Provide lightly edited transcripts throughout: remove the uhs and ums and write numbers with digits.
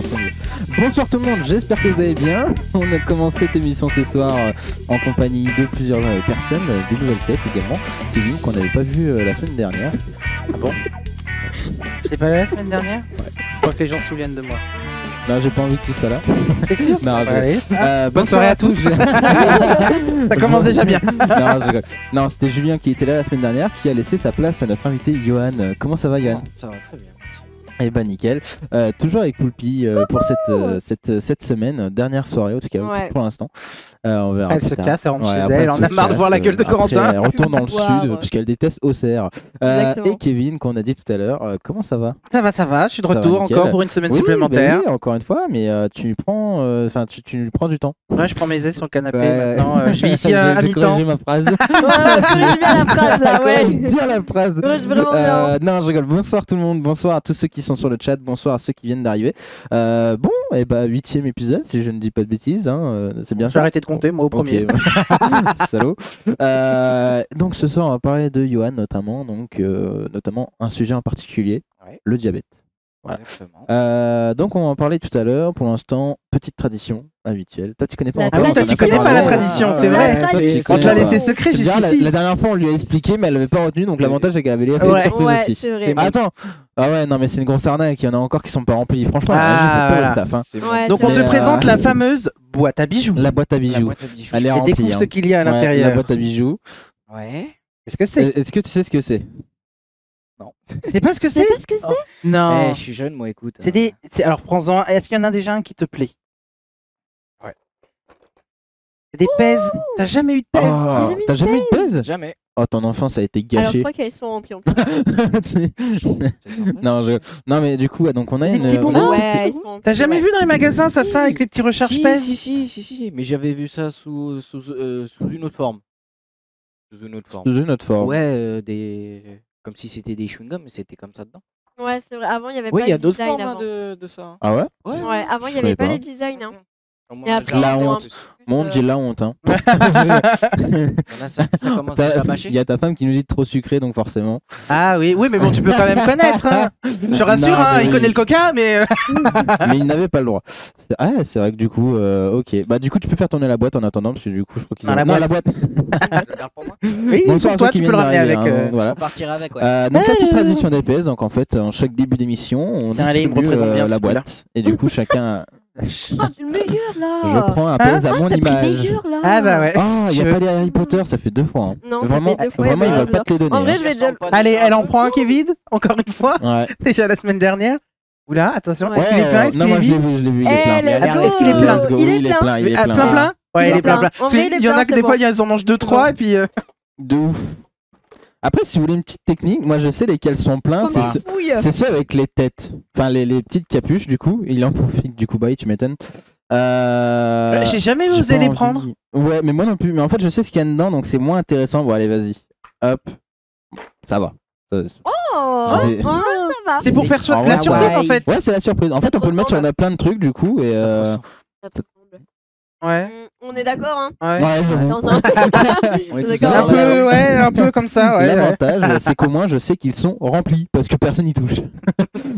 commencer mieux. Bonsoir tout le monde, j'espère que vous allez bien. On a commencé cette émission ce soir en compagnie de plusieurs personnes, des nouvelles têtes également. Kevin qu'on n'avait pas vu la semaine dernière. Ah bon? Je l'ai pas là la semaine dernière? Ouais. Je crois que les gens se souviennent de moi. Non, j'ai pas envie que tu sois là. T'es sûr? Non, bonne soirée à tous. Ça commence déjà bien. Non, je rigole. Non, c'était Julien qui était là la semaine dernière qui a laissé sa place à notre invité Johan. Comment ça va, Johan? Ça va très bien. Eh ben nickel. Toujours avec Poulpi pour cette semaine, dernière soirée en tout cas pour l'instant. On verra. Elle se casse, elle rentre chez elle, elle on a marre de voir la gueule de Corentin. Elle retourne dans le sud puisqu'elle déteste Auxerre. Et Kevin qu'on a dit tout à l'heure, comment ça va? Ça va, je suis de retour encore pour une semaine supplémentaire. Oui, encore une fois, mais tu prends du temps. Ouais, je prends mes aises sur le canapé maintenant. Je vis ici à mi-temps. J'ai ma phrase. J'ai bien la phrase là, ouais. Bien la phrase. Ouais, vraiment bien. Non, je rigole. Bonsoir tout le monde, bonsoir à tous ceux qui sont sur le chat, bonsoir à ceux qui viennent d'arriver. Bon, et bah 8ème épisode si je ne dis pas de bêtises, hein, c'est bien ça. J'ai arrêté de compter moi au premier. Salaud. Donc ce soir on va parler de Johan notamment, donc notamment un sujet en particulier, le diabète. Voilà. Donc on va en parler tout à l'heure. Pour l'instant, petite tradition habituelle. Toi tu connais pas encore? Toi tu connais pas la tradition, c'est vrai. On te l'a laissé secret jusqu'ici. La dernière fois on lui a expliqué mais elle avait pas retenu, donc l'avantage c'est qu'elle avait laissé une surprise aussi. Attends. Ah ouais, non mais c'est une grosse arnaque, il y en a encore qui sont pas remplis, franchement. Voilà. Donc on te présente la fameuse boîte à bijoux. La boîte à bijoux. Elle est remplie. Découvre ce qu'il y a à l'intérieur. La boîte à bijoux. Ouais. Qu'est-ce que c'est? Est-ce que tu sais ce que c'est? Non. C'est pas ce que c'est? Non. Je suis jeune, moi, écoute. C'est des. Alors prends-en. Est-ce qu'il y en a déjà un qui te plaît? Ouais. C'est des pèses. T'as jamais eu de pèse? T'as jamais eu de pèse? Jamais. Oh, ton enfance a été gâchée. Alors je crois qu'elles sont remplies en plus. Non mais du coup, donc on a Des une. petits bonbons. T'as jamais vu dans les magasins ça avec les petits recherches pèses? Si. Mais j'avais vu ça sous une autre forme. Sous une autre forme. Ouais, comme si c'était des chewing-gums, mais c'était comme ça dedans. Ouais, c'est vrai. Avant, il n'y avait Oui, pas il y a de d'autres design. formes de ça. Ah ouais? Ouais, avant, il n'y avait pas les designs. Hein. Et après, la honte. Mon j'ai la honte. Hein. Ça commence déjà à bâcher. Il y a ta femme qui nous dit trop sucré, donc forcément. Ah oui, mais bon, tu peux quand même connaître. Hein. Je rassure, il connaît le coca, mais. Mais il n'avait pas le droit. C'est vrai que du coup, ok. Bah du coup, tu peux faire tourner la boîte en attendant, parce que du coup, je crois qu'ils ont. La boîte. Pour moi. Oui, bonsoir pour toi, tu peux le ramener avec. Voilà. Je partirai avec. Ouais. Donc la petite tradition d'épaisse, donc en fait, en chaque début d'émission, on distribue la boîte, et du coup, chacun. Oh, c'est le meilleur là! Je prends un pèse à mon image. Ah bah ouais. Ah, il n'y a pas les Harry Potter, ça fait 2 fois. Hein. Non, vraiment, ça fait 2 fois. Vraiment, il va pas te les donner. En vrai, je vais déjà. Allez, elle en prend un qui est vide, encore une fois. Ouais. Déjà la semaine dernière. Oula, attention, Ouais, est-ce qu'il est plein? Est-ce qu'il est vide? Je l'ai vu, il est plein. Est-ce qu'il est plein? Il est plein. Il est plein. Plein? Ouais, il est plein. En vrai, Il y en a que des fois, ils en mangent 2-3 et puis. De ouf. Après, si vous voulez une petite technique, moi je sais lesquels sont pleins, c'est ceux avec les têtes. Enfin, les petites capuches, du coup. Il en profite, du coup, tu m'étonnes. J'ai jamais osé les prendre. Ouais, mais moi non plus. Mais en fait, je sais ce qu'il y a dedans, donc c'est moins intéressant. Bon, allez, vas-y. Hop. Ça va. Ça va. C'est pour faire la surprise en fait. Ouais, c'est la surprise. En fait, on peut le mettre sur plein de trucs, du coup. Et ouais. On est d'accord, hein? Ouais, un peu comme ça. Ouais, l'avantage, c'est qu'au moins, je sais qu'ils sont remplis parce que personne n'y touche.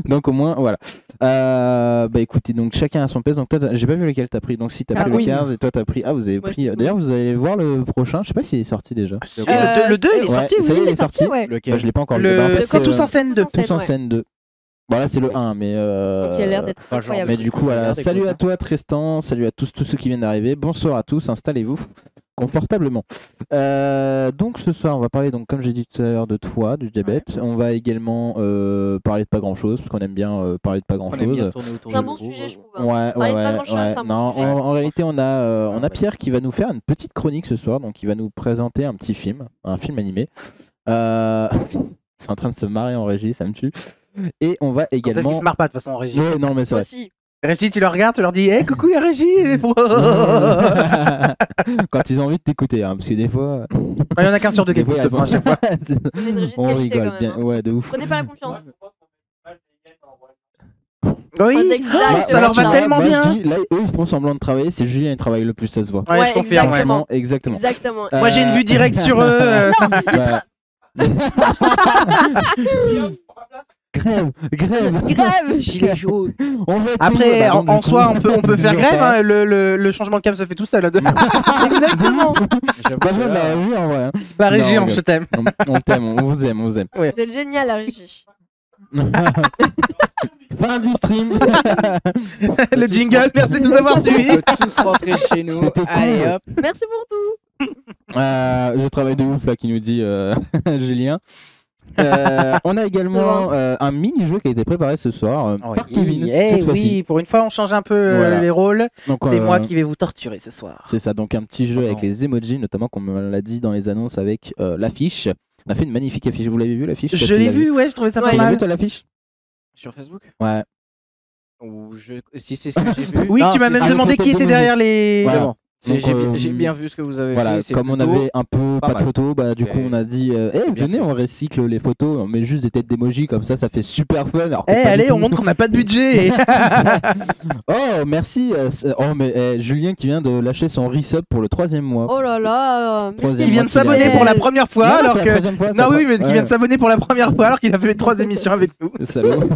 Donc au moins, voilà. Bah écoutez, donc chacun a son pèse. Donc toi, j'ai pas vu lequel t'as pris. Donc si t'as pris le 15 et toi t'as pris. Ah, vous avez pris. D'ailleurs, vous allez voir le prochain. Je sais pas s'il est sorti déjà. Le 2, il est sorti. Ça y est, il est sorti. Lequel? Je l'ai pas encore vu. Quand tous en scène 2. Tous en scène 2. Voilà, c'est le 1, mais. Qui a l'air d'être incroyable. Mais du coup, voilà. Salut à toi, Tristan. Salut à tous ceux qui viennent d'arriver. Bonsoir à tous. Installez-vous confortablement. Donc ce soir, on va parler, donc comme j'ai dit tout à l'heure, de toi, du diabète. On va également parler de pas grand-chose, parce qu'on aime bien parler de pas grand-chose. C'est un bon sujet, je trouve. Ouais. Non, en réalité, on a Pierre qui va nous faire une petite chronique ce soir, donc il va nous présenter un petit film, un film animé. C'est en train de se marrer en régie, ça me tue. Et on va également. Parce qu'ils se marrent pas de toute façon en régie. Ouais, non, mais c'est vrai. Régie, tu le regardes, tu leur dis hey, coucou la régie, il est pro. Quand ils ont envie de t'écouter, hein, parce que des fois. Il y en a qu'un sur deux qui écoute à chaque fois. On rigole bien. Ouais, de ouf. Prenez pas la confiance. Oui, ça leur va tellement bien. Là, eux, ils font semblant de travailler. C'est Julien qui travaille le plus, ça se voit. Ouais, je confirme. Exactement. Moi, j'ai une vue directe sur eux. Grève. Grève. Gilet jaune. On va être Après, payé. Bah, en donc, du coup, soi, on peut faire toujours grève. pas. Hein, le changement de cam se fait tout seul. Exactement. Pas besoin de la régie en vrai. Hein. La régie, Non, on je t'aime. On t'aime, on vous aime, on vous aime. Vous êtes génial, la régie. Fin du stream. Le jingle, merci de nous avoir On suivis. peut tous rentrer chez nous. C'était cool. Allez hop. Merci pour tout. Je travaille de ouf là qui nous dit Julien. On a également un mini-jeu qui a été préparé ce soir par Kevin. Cette fois-ci. Oui, pour une fois, on change un peu Voilà. les rôles. Donc, C'est moi qui vais vous torturer ce soir. C'est ça, donc un petit jeu avec Non. les emojis, notamment comme on l'a dit dans les annonces avec l'affiche. On a fait une magnifique affiche. Vous l'avez vu l'affiche? Je l'ai vu, ouais, je trouvais ça Ouais, pas Tu l'as vu mal. toi l'affiche? Sur Facebook. Ouais. Ou si c'est ce que j'ai vu. Oui, Non, tu m'as c'est même ça. demandé qui était derrière les. Voilà. C'est bon. Donc, J'ai bien vu ce que vous avez Voilà, fait. c'est comme on plutôt- avait un peu pas pas de mal. photos, bah du Ok. coup on a dit Bien venez fait. on recycle les photos, on met juste des têtes d'emoji comme ça fait super fun. Alors que Eh, pas du allez, tout. on montre qu'on n'a pas de budget. Oh merci oh mais Julien qui vient de lâcher son resub pour le 3e mois. Oh là là. Troisième Il vient de mois qu'il s'abonner est- pour la première fois Non, alors c'est la que. troisième fois, Non, ça oui, mais va. qui vient de s'abonner pour la première fois alors qu'il a fait 3 émissions avec nous. Salaud.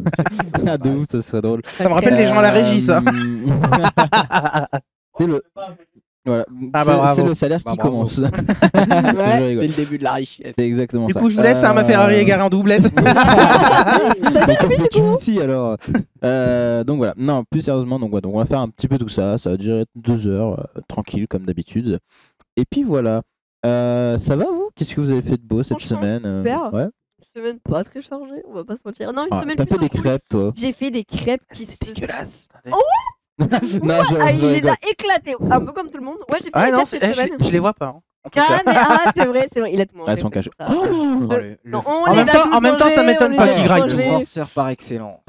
Ah de ouf, ça serait drôle. Ça me rappelle les gens à la régie, ça. C'est le voilà, Ah bah, c'est bravo. le salaire Bah, qui bravo. commence. Ouais. Je rigole. C'est le début de la richesse. C'est exactement Du ça. coup, je vous laisse, hein, ma Ferrari égarée en doublette. Mais comme tu ici alors. Donc voilà, non, plus sérieusement, donc on va faire un petit peu tout ça. Ça va durer 2 heures, tranquille comme d'habitude. Et puis voilà. Ça va vous? Qu'est-ce que vous avez fait de beau cette Franchement, semaine? super. Ouais. Une semaine pas très chargée, on va pas se mentir. Non, une Ah, semaine T'as fait plutôt des cool. crêpes toi? J'ai fait des crêpes qui se... dégueulasse. Non, Ah, il les rigole. a éclatés, un peu comme tout le monde. Ouais, j'ai fait Ah des non, crêpes cette semaine. je les vois pas. Hein, en tout Ah, cas. mais c'est vrai, il a tout mangé. Elles sont c'est cachées. pour ça. Non, on En les même a temps- tous en même temps, ça mangés, m'étonne on pas les a qu'ils tous graillent. mangés. Forceur par excellence.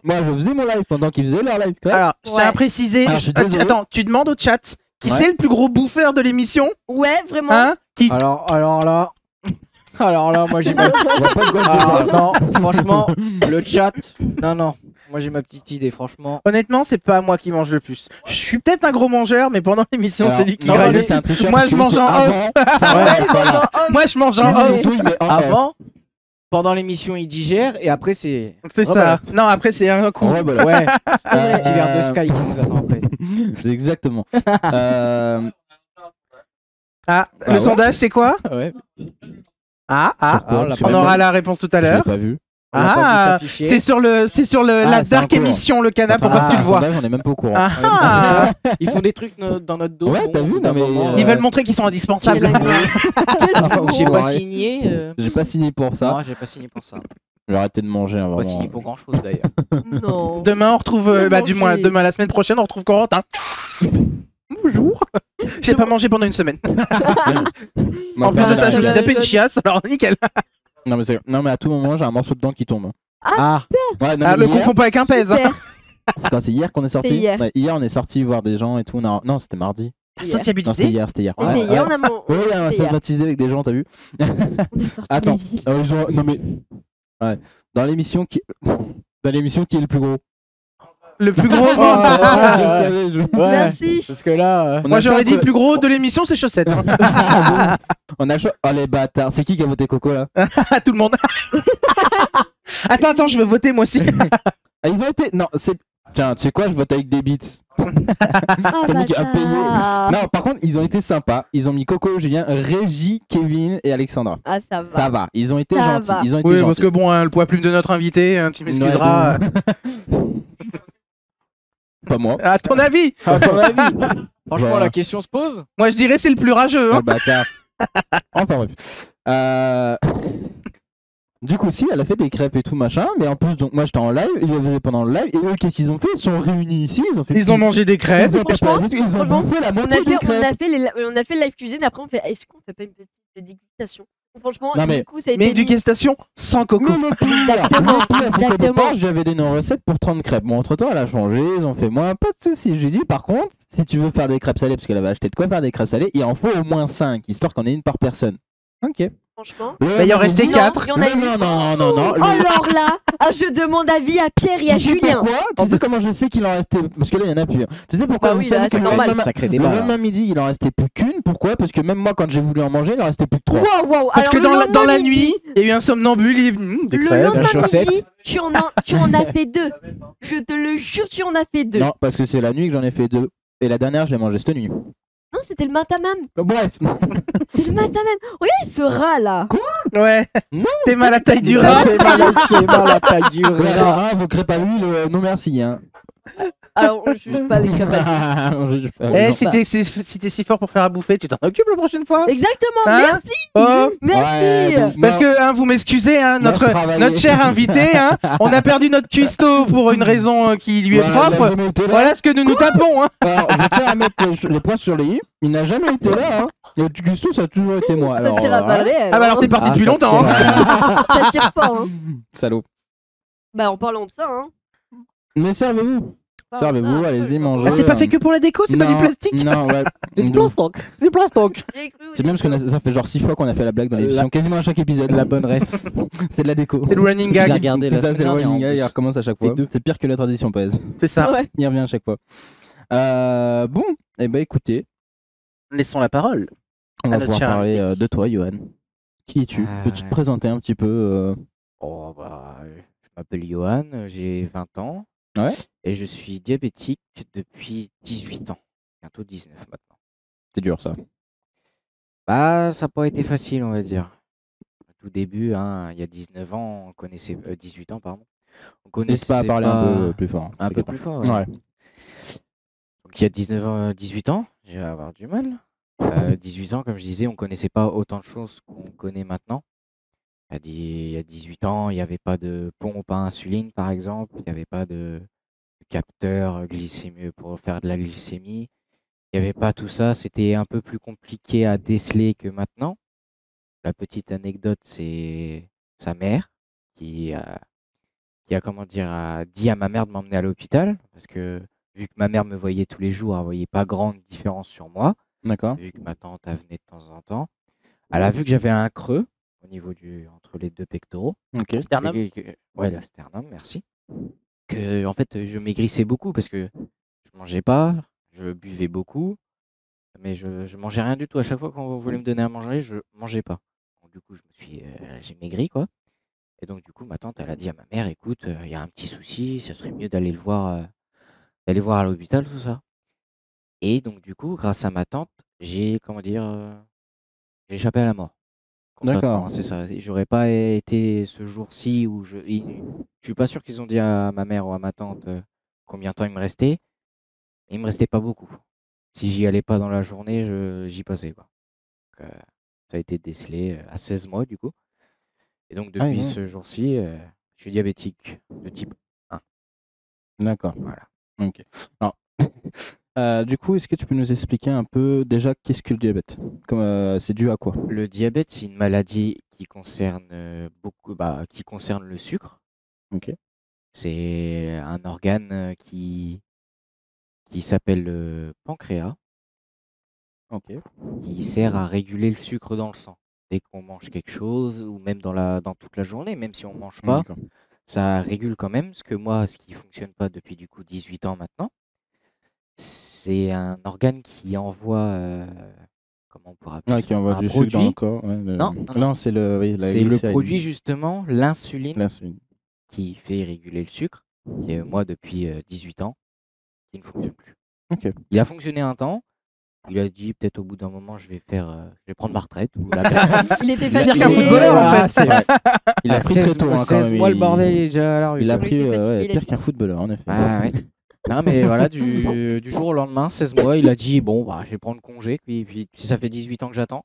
Moi je faisais mon live pendant qu'ils faisaient leur live. Quoi. Alors, je tiens à Ouais. préciser. Alors, je suis désolé. Attends, tu demandes au chat qui Ouais. c'est le plus gros bouffeur de l'émission? Ouais, vraiment. Hein? Qui Alors là. Alors là, moi j'ai ma. On va pas se gauche Ah, non, franchement, le chat. Non. Moi j'ai ma petite idée, franchement. Honnêtement, c'est pas moi qui mange le plus. Je suis peut-être un gros mangeur, mais pendant l'émission, Alors, c'est lui qui non, graille lui, le c'est un plus. tricheur Moi, parce je que lui, mange c'est en off. avant. C'est vrai, voilà. Moi, je mange en Lui, off. il mais en off. Avant, pendant l'émission, il digère et après c'est. C'est Voilà. ça. Non, après, c'est un coup. Ouais, voilà. Ouais, C'est vrai. un petit verre de Sky qui nous attend après. C'est exactement. Ah, Ah le ouais. sondage, c'est quoi? Ouais. Ah, Sur quoi? on l'a Sur on la aura même- la réponse tout à Je l'ai l'heure. pas vu. On l'a pas vu Ah, s'afficher. c'est sur la Ah, c'est dark en cours. émission, le canap, pour Ah, pas que tu le un vois. sondage, on est même pas au courant. Ah, Ouais, c'est ah. ça. Ils font des trucs dans notre dos. Ouais, t'as vu, au bout d'un non, mais, moment, Ils veulent montrer qu'ils sont indispensables. Quel ingrat. J'ai pas Ouais. signé. J'ai pas signé pour ça. Non, j'ai pas signé pour ça. Je vais arrêter de manger. Hein, J'ai pas vraiment. signé pour grand chose d'ailleurs. Non. Demain, on retrouve. Bien Du mangé. moins, demain, la semaine prochaine, on retrouve Corentin. Bonjour. J'ai pas mangé pendant une semaine. Moi, En plus de enfin, ça, je me suis la tapé une méthode. chiasse, alors nickel. non, mais à tout moment, j'ai un morceau de dent qui tombe. Ah, Ouais, non, Ah, mais me hier, confonds pas avec un pèse. Super. c'est quand c'est hier qu'on est sorti. C'est hier. Ouais, hier, on est sorti voir des gens et tout. Non, c'était mardi. Hier. Non, c'était Sociabilité. hier, c'était hier. C'était Ouais, hier, ouais. on a mon... Ouais, on a c'était hier. sympathisé avec des gens, t'as vu? On est sortis Attends. des villes. Non mais ouais. Dans l'émission qui est le plus gros. Le plus gros. Je le savais, je- ouais. Merci. Parce que là. On Moi, a j'aurais choisi- dit le plus gros de l'émission, c'est chaussettes. hein. On a oh les bâtards. C'est qui a voté Coco là? À tout le monde. Attends, je veux voter moi aussi. Ah, ils ont été. Non, c'est. Tiens, tu sais quoi? Je vote avec des beats. Ah, Celui qui a payé. bâtard. Non, par contre, ils ont été sympas. Ils ont mis Coco, Julien, Régie, Kevin et Alexandra. Ah, ça va. Ça va. Ils ont été Ça gentils. va. Ils ont été Oui, gentils. parce que bon, hein, le poids plume de notre invité, hein, tu m'excuseras. Pas moi. À ton avis, À ton avis Franchement, Voilà. la question se pose. moi je dirais c'est le plus rageux. Oh, Hein. le bâtard. Enfin bref. Du coup, si, elle a fait des crêpes et tout machin, mais en plus, donc moi j'étais en live, ils le faisaient pendant le live, et eux, qu'est-ce qu'ils ont fait? Ils sont réunis ici, ils ont fait. Ils ont mangé des crêpes. Ils ont Franchement, fait la On a, moitié des fait, crêpes. on a fait le live cuisine, après on fait est-ce qu'on fait pas une petite dégustation? Franchement, Non, mais- du coup ça a Mais été dégustation sans coco. Mais le pire, Exactement, le pire, c'est qu'au exactement. départ, j'avais donné une recette pour 30 crêpes. Bon, entre temps, elle a changé, ils ont fait moins, pas de soucis. J'ai dit, par contre, si tu veux faire des crêpes salées, parce qu'elle avait acheté de quoi faire des crêpes salées, il en faut au moins 5, histoire qu'on ait une par personne. Ok. franchement. Bah, il en restait Non, 4. il y en a eu. Non. Oh alors là, je demande avis à Pierre et à Tu sais Julien. pourquoi? Tu sais comment je sais qu'il en restait? Parce que là, il y en a plus. Tu sais pourquoi? Bah Vous oui, savez là, que c'est le normal. lendemain- Sacré Le débat. lendemain midi, il en restait plus qu'une. Pourquoi? Parce que même moi, quand j'ai voulu en manger, il en restait plus que 3. Waouh, waouh. Parce alors que le dans lendemain la midi, nuit, il y a eu un somnambule, il est venu. Des le crêpes. lendemain chaussette. midi, Tu en as fait 2. Je te le jure, tu en as fait 2. Non, parce que c'est la nuit que j'en ai fait 2. Et la dernière, je l'ai mangé cette nuit. Non, c'était le matin même. Bref. C'était le matin même. Regarde ce rat là. Ouais. Non. T'es mal à la taille du rat. C'est mal la taille du rat. Vous créez pas l'huile, non merci. Hein. Alors, on juge pas les capacités. Si t'es si fort pour faire à bouffer, tu t'en occupes la prochaine fois. Exactement, Hein merci. Oh. Merci. Parce que vous m'excusez, notre cher invité, on a perdu notre cuistot pour une raison qui lui est propre. Voilà ce que nous tapons. Alors, je tiens à mettre les points sur les i. Il n'a jamais été là. Hein. Le Gusto, ça a toujours été moi. Ça tire à balles réelles. Ah bah alors t'es parti depuis longtemps. Ça tire fort. Hein. Salaud. Bah, en parlant de ça, hein. Mais servez-vous. Servez-vous, allez-y, mangez. C'est pas fait que pour la déco, c'est pas du plastique. Non, ouais. C'est du plastoc. Du plastoc. C'est bien parce que ça fait genre 6 fois qu'on a fait la blague dans l'émission, quasiment à chaque épisode. La bonne ref. C'est de la déco. C'est le running Je l'ai gag. regardé C'est la ça, semaine c'est le dernière, running en gag, il plus. recommence à chaque fois. C'est pire que la tradition pèse. C'est ça. Ouais. Il revient à chaque fois. Bon, et ben écoutez, Laissons la parole. on va notre pouvoir cher parler invité. de toi, Johan. Qui es-tu Peux-tu te présenter un petit peu Oh, bah, je m'appelle Johan, j'ai 20 ans. Ouais. Et je suis diabétique depuis 18 ans. Bientôt 19 maintenant. C'est dur ça. Bah, ça n'a pas été facile, on va dire. Au tout début, il y a 19 ans, on connaissait 18 ans, pardon. On N'hésite pas à parler un peu plus fort. un peu plus fort. Ouais. Ouais. Donc il y a 19 ans, 18 ans, je vais avoir du mal. 18 ans, comme je disais, on connaissait pas autant de choses qu'on connaît maintenant. Il y a 18 ans, il n'y avait pas de pompe à insuline, par exemple. Il n'y avait pas de capteur glycémie pour faire de la glycémie. Il n'y avait pas tout ça. C'était un peu plus compliqué à déceler que maintenant. La petite anecdote, c'est sa mère qui a comment dire, a dit à ma mère de m'emmener à l'hôpital. Parce que vu que ma mère me voyait tous les jours, elle ne voyait pas grande différence sur moi. D'accord. Vu que ma tante, elle venait de temps en temps. Elle a vu que j'avais un creux au niveau entre les deux pectoraux. Ok. Sternum. Ouais, le sternum, merci. Que, en fait, je maigrissais beaucoup parce que je mangeais pas, je buvais beaucoup, mais je mangeais rien du tout. À chaque fois qu'on voulait me donner à manger, je mangeais pas. Donc, du coup, j'ai maigri, quoi. Et donc, du coup, ma tante, elle a dit à ma mère, écoute, il y a un petit souci, ça serait mieux d'aller le voir, à l'hôpital, tout ça. Et donc, du coup, grâce à ma tante, j'ai, comment dire, j'ai échappé à la mort. D'accord. Concrètement, c'est ça. J'aurais pas été ce jour-ci où je suis pas sûr qu'ils ont dit à ma mère ou à ma tante combien de temps il me restait. Il me restait pas beaucoup. Si j'y allais pas dans la journée, j'y passais, quoi. Donc, ça a été décelé à 16 mois du coup. Et donc depuis oui. ce jour-ci, je suis diabétique de type 1. D'accord. Voilà. Ok. Alors, du coup, est-ce que tu peux nous expliquer un peu déjà qu'est-ce que le diabète? C'est dû à quoi? Le diabète, c'est une maladie qui concerne qui concerne le sucre. Ok. C'est un organe qui s'appelle le pancréas, Ok. qui sert à réguler le sucre dans le sang. Dès qu'on mange quelque chose, ou même dans toute la journée, même si on ne mange pas, D'accord. ça régule quand même. Parce que moi, ce qui ne fonctionne pas depuis du coup 18 ans maintenant, c'est un organe qui envoie, comment on pourrait appeler Ouais, ça, qui envoie un du sucre dans le produit. corps. Ouais, Non, c'est le, oui, la c'est le glycérine. produit justement, l'insuline, L'insuline. qui fait réguler le sucre, qui est moi depuis 18 ans, qui ne fonctionne plus. Ok. Il a fonctionné un temps. Il a dit peut-être au bout d'un moment je vais prendre ma retraite. Il était Il a- fatigué. qu'un footballeur, en fait. c'est vrai. Il a pris très tôt, hein, quand 16 même. mois le bordel il est déjà à la rue. Il a quoi. pris Il était fatigué, ouais, il a pire dit. qu'un footballeur, en effet. Ah ouais. Non mais voilà, du jour au lendemain, 16 mois, il a dit bon bah je vais prendre congé, puis ça fait 18 ans que j'attends.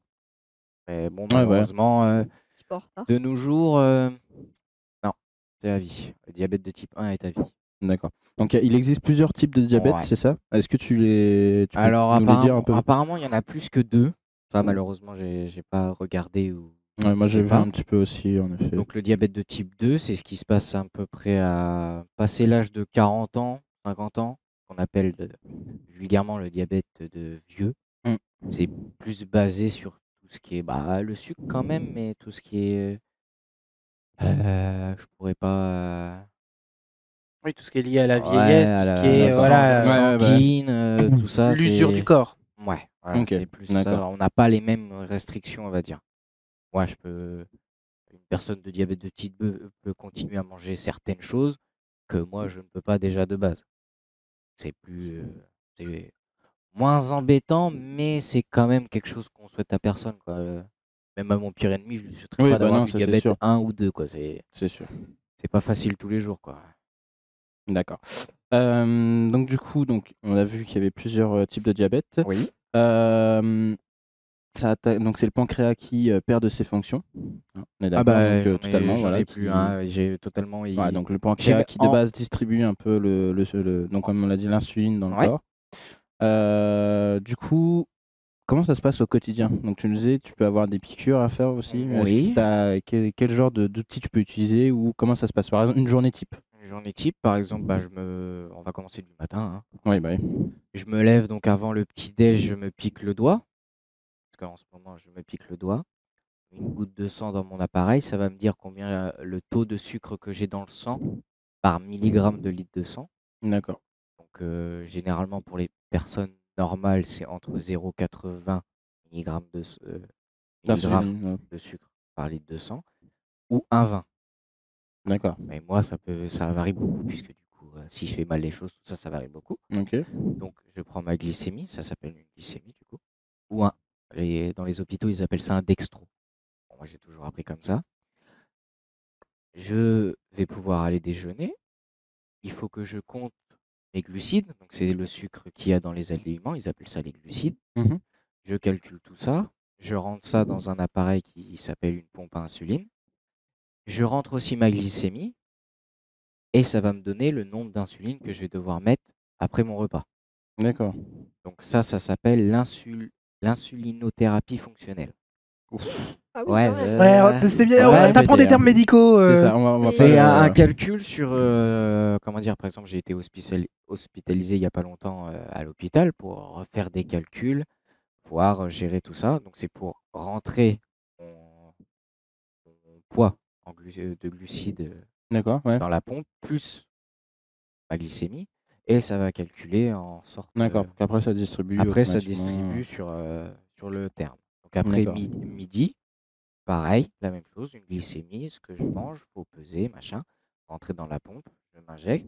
Mais bon Ouais, ouais. malheureusement, Je porte, hein. de nos jours, non, c'est à vie. Le diabète de type 1 est à vie. D'accord. Donc il existe plusieurs types de diabète, Ouais. c'est ça? Est-ce que tu peux Alors nous les dire un peu? apparemment il y en a plus que 2. Ça malheureusement j'ai pas regardé ou Ouais, moi je j'ai sais vu pas. un petit peu aussi, en effet. Donc le diabète de type 2, c'est ce qui se passe à peu près à passer l'âge de 40 ans, 50 ans, qu'on appelle vulgairement le diabète de vieux. Mm. C'est plus basé sur tout ce qui est le sucre quand même, mais tout ce qui est je pourrais pas Oui, tout ce qui est lié à la ouais, vieillesse, à tout ce la qui est Ouais, ouais. sanguine, tout ça, l'usure c'est du corps. ouais, voilà, Ok, c'est plus d'accord. ça. On n'a pas les mêmes restrictions, on va dire. Moi, je peux une personne de diabète de type 2 peut continuer à manger certaines choses que moi, je ne peux pas déjà de base. C'est c'est moins embêtant, mais c'est quand même quelque chose qu'on souhaite à personne, quoi. Même à mon pire ennemi, je lui souhaiterais Oui, pas bah d'avoir non, du ça c'est diabète sûr. 1 ou 2, quoi. C'est sûr. C'est pas facile tous les jours, quoi. D'accord. Donc du coup, on a vu qu'il y avait plusieurs types de diabète. Oui. Donc c'est le pancréas qui perd de ses fonctions. On est Ah d'accord, bah, donc totalement, j'en voilà, ai plus un, j'ai totalement. Ouais, donc le J'ai pancréas qui de en- base distribue un peu donc comme on l'a dit, l'insuline dans le Ouais. corps. Du coup, comment ça se passe au quotidien? Donc tu nous disais, tu peux avoir des piqûres à faire aussi. Mais Oui. quel genre d'outils tu peux utiliser ou comment ça se passe? Par exemple, une journée type. Une journée type, par exemple, bah, on va commencer du matin, hein. Oui, bah oui. Je me lève, donc avant le petit-déj, je me pique le doigt. Parce qu'en ce moment, je me pique le doigt. Une goutte de sang dans mon appareil, ça va me dire combien le taux de sucre que j'ai dans le sang par milligramme de litre de sang. D'accord. Donc généralement pour les personnes normales, c'est entre 0,80 mg D'insuline, de sucre par litre de sang ou 1,20. d'accord. Mais moi, ça varie beaucoup puisque du coup, si je fais mal les choses, tout ça, ça varie beaucoup. Ok. Donc je prends ma glycémie, ça s'appelle une glycémie du coup, ou dans les hôpitaux, ils appellent ça un dextro. Bon, moi, j'ai toujours appris comme ça. Je vais pouvoir aller déjeuner. Il faut que je compte mes glucides. Donc, c'est le sucre qu'il y a dans les aliments. Ils appellent ça les glucides. Mhm. Je calcule tout ça. Je rentre ça dans un appareil qui s'appelle une pompe à insuline. Je rentre aussi ma glycémie. Et ça va me donner le nombre d'insuline que je vais devoir mettre après mon repas. D'accord. Donc, ça s'appelle l'insulinothérapie fonctionnelle. Ah oui, Ouais, quand même. Ouais, c'est bien. Ouais, T'apprends des termes médicaux. C'est ça, on va C'est pas un calcul sur, comment dire, par exemple, j'ai été hospitalisé il n'y a pas longtemps à l'hôpital pour refaire des calculs, pouvoir gérer tout ça. Donc, c'est pour rentrer mon poids de glucides D'accord, ouais. dans la pompe, plus ma glycémie, et ça va calculer en sorte. D'accord. Après, ça distribue. Après, ça automatiquement. distribue sur le terme. Donc, après D'accord. midi, pareil, la même chose, une glycémie, ce que je mange, faut peser, machin, rentrer dans la pompe, je m'injecte.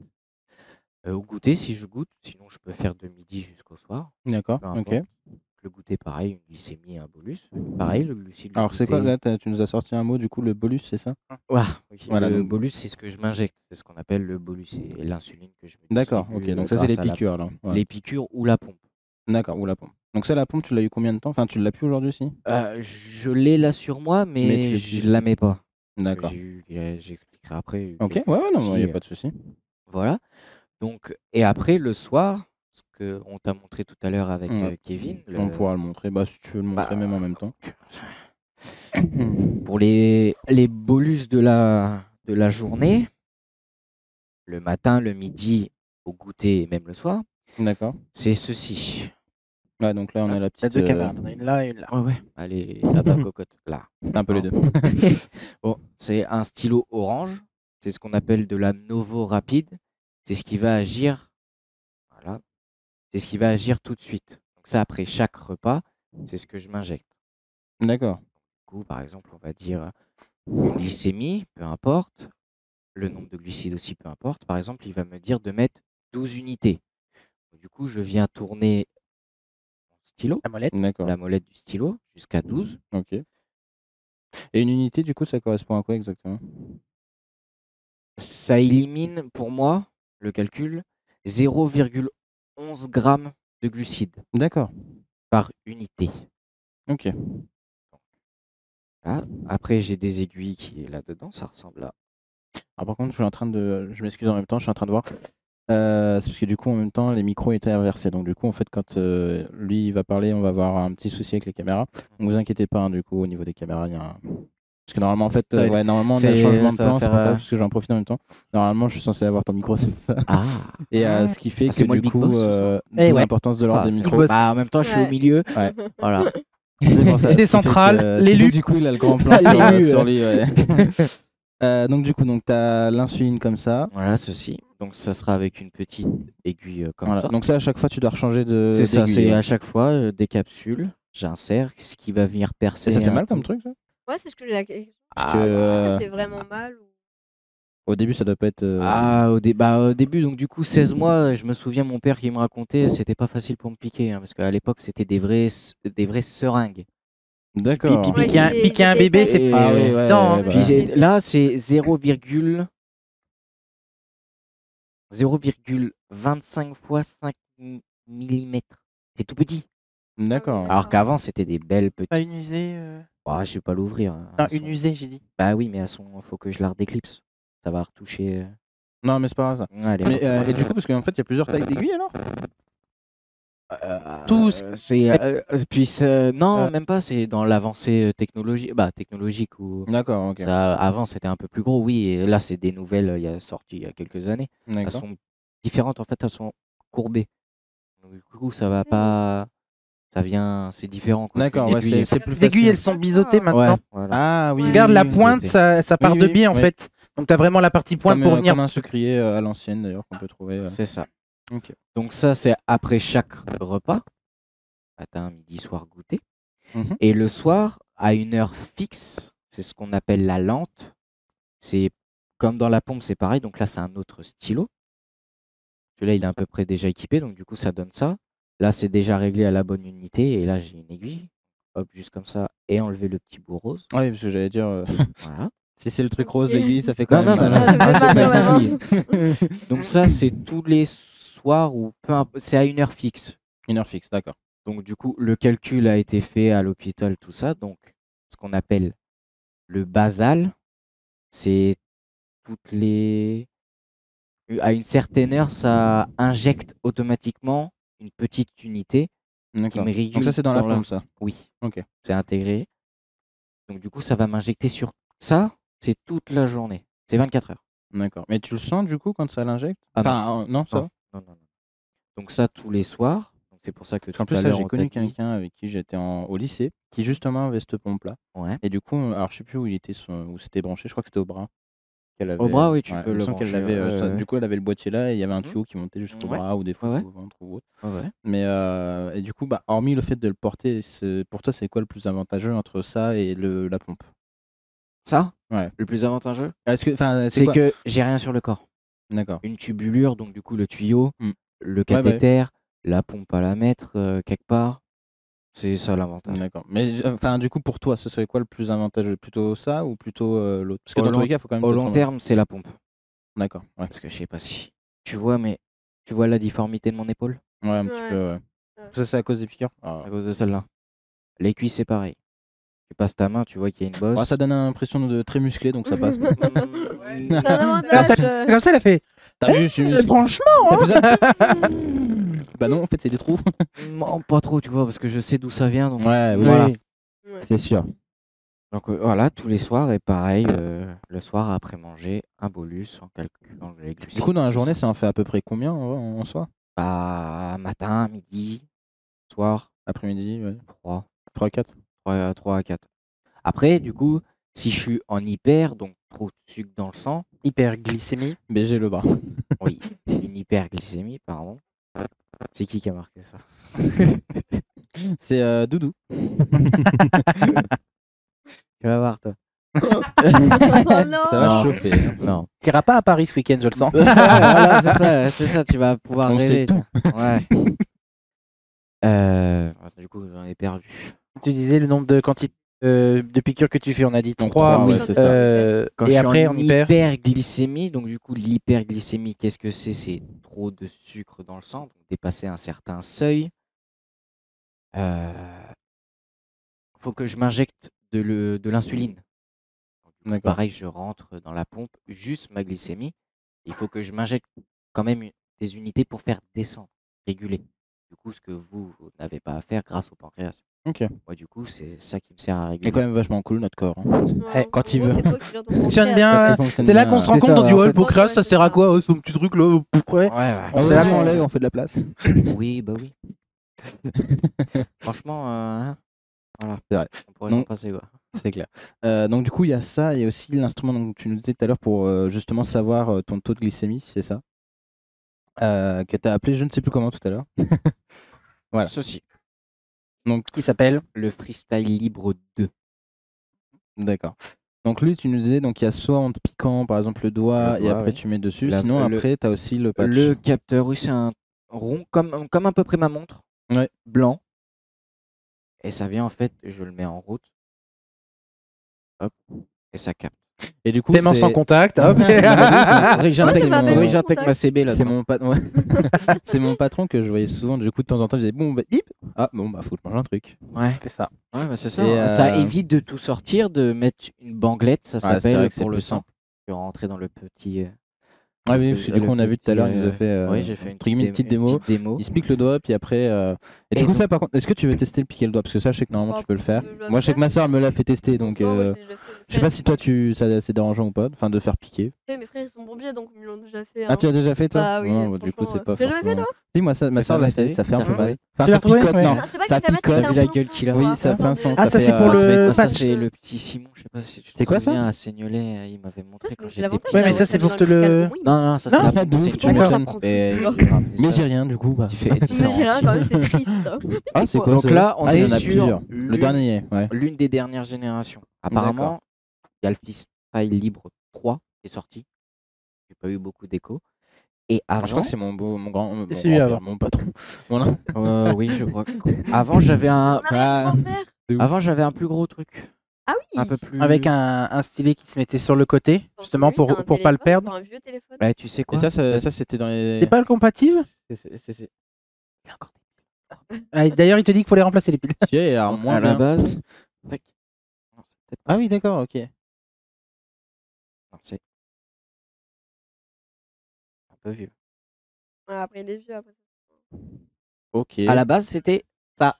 Au goûter, si je goûte, sinon je peux faire de midi jusqu'au soir. D'accord, Peu ok. importe. Le goûter, pareil, une glycémie et un bolus. Pareil, le glucide. Alors, c'est quoi là? Tu nous as sorti un mot, du coup, le bolus, c'est ça? Ouais, Voilà, le donc- bolus, c'est ce que je m'injecte. C'est ce qu'on appelle le bolus et l'insuline que je me D'accord, distribue, ok. Donc, ça, c'est grâce les à la- piqûres, là. Ouais. les piqûres ou la pompe. D'accord, ou la pompe. Donc, ça, la pompe, tu l'as eu combien de temps? Enfin, tu l'as plus aujourd'hui aussi? Je l'ai là sur moi, Mais tu mais l'as je plus. la mets pas. D'accord. J'expliquerai après. Ok, quelques ouais, non, il n'y a soucis, pas de souci. Voilà. Donc, et après, le soir, ce qu'on t'a montré tout à l'heure avec Ouais. Kevin. On pourra le montrer. Bah, si tu veux le montrer même en même temps. Pour les bolus de la journée, le matin, le midi, au goûter et même le soir, D'accord. c'est ceci. Ouais, donc là, on a la Il y a petite. deux caméras, t'en as une là et une là. Ouais. Allez, là-bas, cocotte. Là. Un peu les deux. Bon, c'est un stylo orange. C'est ce qu'on appelle de la Novo Rapide. C'est ce qui va agir. Voilà. C'est ce qui va agir tout de suite. Donc ça, après chaque repas, c'est ce que je m'injecte. D'accord. Du coup, par exemple, on va dire une glycémie, peu importe. Le nombre de glucides aussi, peu importe. Par exemple, il va me dire de mettre 12 unités. Du coup, je viens tourner mon stylo, La molette. D'accord. la molette du stylo, jusqu'à 12. Ok. Et une unité, du coup, ça correspond à quoi exactement? Ça élimine, pour moi, le calcul, 0,11 grammes de glucides D'accord. par unité. Ok. Là. Après, j'ai des aiguilles qui est là-dedans. Ça ressemble à... Alors, par contre, je m'excuse en même temps, je suis en train de voir. C'est parce que du coup, en même temps, les micros étaient inversés. Donc, du coup, en fait, quand lui il va parler, on va avoir un petit souci avec les caméras. Donc, vous inquiétez pas, hein, du coup, au niveau des caméras, il y a un. Parce que normalement, en fait, Ça va être- ouais, normalement, on a c'est- le changement de ça va plan, c'est faire, pour ça, parce que j'en profite en même temps. Normalement, je suis censé avoir ton micro, c'est pour ça. Ah, Et ce qui fait Ah, c'est que moi le du big coup, boss, ce soir. d'où Eh ouais. l'importance de l'ordre des c'est- micros. boss. Bah, en même temps, je suis Ouais. au milieu. Ouais. Voilà. C'est pour ça. Idée ce qui fait centrale, que, l'élu. sinon, du coup, il a le grand plan L'élu, sur lui. Ouais. Donc, du coup, tu as l'insuline comme ça. Voilà, ceci. Donc, ça sera avec une petite aiguille comme Voilà. ça. Donc, ça, à chaque fois, tu dois rechanger de. C'est ça, d'aiguille, c'est ouais. à chaque fois des capsules. J'insère, ce qui va venir percer. Et ça fait un mal peu. comme truc, ça? Ouais, c'est ce que j'ai la question. Parce Ah, que, Ça fait vraiment mal ou... au début, ça doit pas être. Au début, donc du coup, 16 mois, je me souviens, mon père qui me racontait, c'était pas facile pour me piquer, hein, parce qu'à l'époque, c'était des vraies seringues. D'accord. Pipi Ouais, piquer un- ils piquer un étaient bébé, taillés. c'est Ah oui, ouais. Non, hein. bah, Puis Ouais. là, c'est 0,25 fois 5 mm. C'est tout petit. D'accord. Alors qu'avant, c'était des belles Pas petites. une usée. Ah, je vais pas l'ouvrir, hein. Non, Elles une sont- usée, j'ai dit. Bah oui, mais faut que je la redéclipse. Ça va retoucher. Non, mais c'est pas grave ça. Ouais, elle est Mais, morte. et du coup, parce qu'en fait, il y a plusieurs tailles d'aiguilles alors Tous. Non, même pas, c'est dans l'avancée technologique où D'accord, ok. ça, avant c'était un peu plus gros, oui, et là c'est des nouvelles, sorties il y a quelques années. Elles D'accord. sont différentes, en fait, elles sont courbées. Donc, du coup, ça va pas, c'est différent, quoi. D'accord, qu'une ouais, aiguille. c'est plus Les aiguilles, facile. elles sont biseautées Ouais, maintenant. voilà. Ah oui. Regarde oui, la oui, pointe, c'était- ça part Oui, de oui, biais en oui. fait. Donc t'as vraiment la partie pointe Comme, pour venir. comme un sucrier à l'ancienne d'ailleurs qu'on peut trouver. C'est ça. Ok. Donc ça, c'est après chaque repas, matin, midi, soir, goûter. Mhm. Et le soir, à une heure fixe, c'est ce qu'on appelle la lente. C'est comme dans la pompe, c'est pareil. Donc là, c'est un autre stylo. Celui-là, il est à peu près déjà équipé. Donc du coup, ça donne ça. Là, c'est déjà réglé à la bonne unité. Et là, j'ai une aiguille. Hop, juste comme ça. Et enlever le petit bout rose. Ah oui, parce que j'allais dire, Voilà. si c'est le truc rose, l'aiguille, ça fait quand Non, même. non, non, Ah, non. je Ah, fais c'est pas pas ça, une vraiment. aiguille. Donc ça, c'est tous les soirs ou c'est à une heure fixe. Une heure fixe, d'accord. Donc du coup, le calcul a été fait à l'hôpital, tout ça. Donc, ce qu'on appelle le basal, c'est toutes les... À une certaine heure, ça injecte automatiquement une petite unité qui D'accord. me Donc régule ça, c'est dans la la- pompe, ça. Oui, Ok. c'est intégré. Donc du coup, ça va m'injecter sur ça, c'est toute la journée. C'est 24 heures. D'accord. Mais tu le sens du coup quand ça l'injecte Ah non. Enfin, non, ça va. Non, non, non. Donc ça, tous les soirs. Donc c'est pour ça que Parce qu'en tout plus, à ça, l'heure, j'ai on connu t'a dit- quelqu'un avec qui j'étais au lycée qui justement avait cette pompe-là. Ouais. Et du coup, alors je sais plus où il était, où c'était branché, je crois que c'était au bras. Qu'elle Au avait, bras, oui, tu ouais, peux il me le semble qu'elle brancher. l'avait, Ouais, ouais. du coup, elle avait le boîtier là et il y avait un Mhm. tuyau qui montait jusqu'au Ouais. bras ou des fois Ouais, c'est au ventre ou autre. Ouais, ouais. Mais et du coup, bah, hormis le fait de le porter, pour toi, c'est quoi le plus avantageux entre ça et la pompe Ça, Ouais. le plus avantageux, Est-ce que, enfin, c'est quoi que j'ai rien sur le corps. D'accord. Une tubulure, donc du coup le tuyau, Mm. le Ouais, bah oui. cathéter, la pompe à la mettre quelque part. C'est ça l'avantage. D'accord. Mais enfin, du coup, pour toi, ce serait quoi le plus avantageux? Plutôt ça ou plutôt l'autre? Parce que Au dans tous long- les cas, il faut quand même Au te long prendre- terme, c'est la pompe. D'accord. Ouais. Parce que je sais pas si tu vois, mais tu vois la difformité de mon épaule Ouais, un petit Ouais. peu. Ouais. Ça, c'est à cause des piqûres. Ah. à cause de celle-là. Les cuisses, c'est pareil. Tu passes ta main, tu vois qu'il y a une bosse. Ouais, ça donne l'impression de très musclé, donc ça passe. C'est un Alors, avantage. Comme ça, elle a fait. T'as vu, je suis Franchement, T'as vu ça Bah non, en fait, c'est des trous. Non, pas trop, tu vois, parce que je sais d'où ça vient. Donc, Ouais, oui, voilà. oui. Ouais. c'est sûr. Donc voilà, tous les soirs, et pareil, le soir après manger, un bolus en calculant les glucides. Du coup, dans la tout journée, ça. ça en fait à peu près combien en soi Bah, matin, midi, soir, Après-midi, ouais. 3, 3 4. 3 à 4. Après, du coup, si je suis en hyper, donc trop de sucre dans le sang, Hyperglycémie. BG le bras. oui, une hyperglycémie, pardon. C'est qui a marqué ça? C'est Doudou. Tu vas voir, toi. Oh non. Ça va Non. chauffer. hein. Non. Tu iras pas à Paris ce week-end, je le sens. Voilà, c'est ça, tu vas pouvoir On sait rêver. toi. Ouais. Du coup, j'en ai perdu. Tu disais le nombre de quantités de piqûres que tu fais, on a dit Donc, 3. trois, ouais, c'est ça. Quand Et je après, suis en hyper. hyperglycémie, donc du coup, l'hyperglycémie, qu'est-ce que c'est? C'est trop de sucre dans le sang, donc dépasser un certain seuil. Faut que je m'injecte de l'insuline. Donc, du coup, D'accord. pareil, je rentre dans la pompe, juste ma glycémie. Il faut que je m'injecte quand même des unités pour faire descendre, réguler. Du coup, ce que vous n'avez pas à faire grâce au pancréas. Ok. Moi, du coup, c'est ça qui me sert à Il est réguler. quand même vachement cool notre corps. hein. Ouais, quand en il gros, veut. c'est toi qui gères ton Fonctionne pancréas. bien. Quand il fonctionne C'est là bien, qu'on se ouais. rend C'est compte, ça, on dit, en oh, le fait. pancréas, ça sert à quoi, son petit truc là? Ouais. Ouais, ouais. On C'est là on qu'on- enlève, on fait de la place. Oui, bah oui. Franchement, voilà. C'est vrai. On pourrait s'en Donc- passer, quoi. C'est clair. Donc du coup, il y a ça, il y a aussi l'instrument dont tu nous disais tout à l'heure pour justement savoir ton taux de glycémie, c'est ça que tu as appelé je ne sais plus comment tout à l'heure. Voilà. Ceci, Qui s'appelle le Freestyle Libre 2. D'accord. Donc lui, tu nous disais, donc il y a soit en te piquant par exemple le doigt Le et doigt, après oui. tu mets dessus, La- sinon le- après tu as aussi le patch. Le capteur, oui, c'est un rond comme à peu près ma montre, Ouais. blanc. Et ça vient en fait, je le mets en route. Hop, et ça capte. Et du coup, Paiement sans c'est contact. Hop. Non, mais Faudrait que Moi, c'est j'intègre ma faudrait que maison j'intègre ma CB c'est là-dedans. c'est mon patron que je voyais souvent. Du coup, de temps en temps, je disais bon, bah, bip. Ah bon, bah faut que je mange un truc. Ouais, C'est ça. ouais, bah, c'est ça. Et, hein. Ça évite de tout sortir, de mettre une banglette, ça Ouais, c'est vrai s'appelle que c'est pour le plus sang. simple. Tu rentrer dans le petit. Ah oui, le parce que pe- du coup, on a vu tout à l'heure, il nous a fait ouais, j'ai fait entre guillemets, une petite démo. petite démo. Il se pique le doigt, puis après. Et du Et coup, donc- ça, par contre, est-ce que tu veux tester le piquer le doigt? Parce que ça, je sais que normalement, Bah, tu peux le faire. je dois Moi, je sais faire. que ma soeur me l'a fait tester, donc Non, moi, je l'ai déjà fait. je sais pas si toi, c'est dérangeant ou pas, enfin, de faire piquer. Mes frères ils sont pompiers donc ils me l'ont déjà fait. Ah, tu l'as déjà fait toi? Bah oui, Non, du coup, franchement, c'est pas tu l'as jamais fait, forcément. Si, moi, ma Mais soeur ça, l'a t'as fait, vu ça fait un T'as peu trouvé mal. Tu Enfin, l'as ça retrouvé? picote, Ouais. non. Non, c'est pas Ça que ça picote. fait T'as vu la gueule qu'il a? Oui, ça fait un son. Ah, ça, c'est pour le Ça, patch. c'est le petit Simon, je sais pas si tu te C'est quoi, ça souviens, à Seignelay, il m'avait montré quand j'étais petit. Ouais, mais ça, c'est pour te le- Non, ça, Non, c'est la pas de ouf, c'est tu que tu m'étonnes. m'étonnes. Mais j'ai ramené Mais ça. j'ai rien, du coup. Bah. Tu fais- Mais j'ai rien quand même, c'est triste. hein. Ah, c'est quoi Donc ça? là, on Ah, il y est en a sur plusieurs. Le l'une- dernier, ouais. l'une des dernières générations. Apparemment, il y a le Freestyle Libre 3 qui est sorti. J'ai pas eu beaucoup d'écho. Et Je crois avant, que c'est mon grand, mon celui grand-père, avant. mon patron. Voilà. oui, je crois que avant j'avais un, On a rien à faire. avant j'avais un plus gros truc, Ah oui. un peu plus. Avec un stylet qui se mettait sur le côté, justement Oui, t'as un pour pas le téléphone, perdre. t'as un vieux téléphone. Bah, tu sais Et quoi ça c'était dans les. C'est pas le compatible? c'est- Il y a encore des Ah, d'ailleurs, il te dit qu'il faut les remplacer les piles. Tu sais, alors piles. moins à la bien. base. Tac. Non, c'est peut-être Ah oui, d'accord, ok. non, c'est un peu vieux. Ouais, après il est vieux après. Ok. À la base, c'était ça.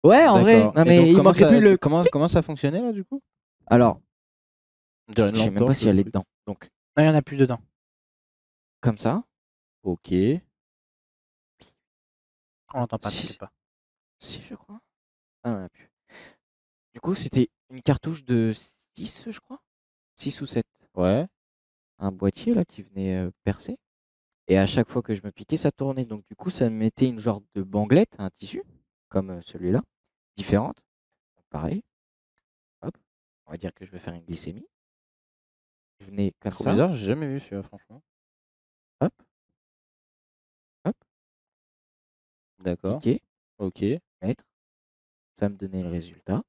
Ouais, en vrai. D'accord. Non, Et mais donc, il comment manquait ça- plus le. Comment ça fonctionnait là du coup? Alors, On dirait une je sais lampe même pas torche, si elle le est truc. dedans. Donc, Non, il y en a plus dedans. comme ça. Ok. On l'entend pas, Si. t'inquiète pas. Si, je crois. Ah, ouais, plus. Du coup, c'était une cartouche de 6, je crois. 6 ou 7. Ouais. Un boîtier là qui venait percer. Et à chaque fois que je me piquais, ça tournait. Donc du coup, ça me mettait une genre de banglette, un tissu, comme celui-là, différente. Donc, pareil. Hop. On va dire que je vais faire une glycémie. Je venais comme Trop ça. bizarre, j'ai jamais vu celui-là, franchement. Hop. Hop. D'accord. Piquer, Ok. mettre. Ça me donnait le résultat.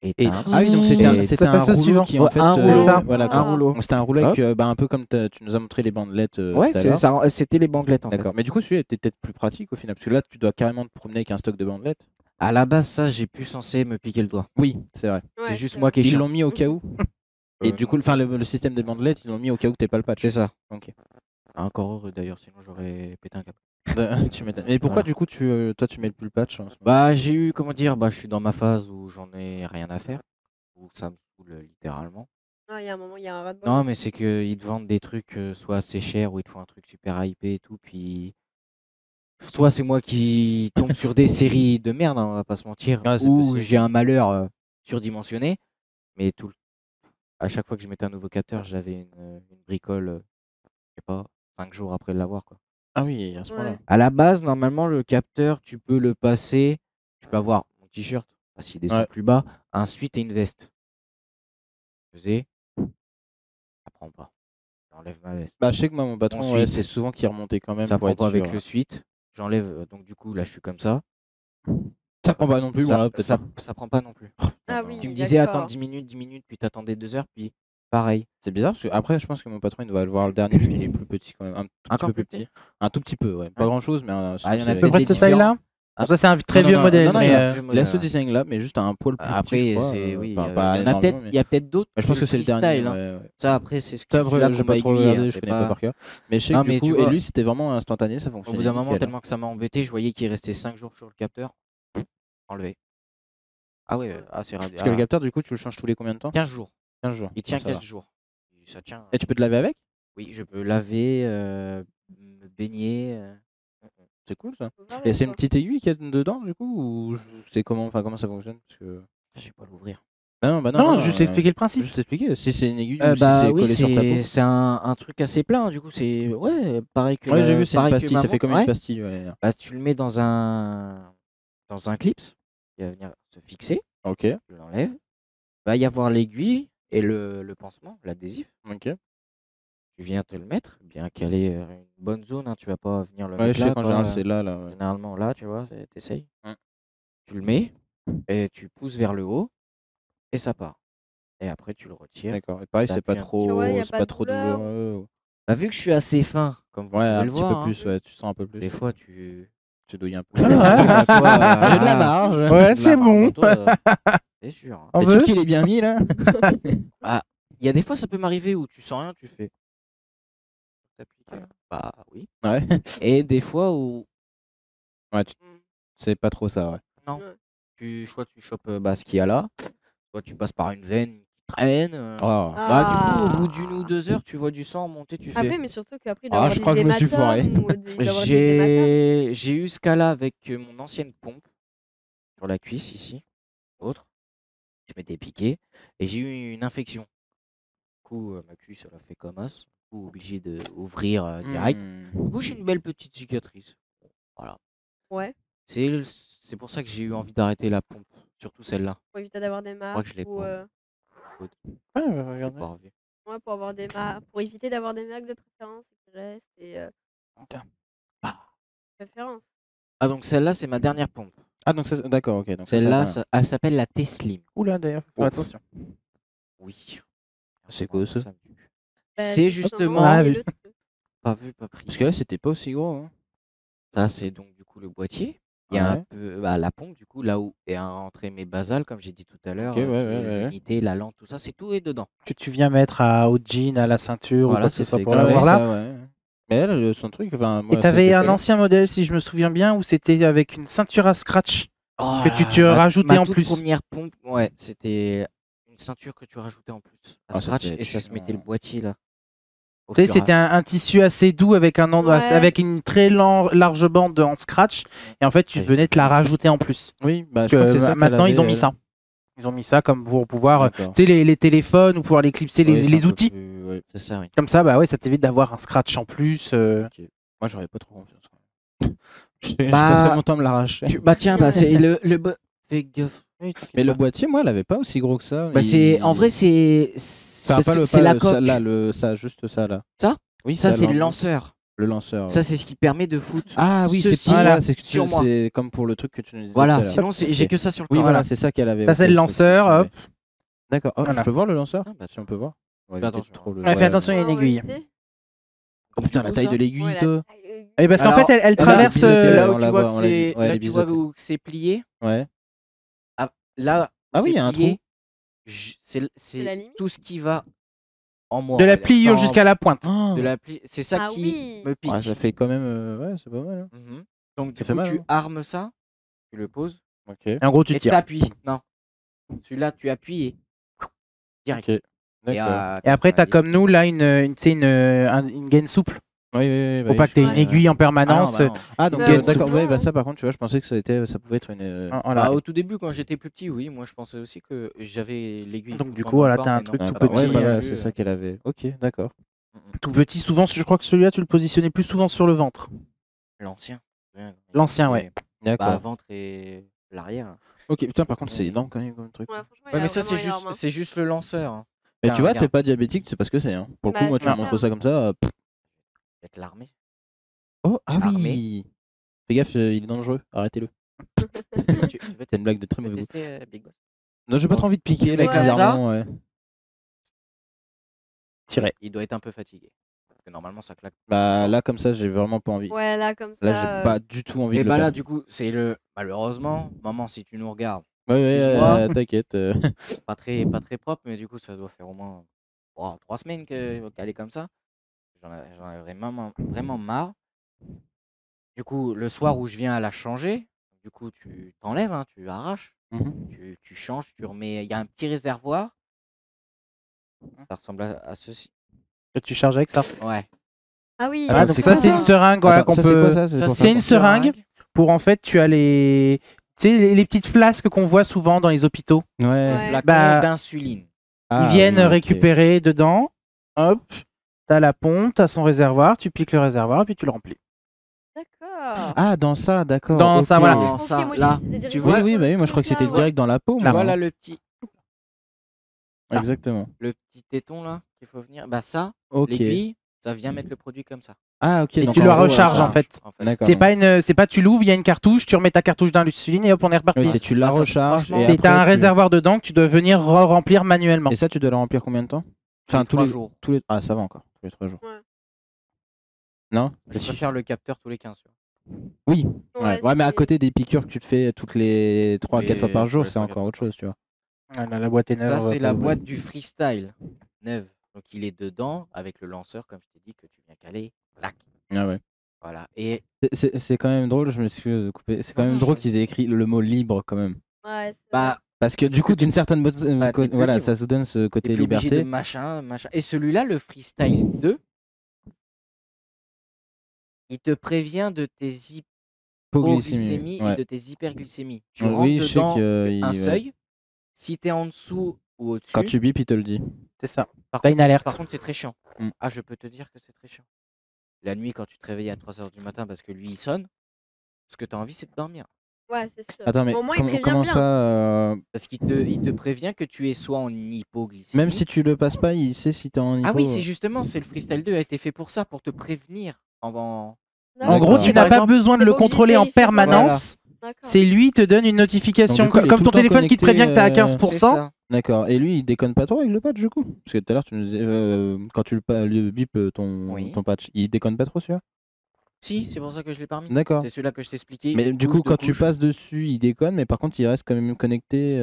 Et- Éteindre. Ah oui, donc c'était un, Et c'était ça un passe au rouleau suivant. qui en Ouais, fait. un rouleau. Voilà. Ah. Un rouleau. Donc c'était un rouleau Hop. avec, un peu comme tu nous as montré les bandelettes. Ouais, tout à l'heure. c'était les bandelettes en fait. D'accord. Mais du coup, celui-là était peut-être plus pratique au final, parce que là, tu dois carrément te promener avec un stock de bandelettes. À la base, ça, j'ai plus censé me piquer le doigt. Oui, c'est vrai. Ouais, C'est juste c'est moi qui ai Ils chiant. l'ont mis au cas où. Et du non. coup, enfin, le système des bandelettes, ils l'ont mis au cas où t'es pas le patch. C'est ça. Ok. Encore heureux d'ailleurs, sinon j'aurais pété un câble. Tu m'étonnes. Mais pourquoi Voilà. du coup, toi, tu mets plus le patch en ce moment? Bah, j'ai eu, comment dire, bah, je suis dans ma phase où j'en ai rien à faire, où ça me saoule littéralement. Ah, il y a un moment, il y a un ras de Non, mais c'est qu'ils te vendent des trucs soit assez chers ou ils te font un truc super hypé et tout, puis soit c'est moi qui tombe sur des séries de merde, hein, on va pas se mentir, Ah, c'est ou possible. j'ai un malheur surdimensionné, mais à chaque fois que je mettais un nouveau capteur, j'avais une bricole, je sais pas, 5 jours après l'avoir, quoi. Ah oui, à ce moment-là. Ouais. À la base, normalement, le capteur, tu peux le passer. Tu peux avoir mon t-shirt, s'il descend Ouais. plus bas, un sweat et une veste. Je faisais, ça prend pas. J'enlève ma veste. Bah, je sais que moi, mon patron, Ensuite, ouais, c'est souvent qu'il remontait quand même Ça pour prend être pas avec sûr. le sweat. J'enlève, donc du coup, là, je suis comme ça. Ça prend pas non plus, Ça, voilà, peut-être. ça prend pas non plus. Ah oui, Tu me disais, d'accord. attends 10 minutes, puis t'attendais 2 heures, puis pareil. C'est bizarre parce que après, je pense que mon patron, il doit le voir le dernier parce qu'il est plus petit quand même, un tout petit Encore peu plus plus petit. Un tout petit peu, ouais. Pas grand chose, mais Ah, il y en a c'est- À peu peut-être près des cette taille-là. Ah. Ça, c'est un très Non, vieux non, modèle. non, non, mais, il a- il a ce design-là, mais juste un poil plus petit. Après, je crois, c'est oui, enfin, pas il y en a peut-être, énormément, mais- il y a peut-être d'autres. je pense que c'est le dernier. freestyle, hein. ouais, ouais. Ça, après, c'est ce que Ça, après, celui-là j'ai qu'on pas m'a trop aiguillé, regardé, hein, je c'est connais pas par cœur. Mais je sais Non, que mais du tu coup, et vois- lui, c'était vraiment instantané, ça Au fonctionnait. bout d'un moment, nickel. tellement que ça m'a embêté, je voyais qu'il restait 5 jours sur le capteur. Enlevé. Ah ouais, c'est rare. Parce que le capteur, du coup, tu le changes tous les combien de temps? 15 jours. 15 jours. Il tient Ça va. 15 jours. Ça tient. Et tu peux te laver avec? Oui, je peux laver, me baigner. C'est cool ça. Faut voir, Et c'est une quoi. petite aiguille qu'il y a dedans, du coup, ou c'est comment, enfin, comment ça fonctionne? Parce que... Je sais pas l'ouvrir. Non, bah Non, juste expliquer le principe. Juste expliquer si c'est une aiguille ou si Bah c'est oui, collé sur ta peau. c'est un truc assez plein. Du coup, c'est ouais, pareil que Ouais, j'ai vu, c'est une pareil que pastille, ma ça fait comme montre. une Ouais. pastille. Ouais. Bah, tu le mets dans un clips qui va venir se fixer. Ok. Tu l'enlèves. va y avoir l'aiguille et le pansement, l'adhésif. Ok. Tu viens te le mettre, bien calé une bonne zone, hein, tu vas pas venir le Ouais, mettre je sais là, qu'en quoi, général, c'est là. Ouais. généralement là, tu vois, t'essayes. Mm. Tu le mets et tu pousses vers le haut et ça part. Et après, tu le retires. D'accord. Et pareil, c'est pas T'appuies un petit peu. Ouais, y trop, a c'est pas pas de trop douleur. douloureux. Bah, vu que je suis assez fin, comme vous Ouais, pouvez un le petit peu voir, hein, plus, ouais, tu sens un peu plus. des fois, tu douilles un peu. Oui, bah, toi, J'ai de la ah, marge. Ouais, de c'est la marge, bon. toi, c'est sûr, hein. On T'es veut sûr qu'il est bien mis là? Il y a des fois, ça peut m'arriver où tu sens rien, tu fais. T'appliques, bah oui. Ouais. Et des fois où Ouais, c'est pas trop ça, ouais. non, Ouais. soit tu chopes ce qu'il y a là, soit tu passes par une veine qui traîne. Oh. Bah, du coup, au bout Ah. d'une ou 2 heures, tu vois du sang monter, tu Après, fais. mais surtout qu'après, il Ah, doit avoir je crois que des je me suis foiré. hématomes ou il doit avoir des hématomes. J'ai eu ce cas-là avec mon ancienne pompe sur la cuisse ici, autre. Je m'étais piqué et j'ai eu une infection. Du coup, ma cuisse, elle a fait comme as. Du coup, obligé d'ouvrir direct. Du Hmm. coup, j'ai une belle petite cicatrice. Voilà. Ouais, C'est pour ça que j'ai eu envie d'arrêter la pompe, surtout celle-là. pour éviter d'avoir des Je crois marques que je l'ai ou pas, regardez. pas revu. ouais, pour avoir des marques, pour éviter d'avoir des marques de préférence qui restent et préférence. Ah, donc celle-là, c'est ma dernière pompe. Ah, donc ça, d'accord, ok. Donc Celle-là, ça, elle s'appelle la T-Slim. Oula, d'ailleurs, faut Oh. faire attention. Oui. C'est quoi, ça? Bah, C'est justement, justement Ah, il y a oui. le truc. pas vu, pas pris. parce que là, c'était pas aussi gros. Hein. Ça, c'est donc du coup le boîtier. Il y a un Ouais. peu la pompe, du coup, là où est rentré mes basales, comme j'ai dit tout à l'heure, Ok, ouais. l'unité, la lampe, tout ça, c'est tout est dedans. Que tu viens mettre au jean, à la ceinture ou Voilà, quoi que ce c'est soit fait pour exprès. l'avoir là. Ça, ouais. Mais elle, son truc, enfin, moi, Et t'avais c'était un pas- ancien modèle, si je me souviens bien, où c'était avec une ceinture à scratch. Oh Que là tu là, te rajoutais ma en toute plus. première pompe, ouais, c'était une ceinture que tu rajoutais en plus. À Ah, ça scratch devait être et ça se mettait le chiant. boîtier là. Au Tu sais, fur et c'était un tissu assez doux avec Ouais. avec une très large bande en scratch. Et en fait, tu Ouais, venais te la rajouter en plus. Oui, bah, je crois que c'est ça. qu'elle Maintenant, ils ont avait, mis elle. ça. Ils ont mis ça comme pour pouvoir, D'accord. tu sais, les téléphones ou pouvoir les clipser, Oui, c'est les un peu outils. plus- ouais. C'est ça, oui. Comme ça, bah ouais, ça t'évite d'avoir un scratch en plus. Moi, j'aurais pas trop confiance. Je Bah, passerais mon temps à me l'arracher. Bah tiens, bah c'est le fais gaffe. Mais le boîtier, moi, elle avait pas aussi gros que ça. Bah en vrai c'est parce pas que le c'est la ça, coque. là, ça, juste ça là. Ça Oui, Ça c'est le l'en- lanceur. Le lanceur. Ça ouais. c'est ce qui permet de foutre. Ah oui, c'est ceci voilà, sur moi. c'est comme pour le truc que tu nous disais. Voilà, tout à l'heure. sinon Ok. j'ai que ça sur le Oui, corps. voilà, c'est ça qu'elle avait. Ça, c'est le lanceur, hop. D'accord. Oh, Voilà. je peux voir le lanceur? Ah, bah, Si on peut voir. On va Fais éviter attention. trop le- Ouais, fais attention, il y a une Ouais, on va aiguille. éviter. Oh putain, la Du coup, taille ça de l'aiguille, Ouais, la toi. taille de l'aiguille. Et parce qu'en Alors, fait, elle là, traverse. biseauté, là on où la tu voit, vois que on l'a c'est vu. Ouais, là les tu vois biseautés. où c'est plié. Ouais. Là où Ah oui, c'est il y a un plié, trou. c'est la limite. tout ce qui va en moi. De on la va dire. pliure Sans- jusqu'à la pointe. Oh. de la pli- C'est ça Ah qui oui. me pique. Ouais, ça fait quand même. Ouais, c'est pas mal. Hein. Mhm. Donc du Ça fait coup mal, tu hein. armes ça, tu le poses Ok. Et en gros, tu et tires. t'appuies. Non. Celui-là tu appuies et direct. Ok. D'accord. Et après, t'as 90. comme nous, là, tu sais, une gaine souple. Oui, Faut pas que t'aies une Ouais. aiguille en permanence. Ah non, bah non. Ah, donc Bah, d'accord. non. Ouais, bah ça, par contre, tu vois, je pensais que ça pouvait être une. Voilà. Bah, au tout début, quand j'étais plus petit, oui, moi je pensais aussi que j'avais l'aiguille. Donc, tout du le temps coup, dans le voilà, corps, t'as un mais non. truc tout D'accord. Ouais, petit, bah voilà, euh, c'est ça qu'elle avait. Ok, d'accord. Tout petit, souvent, je crois que celui-là, tu le positionnais plus souvent sur le ventre. L'ancien. L'ancien, ouais. Bah, D'accord. ventre et l'arrière. Ok, putain, par contre, c'est énorme quand même comme truc. Ouais, franchement, il Ouais, a mais ça vraiment c'est énorme, hein. juste le lanceur. Hein. Mais Tiens, tu vois, regarde. t'es pas diabétique, c'est pas ce que c'est. Hein. Pour le coup, Bah, moi, tu c'est me ça. montres ça comme ça. Avec l'armée. Oh, ah Armé. oui. Fais gaffe, il est dangereux. Arrêtez-le. Tu veux C'est une blague de très mauvais goût. tester Big Boss? Non, j'ai pas Non. trop envie de piquer, là, Ouais. bizarrement. Ouais. Tiré. Il doit être un peu fatigué. Parce que normalement ça claque. Bah là, comme ça, j'ai vraiment pas envie. Ouais, là, comme Là, ça. j'ai pas du tout envie Et de le bah faire. là du coup c'est le malheureusement maman si tu nous regardes Ouais, excuse-moi. t'inquiète. pas très propre mais du coup ça doit faire au moins 3 semaines qu'elle est comme ça. J'en ai vraiment marre. Du coup le soir où je viens à la changer, du coup tu t'enlèves hein, tu arraches, Mhm. tu changes, tu remets. Il y a un petit réservoir. Ça ressemble à ceci. Que tu charges avec ça. Ouais. Ah oui. Ah, donc c'est ça, quoi c'est ça une seringue voilà, Attends, qu'on ça, c'est peut. quoi ça Ça, pour c'est faire une seringue. Pour en fait, tu as les. Tu sais, les petites flasques qu'on voit souvent dans les hôpitaux. Ouais. Ouais. Flacon Bah, d'insuline. Ah, Ils viennent oui, ok. récupérer dedans. Hop. T'as la pompe, t'as son réservoir, tu piques le réservoir, puis tu le remplis. D'accord. Ah, dans ça, d'accord. Dans ça, ok. voilà. Non, Ok, ça, moi, là, j'ai dit tu direct vois, Oui, bah oui, moi je crois que c'était là, ouais. direct dans la peau. Tu moi. vois là le petit. Exactement. Le petit téton là qu'il faut venir, bah ça, Ok. l'aiguille, ça vient mettre le produit comme ça. Ah, ok. Et donc tu en le gros, recharges en fait. D'accord. C'est donc- pas c'est pas tu l'ouvres, il y a une cartouche, tu remets ta cartouche d'insuline et hop, on est reparti. Oui, c'est tu la Ah, ça, recharges franchement- et Et t'as un après, tu- réservoir dedans que tu dois venir remplir manuellement. Et ça, tu dois le remplir combien de temps? Enfin, Tous les 3 jours. tous les... Ah, ça va encore. Tous les 3 jours. Ouais. Non? Je préfère le capteur tous les 15 jours. Oui. Ouais, mais à c'est- côté des piqûres que tu te fais toutes les 3 à 4 fois par tous jour, les c'est 3 à encore 4 autre chose, tu vois. Ah, là, la boîte est neuve. Ça, c'est la boîte du freestyle, neuve. Donc il est dedans avec le lanceur, comme je t'ai dit, que tu viens caler. Clac. Ah ouais. Voilà. Et C'est quand même drôle, je m'excuse de couper. C'est quand même Non, drôle vas-y. qu'ils aient écrit le mot libre quand même. Ouais, c'est bah, Parce que du coup, d'une certaine bah, t'es plus voilà, libre. ça se donne ce t'es côté plus obligé de liberté. machin. Et celui-là, le freestyle 2, il te prévient de tes hypoglycémies Ouais. et de tes hyperglycémies. Tu Oui, rentres je sais dedans qu'il- un ouais. seuil. Si t'es en dessous ou au-dessus, Quand tu bipes, il te le dit. C'est ça. par t'as contre, une alerte. Par contre, c'est très chiant. Mm. Ah, je peux te dire que c'est très chiant. La nuit, quand tu te réveilles à 3h du matin parce que lui, il sonne, ce que tu as envie, c'est de dormir. Ouais, c'est sûr. Attends, mais Au moins, il comment, prévient comment bien. ça Parce qu'il te prévient que tu es soit en hypoglycémie. Même si tu le passes pas, il sait si t'es en hypo. Ah oui, c'est justement, c'est le Freestyle 2 a été fait pour ça, pour te prévenir. En D'accord. gros, tu Par n'as pas exemple, besoin de t'es le pas obligé de contrôler en vérifier. permanence. C'est lui qui te donne une notification. Donc, du coup, il est Comme tout ton le temps téléphone qui te connecté, prévient que t'es à C'est 15%. ça. D'accord. Et lui, il déconne pas trop avec le patch du coup? Parce que tout à l'heure, tu nous disais, quand tu le bip Oui. ton patch, il déconne pas trop celui-là? Si, c'est pour ça que je l'ai pas remis. D'accord. C'est celui-là que je t'ai expliqué. Mais une du couche coup, de quand tu couche. passes dessus, il déconne, mais par contre, il reste quand même connecté.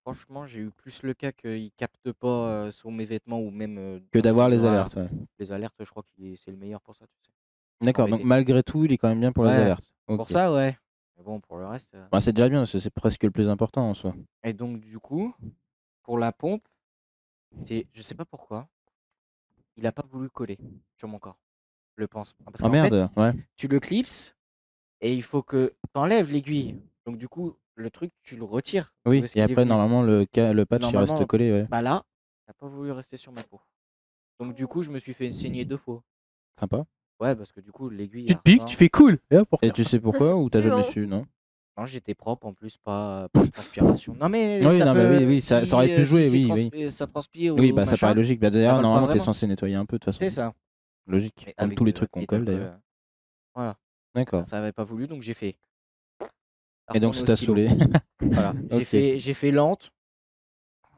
Franchement, j'ai eu plus le cas qu'il capte pas sur mes vêtements ou même Que dans d'avoir son- les voilà. alertes. Ouais. Les alertes, je crois que c'est le meilleur pour ça, tu sais. D'accord. Donc Embêté. malgré tout, il est quand même bien pour les Ouais, alertes. Pour Ok. ça, ouais. Mais bon, pour le reste. Bah, c'est déjà bien, parce que c'est presque le plus important en soi. Et donc, du coup, pour la pompe, je sais pas pourquoi, il a pas voulu coller sur mon corps, le pansement. Parce Oh qu'en fait, merde, ouais. tu le clipses et il faut que tu enlèves l'aiguille. Donc, du coup, le truc, tu le retires. Oui, Où est-ce et qu'il est après, venu normalement, le patch, il Normalement, reste collé, ouais. Bah là, il n'a pas voulu rester sur ma peau. Donc, du coup, je me suis fait saigner 2 fois. Sympa. Ouais, parce que du coup, l'aiguille. Tu te elle piques, ressort. tu fais cool. Et hop, on Et repart. tu sais pourquoi ou t'as jamais Non. su, non? Non, j'étais propre en plus, pas de transpiration. Non, mais. Oui, ça non, mais peut- oui, oui, ça aurait pu jouer, c'est oui, ça transpire Oui, ou bah ça machin, paraît logique. Bah, d'ailleurs, colle pas normalement, t'es vraiment. censé nettoyer un peu, de toute façon. C'est ça. Logique. Mais Comme avec tous les le trucs qu'on petit colle, un peu, d'ailleurs. Voilà. D'accord. Ça avait pas voulu, donc j'ai fait. Et donc, Retourne ça au t'a stylo. saoulé. Voilà. Ok. J'ai fait lente.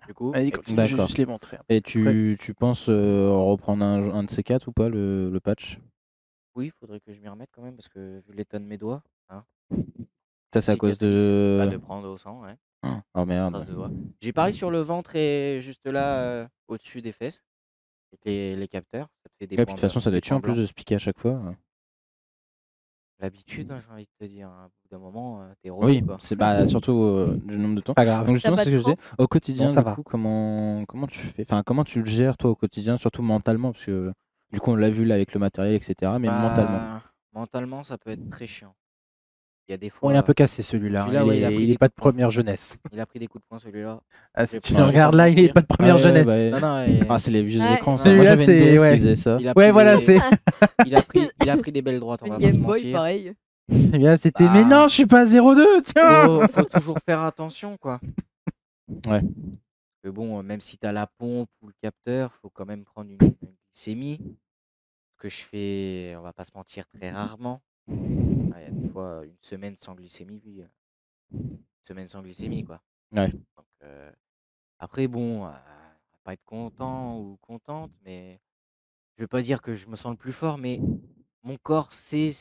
Du coup. Vas-y, et continue, D'accord. je vais juste les montrer. Et tu penses reprendre un de ces quatre ou pas, le patch? Oui, il faudrait que je m'y remette quand même, parce que vu l'état de mes doigts, hein, Ça, c'est à cause cicatrice, de. de prendre au sang, ouais. Oh merde. Trace de doigts. J'ai pareil sur le ventre et juste là, au-dessus des fesses. Avec les capteurs, ça te fait des Ouais, puis de points toute façon, ça doit des être chiant en points plus de se piquer à chaque fois. L'habitude, hein, j'ai envie de te dire. Hein. Au bout d'un moment, t'es Oui, rodé, quoi. c'est surtout du nombre de temps. Pas grave. Donc justement, pas c'est ce de que je disais. Au quotidien, Bon, ça du va. coup, comment tu fais, enfin, comment tu le gères toi au quotidien, surtout mentalement, parce que du coup, on l'a vu là avec le matériel, etc. Mais mentalement. Bah, mentalement, ça peut être très chiant. Il y a des Bon, fois. il est un peu cassé celui-là. Celui-là, Il ouais, il a est, pris il des est pas de coups de poing. première jeunesse. Il a pris des coups de poing, celui-là. Ah, Je si vais tu pas- le je vais regardes pas là, il est mentir. pas de première Ouais, jeunesse. bah, ouais. Non, non, et- Ah, c'est les vieux Ouais. écrans. ça. Celui-là, Moi, j'avais une c'est- DS ouais. qui faisait ça. il a Ouais, pris voilà, des- c'est. il a pris des belles droites, on va Une pas se Game Boy, mentir. pareil. Celui-là, c'était. Bah. Mais non, je suis pas à 0,2. Tiens. Faut toujours faire attention, quoi. Ouais. Que bon, même si tu as la pompe ou le capteur, faut quand même prendre une glycémie. Ce que je fais, on va pas se mentir, très rarement. Il y a des fois une semaine sans glycémie, puis une semaine sans glycémie, quoi. Ouais. Donc, après, bon, on va pas être content ou contente, mais je veux pas dire que je me sens le plus fort, mais mon corps sait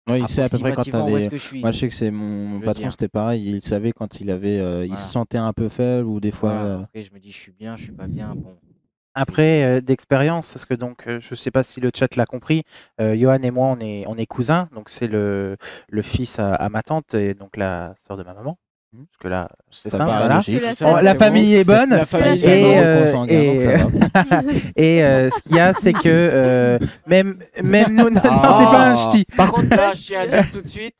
Ouais, il sait à peu près quand t'as approximativement où est-ce des. que je suis. Moi, je sais que c'est mon Je veux patron, dire. c'était pareil. Il savait quand il avait, il Voilà. se sentait un peu faible ou des fois. Voilà. Après, je me dis, je suis bien, je suis pas bien. Bon, Après, d'expérience, parce que donc, je sais pas si le chat l'a compris, Johan et moi, on est cousins, donc c'est le fils à ma tante et donc la sœur de ma maman. Parce que là, c'est Ça simple, paraît voilà. logique. Que la C'est sœur- bon, La c'est famille bon. est bonne. La famille Et, est bonne. consanguin, donc ça va. Et ce qu'il y a, c'est que même nous, non, c'est pas un ch'ti. Par contre, là, je tiens à dire tout de suite,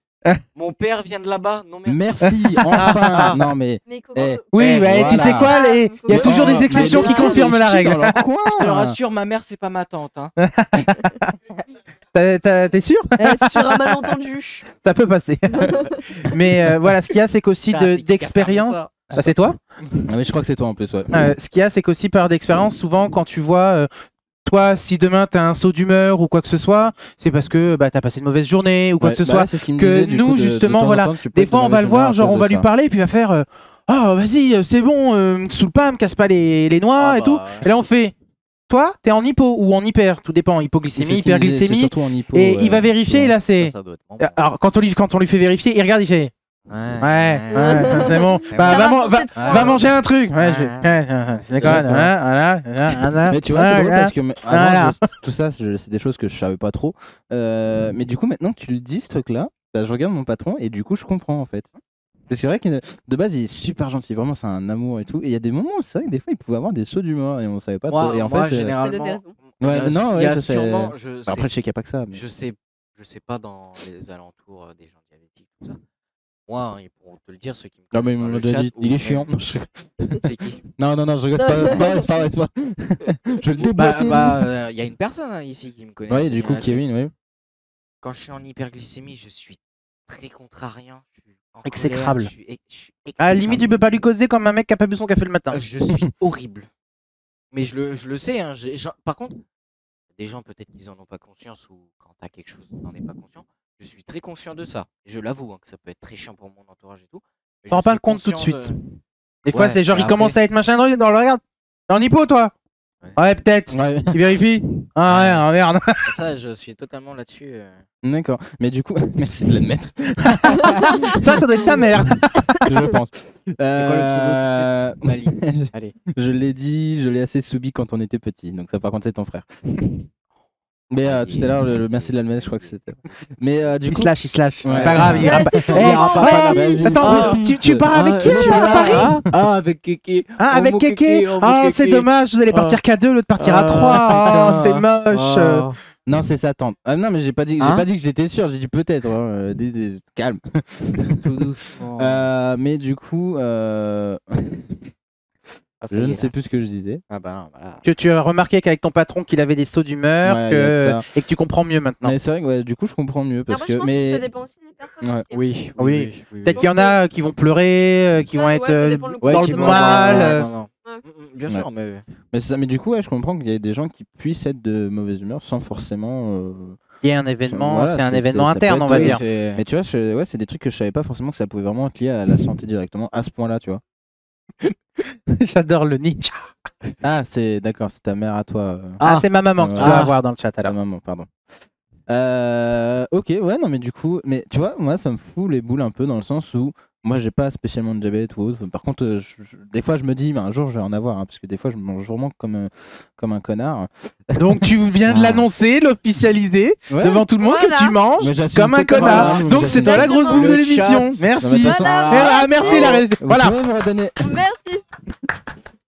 mon père vient de là-bas. Non, merci. Merci, enfin. Non, mais. Mais Coco, Eh, Oui, Eh, bah, tu voilà. sais quoi, il y a Mais toujours Oh, des exceptions mais qui laissez confirment les la ch'tis règle. dans leur coin. Je te rassure, ma mère, c'est pas ma tante. Hein. T'es sûr? Sur un malentendu. Ça peut passer. Mais voilà, ce qu'il y a, c'est qu'aussi T'as un pic à d'expérience. faire, Bah, c'est toi? Ah, mais je crois que c'est toi en plus, ouais. Ce qu'il y a, c'est qu'aussi par d'expérience, souvent quand tu vois, toi, si demain t'as un saut d'humeur ou quoi que ce soit, c'est parce que bah, t'as passé une mauvaise journée ou quoi que ce soit. C'est ce qu'il me que disait, du nous, coup, de justement, temps en voilà, temps, tu peux Des être fois, de on va le mauvaise humeur voir, à genre cause on de va lui ça. parler et puis il va faire oh, vas-y, c'est bon, me saoule pas, me casse pas les noix Ah et tout. bah, Et là, on fait toi, t'es en hypo ou en hyper, tout dépend, C'est hypoglycémie, ce qu'il me disait, c'est hyperglycémie. surtout en hypo, Et il va vérifier, et là, c'est. ça doit être bon. Alors, quand on lui fait vérifier, il regarde, il fait ouais, c'est bon. C'est Bah, bon. va, Ça va, cette va fois. manger un truc. Ouais, je Ah. fais, c'est d'accord, D'accord. voilà. Mais tu vois, c'est drôle parce que Voilà. avant, tout ça, c'est des choses que je savais pas trop. Mais du coup, maintenant que tu le dis, ce truc-là, bah, je regarde mon patron et du coup, je comprends en fait. Et c'est vrai que de base, il est super gentil, vraiment, c'est un amour et tout. Et il y a des moments où c'est vrai que des fois, il pouvait avoir des sauts d'humeur et on savait pas trop. Et en Moi, fait, généralement, Ça donne raison. il y a- Ouais, non, il ouais, y a ça, c'est- sûrement, après, je sais qu'il n'y a pas que ça. Mais... je sais pas dans les alentours des gens diabétiques, tout ça. Moi, hein, ils pourront te le dire, ceux qui me Non, mais connaissent il dans me le l'a déjà chat dit, ou il est même- chiant. Non, je... C'est qui? non, je rigole, c'est pas vrai. Je le Bah, débloque. il y a une personne hein, ici qui me connaît. Ouais, assez du bien coup, là-dessus. Kevin, oui. Quand je suis en hyperglycémie, je suis très contrariant. Je suis en Exécrable. colère, je suis À la limite, exécrable. tu peux pas lui causer comme un mec qui a pas bu son café le matin. Je suis horrible. Mais je le sais. Hein, par contre, des gens peut-être qu'ils en ont pas conscience ou quand t'as quelque chose, t'en es pas conscient. Je suis très conscient de ça. Je l'avoue hein, que ça peut être très chiant pour mon entourage et tout. mais Tu t'en rends je pas suis compte tout de conscient suite. Des fois, Ouais, c'est genre, mais il commence après- à être machin dans le regarde. T'es en hypo, toi? Ouais, peut-être. Ouais. Il vérifie. Ah ouais, ah, merde. Ça, je suis totalement là-dessus. D'accord. Mais du coup, merci de l'admettre. Ça doit être ta mère. Je pense. Mali. Allez. Je l'ai dit, je l'ai assez subi quand on était petit. Donc ça, par contre, c'est ton frère. Mais tout à l'heure, le merci de l'admettre, je crois que c'était. Mais du Il coup, slash. Ouais. C'est pas grave, il ira pas. Il ira pas, vas-y. Attends, Ah, tu pars avec qui à Paris? Avec Kéké. Avec Kéké. Ah, c'est dommage, vous allez partir qu'à 2, l'autre partira à 3. putain. C'est moche. non, c'est sa tante. Ah non, mais j'ai pas dit Hein que j'étais sûr. J'ai dit peut-être. Calme. Tout doucement. Mais du coup, Ah, ça je y ne est, sais là. plus ce que je disais. Ah bah non, voilà. Que tu as remarqué qu'avec ton patron qu'il avait des sauts d'humeur Ouais, il y a de ça. et que tu comprends mieux maintenant. Mais c'est vrai que ouais, du coup, je comprends mieux parce Après, je que. pense que ça Mais dépend aussi des personnes. Ouais. aussi. Oui, Oui. oui. Peut-être qu'il y en a qui vont pleurer, qui vont Ouais, être ça dépend le dans qui le vont mal. avoir- non, non. Ouais. Bien sûr, mais c'est ça. Mais du coup, ouais, je comprends qu'il y a des gens qui puissent être de mauvaise humeur sans forcément. Il y a un événement, Voilà, c'est un c'est- événement ça peut interne, être- on va oui, dire. Mais tu vois, ouais, c'est des trucs que je savais pas forcément que ça pouvait vraiment être lié à la santé directement à ce point-là, tu vois. J'adore le ninja. Ah, c'est d'accord, c'est ta mère à toi. Ah, c'est ma maman que tu Ah. dois avoir dans le chat Ta alors. maman, pardon. Ok, ouais, non, mais du coup, mais tu vois, moi, ça me fout les boules un peu dans le sens où moi, j'ai pas spécialement de diabète ou autre. Par contre, des fois, je me dis, un jour, je vais en avoir, hein, parce que des fois, je mange vraiment comme un connard. Donc tu viens de Ah. l'annoncer, l'officialiser Ouais. devant tout le monde Voilà. que tu manges Mais j'assume comme un totalement, connard. hein, mais Donc c'est j'assume toi la grosse totalement. boule de Le l'émission. chat. Non, mais Merci. de toute façon- Ah, merci la ré- Vous Voilà. pouvez me redonner... Merci.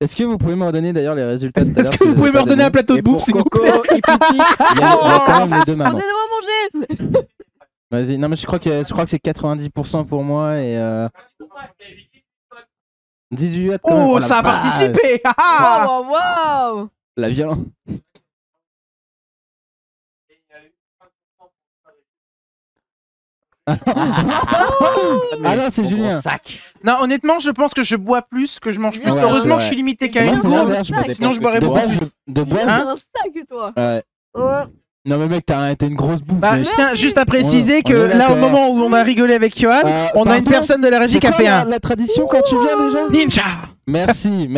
Est-ce que vous pouvez me redonner d'ailleurs les résultats tout à Est-ce l'heure, que vous je pouvez les me ai pas redonner un donnés. plateau de Et bouffe pour s'il vous Coco plaît et Pipi. Il y a quand même les deux mamans. Donnez-moi à manger. Vas-y, non mais je crois que c'est 90% pour moi et 18 quand même. Oh, la ça a vache. participé. Ah, ah. Waouh, waouh. La violence. Ah non, c'est Au gros Julien. sac. Non, honnêtement, je pense que je bois plus que je mange plus. Ouais, Heureusement ouais. que je suis limité qu'à Moi, une c'est gourde. l'inverse, je me Sinon, dépends. je boirais De beaucoup base, plus. de base, T'as Hein un sac, toi. ouais. Ouais. Non mais mec, t'es une grosse bouffe. Bah, mais- je tiens juste à préciser Ouais, que on est là, au d'accord. moment où on a rigolé avec Johan, on a une pardon, personne de la régie c'est qui a quoi fait la, un la tradition quand tu viens déjà ninja. Merci.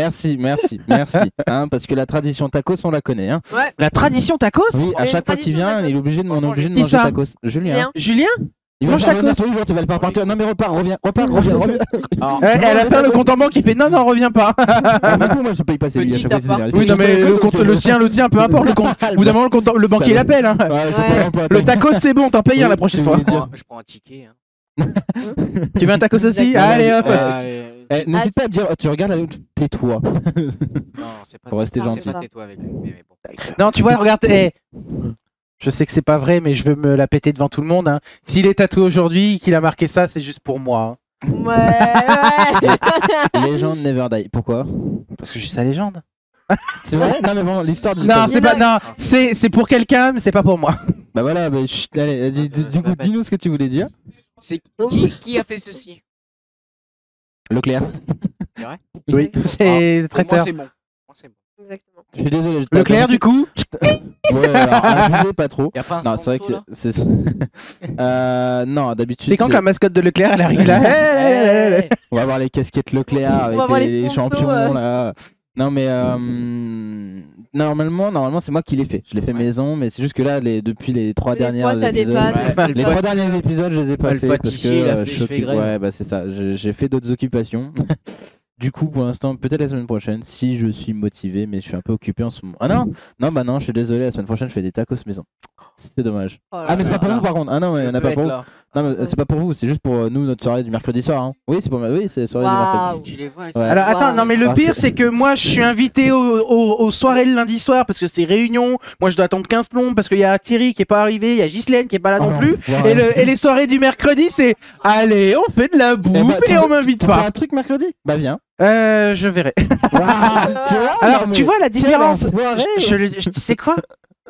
Hein, parce que la tradition tacos, on la connaît. Hein. Ouais. La tradition tacos. Oui, à une chaque fois qu'il tradition vient, tacos. il est obligé de, on est Franchement, obligé de qui manger ça tacos. Julien. Bien. Julien. Il va Mange pas revenir tacos. tous les jours, tu vas pas repartir. Non mais repars. Alors, Elle a plein le compte en banque qui fait non, reviens pas. Moi je peux y passer lui à Petit chaque fois. c'est appart. génial. Il Oui, faut non, que mais tu tacos, le sien, le tien, peu importe le compte. Au bout d'un moment, le banquier Ça va. l'appelle. Hein. Ouais, c'est Ouais. pas vraiment pas la Le peine. tacos, c'est bon, t'en payes un la prochaine tu fois. voulais dire. je prends un ticket. Hein. Tu veux un tacos aussi? D'accord. Allez hop. Allez. N'hésite pas à dire, tu regardes, tais-toi. Non, c'est pas. Faut rester non, gentil. c'est pas tais-toi avec lui. Mais bon. Non, tu vois, regarde. Je sais que c'est pas vrai, mais je veux me la péter devant tout le monde. Hein. S'il est tatoué aujourd'hui, qu'il a marqué ça, c'est juste pour moi. Hein. Ouais. Legend Never Die. Pourquoi Parce que je suis sa légende. C'est vrai. Non mais bon, l'histoire de Non, c'est pas. Non. Non, c'est pour quelqu'un, mais c'est pas pour moi. Bah voilà, bah, chut, allez, Ça, ça du coup, m'appelle. dis-nous ce que tu voulais dire. C'est qui a fait ceci? Leclerc. Oui, c'est Pour moi, traiteur. c'est bon. Moi, c'est bon. Exactement. Je suis désolé. Leclerc, du coup. Ouais, alors, abusez pas trop. Y a pas un Non, c'est vrai que sponsor, c'est. Non, d'habitude. C'est quand que la mascotte de Leclerc, elle arrive là là. Hey, On va voir les casquettes Leclerc avec va voir les les sponsors, champions là. Non mais normalement c'est moi qui l'ai fait. Je l'ai fait maison, mais c'est juste que là depuis les 3 Des dernières fois, ça épisodes, dépanne. les 3 derniers épisodes, je les ai pas le fait parce que pâtissier, il a fait je les cheveux s'occupe- graines. ouais bah c'est ça. J'ai fait d'autres occupations. Du coup, pour l'instant, peut-être la semaine prochaine, si je suis motivé, mais je suis un peu occupé en ce moment. Ah non, je suis désolé, la semaine prochaine, je fais des tacos maison. C'est dommage. Oh là Ah, mais c'est là. pas pour vous par contre. Ah non, mais Je on a peux pas pour être vous. là. Non, mais c'est pas pour vous, c'est juste pour nous, notre soirée du mercredi soir. Hein. Oui, c'est la soirée du mercredi. Waouh. Tu les vois, Ouais. Alors attends, Wow. non mais le Ah, pire c'est- c'est que moi je suis invité aux soirées le lundi soir parce que c'est réunion, moi je dois attendre 15 plombs parce qu'il y a Thierry qui est pas arrivé, il y a Ghislaine qui est pas là non plus, et les soirées du mercredi c'est allez on fait de la bouffe et on m'invite Tu fais pas. un truc mercredi? Bah viens. Je verrai. Tu vois? Alors Non, mais tu vois la quel différence, enfoiré. tu sais quoi?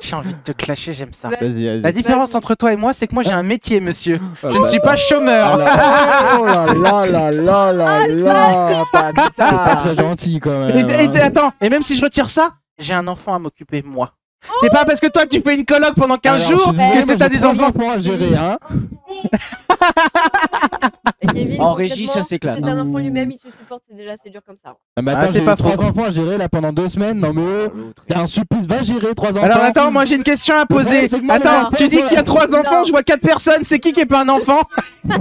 J'ai envie de te clasher, j'aime ça. Vas-y. La différence entre toi et moi c'est que moi j'ai un métier monsieur, je ne suis pas Ah, chômeur. oh là là, c'est pas très gentil quand même. Attends, et même si je retire ça, j'ai un enfant à m'occuper moi. C'est pas parce que toi tu fais une coloc pendant 15 Alors, jours je suis désolé, que moi, t'as j'ai des trois enfants. à gérer, hein. Et Kevin, En régie, ça concrètement, s'éclate, C'est un enfant lui-même, il se supporte, c'est dur comme ça. Ah, mais Ah, attends, c'est j'ai pas eu 3 faux. enfants à gérer là pendant 2 semaines. Non mais c'est un supplice. Va gérer 3 enfants. Alors attends, moi j'ai une question à poser. problème, c'est que moi, Attends, le tu dis qu'il y a 3 Non. enfants, je vois 4 personnes, c'est qui est pas un enfant? Ta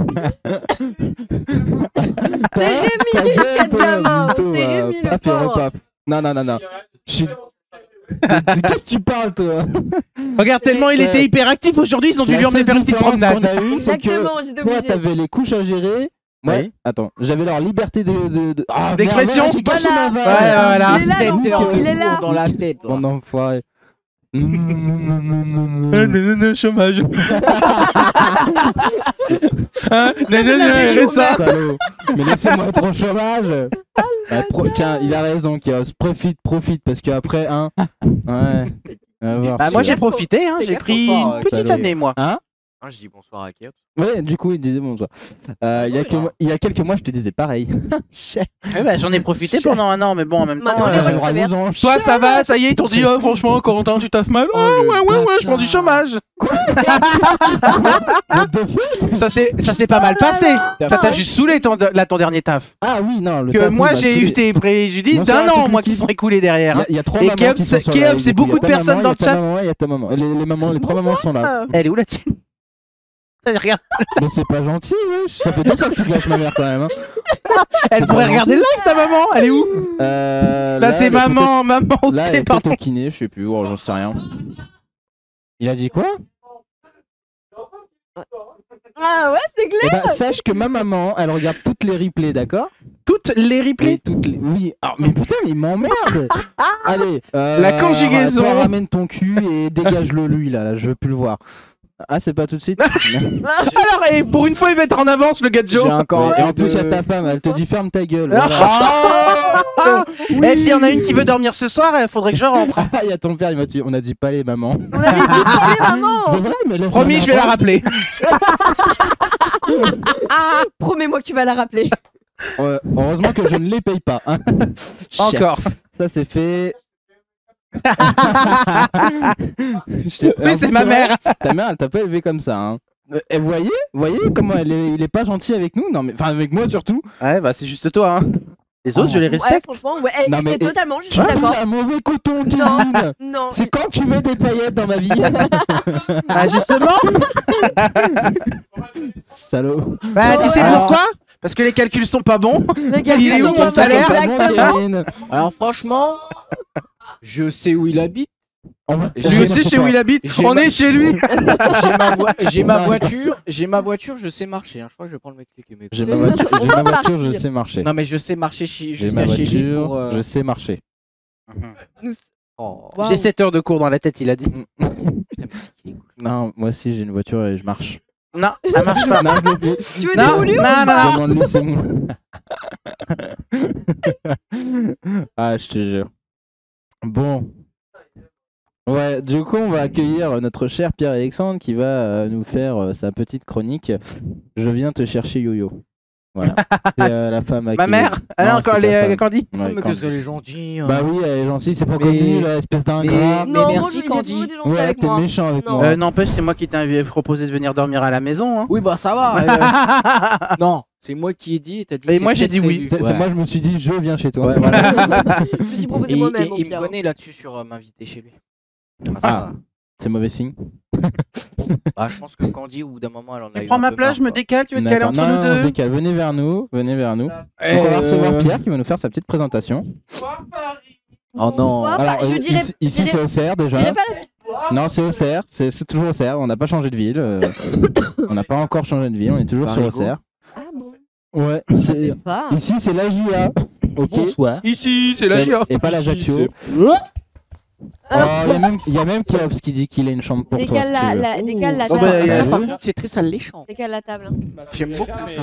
Rémi, gueule, quel toi, gamin, mytho, c'est Rémi, le pape et pauvre. repape. Non. Je suis. De qu'est-ce que tu parles toi? Regarde, tellement il était hyper actif aujourd'hui, ils ont dû lui emmener faire une petite promenade. qu'on a eu, c'est que Exactement, j'étais toi obligée. t'avais les couches à gérer. Ouais. Oui. Attends, j'avais leur liberté de... Ah, D'expression. merde, j'ai gâché Voilà. ma vanne. Ouais, voilà. Il est là, 7 l'enfant, heures de il est là. cours dans la tête. là. Mon enfoiré. Chômage. Salaud. Mais laissez-moi être au chômage. Tiens, il a raison, Kios. Profite, parce qu'après, hein. Ouais. On va voir. Bah moi j'ai Fais gaffe, profité, hein, fais j'ai gaffe, pris bonsoir, une petite salaud. année moi. Hein? Ah, je dis bonsoir à Kéops. Ouais, du coup, il disait bonsoir. Il y a quelques mois, je te disais pareil. Eh ben, j'en ai profité pendant un an, mais bon en même temps. Maintenant, les J'ai gens le droit de sévères. vous en Toi ça va, ça y est, ils t'ont dit oh franchement Corentin tu taffes mal. Oh, ouais, je prends du chômage. What the fuck? Ça s'est pas mal passé. Ça t'a juste saoulé ton dernier taf. Ah oui, non. Le Que taf, moi il m'a j'ai saoulé. eu des préjudices Non, d'un ça, an c'est moi qui- qui sont écoulés derrière. Il y a 3 Et mamans Kéops, qui sont sur Kéops, la live, c'est du coup. beaucoup Il y a de ta personnes maman, dans le il y a ta chat. maman, il y a ta maman. Les mamans, les 3 mamans sont là. Elle est où la tienne? Regarde, Mais c'est pas gentil, wesh. Ça fait 2 fois que tu gâches ma mère quand même. Hein. elle pourrait regarder le live ta maman. Elle est où? Là c'est elle est maman peut-être- Là, elle t'es est pardon. peut-être au kiné, je sais plus, j'en sais rien. Il a dit quoi? Ah ouais, c'est clair. Eh ben, sache que ma maman, elle regarde toutes les replays, d'accord? Toutes les replays. Oui. Ah, mais putain, il m'emmerde. Allez. La conjugaison. Toi, ramène ton cul et dégage-le lui là, je veux plus le voir. Ah, c'est pas tout de suite. Alors et pour une fois il va être en avance le gars de Joe. J'ai encore Et en un plus, il y a de- ta femme, elle te dit ferme ta gueule. Ah, Voilà. Eh, s'il y en a une qui veut dormir ce soir, il faudrait que je rentre. Ah, il y a ton père, il m'a tué. On a dit pas les mamans. On avait dit parler, maman. C'est vrai, mais laisse-moi Promis, je vais la rappeler. Promets-moi que tu vas la rappeler. Heureusement que je ne les paye pas. Hein. Encore. Ça, c'est fait. Mais c'est ma mère. Ta mère, elle t'a pas élevé comme ça. Hein. Et vous voyez comment il est pas gentil avec nous? Non, mais enfin avec moi surtout. Ouais, bah c'est juste toi. Hein. Les autres, Oh. je les Ouais, respecte. franchement, ouais, Non, mais- totalement, je suis Tu d'accord. un mauvais coton, Non. Kevin. Non, C'est quand que tu mets des paillettes dans ma vie? Ah, justement. Salaud. Bah, tu sais Ouais. pourquoi? Parce que les calculs sont pas bons. les gars, Il est où, sont mon pas salaire bons, C'est pas blague, bon, maman. Kevin. Alors franchement, je sais où il habite. Je sais chez où il habite. J'ai On ma- est chez lui. J'ai ma Non. voiture, je sais marcher. hein. Je crois que je vais prendre mes clics et mes J'ai ma Mais voiture, on va je partir. sais marcher. Non mais je sais marcher J'ai ma jusqu'à chez lui voiture, pour. je sais marcher. Nous- Oh, Waouh. J'ai 7 heures de cours dans la tête, il a dit. putain, mais c'est qu'il est cool. Non, moi aussi j'ai une voiture et je marche. Non, ça marche pas. Non, je l'ai plus. Tu veux Non, des non, roulures non, non. Demande-lui, c'est mon. Ah, je te jure. Bon. Ouais, du coup, on va accueillir notre cher Pierre-Alexandre qui va nous faire sa petite chronique. Je viens te chercher Yo-Yo. Voilà. C'est la femme à Ma qui- mère Ah Non, non, quand c'est ta elle est femme. Candy Ouais, mais Candy. qu'est-ce qu'elle est gentille. hein. Bah oui, elle est gentille, c'est pas Mais- comme lui, là, espèce d'ingrat. Mais Non, merci, moi, je Candy. lui ai toujours des gens Ouais, avec t'es moi. méchant avec Non. moi. N'empêche, c'est moi qui t'ai proposé de venir dormir à la maison. Hein. Oui, bah ça va. Non, c'est moi qui ai dit. T'as dit Et c'est moi, j'ai peut-être dit oui. prévu. C'est Ouais. moi, je me suis dit, je viens chez toi. Ouais, voilà. Je me suis proposé Et, moi-même. et au il me pire. connaît là-dessus sur m'inviter chez lui. Ah, ça Ah. va. C'est mauvais signe. Bah, je pense que Candy, au bout d'un moment, elle en a Tu eu prends un ma peu place, marre, je me quoi. décale, tu veux te caler D'accord. entre Non, nous non, on se deux décale. Venez vers nous. Venez vers nous. Donc, on va recevoir Pierre qui va nous faire sa petite présentation. Oh non. Pourquoi pas, je dirais. ici c'est Auxerre je déjà. dirais pas la Non, c'est Auxerre. C'est toujours Auxerre. On n'a pas changé de ville. On n'a pas encore changé de ville. On est toujours sur Parigo. Auxerre. Ah bon. Ouais. c'est- Pas. Ici, c'est la JA. Ok. Bonsoir. Ici, c'est la GIA. Et pas l'Ajaccio. Ici, Oh, il y a même Keops qui dit qu'il a une chambre pour toi. Décale si tu veux. décale la Oh, table. bah, Ça, y a- par contre, c'est très alléchant. Décale la table. hein. J'aime beaucoup ça.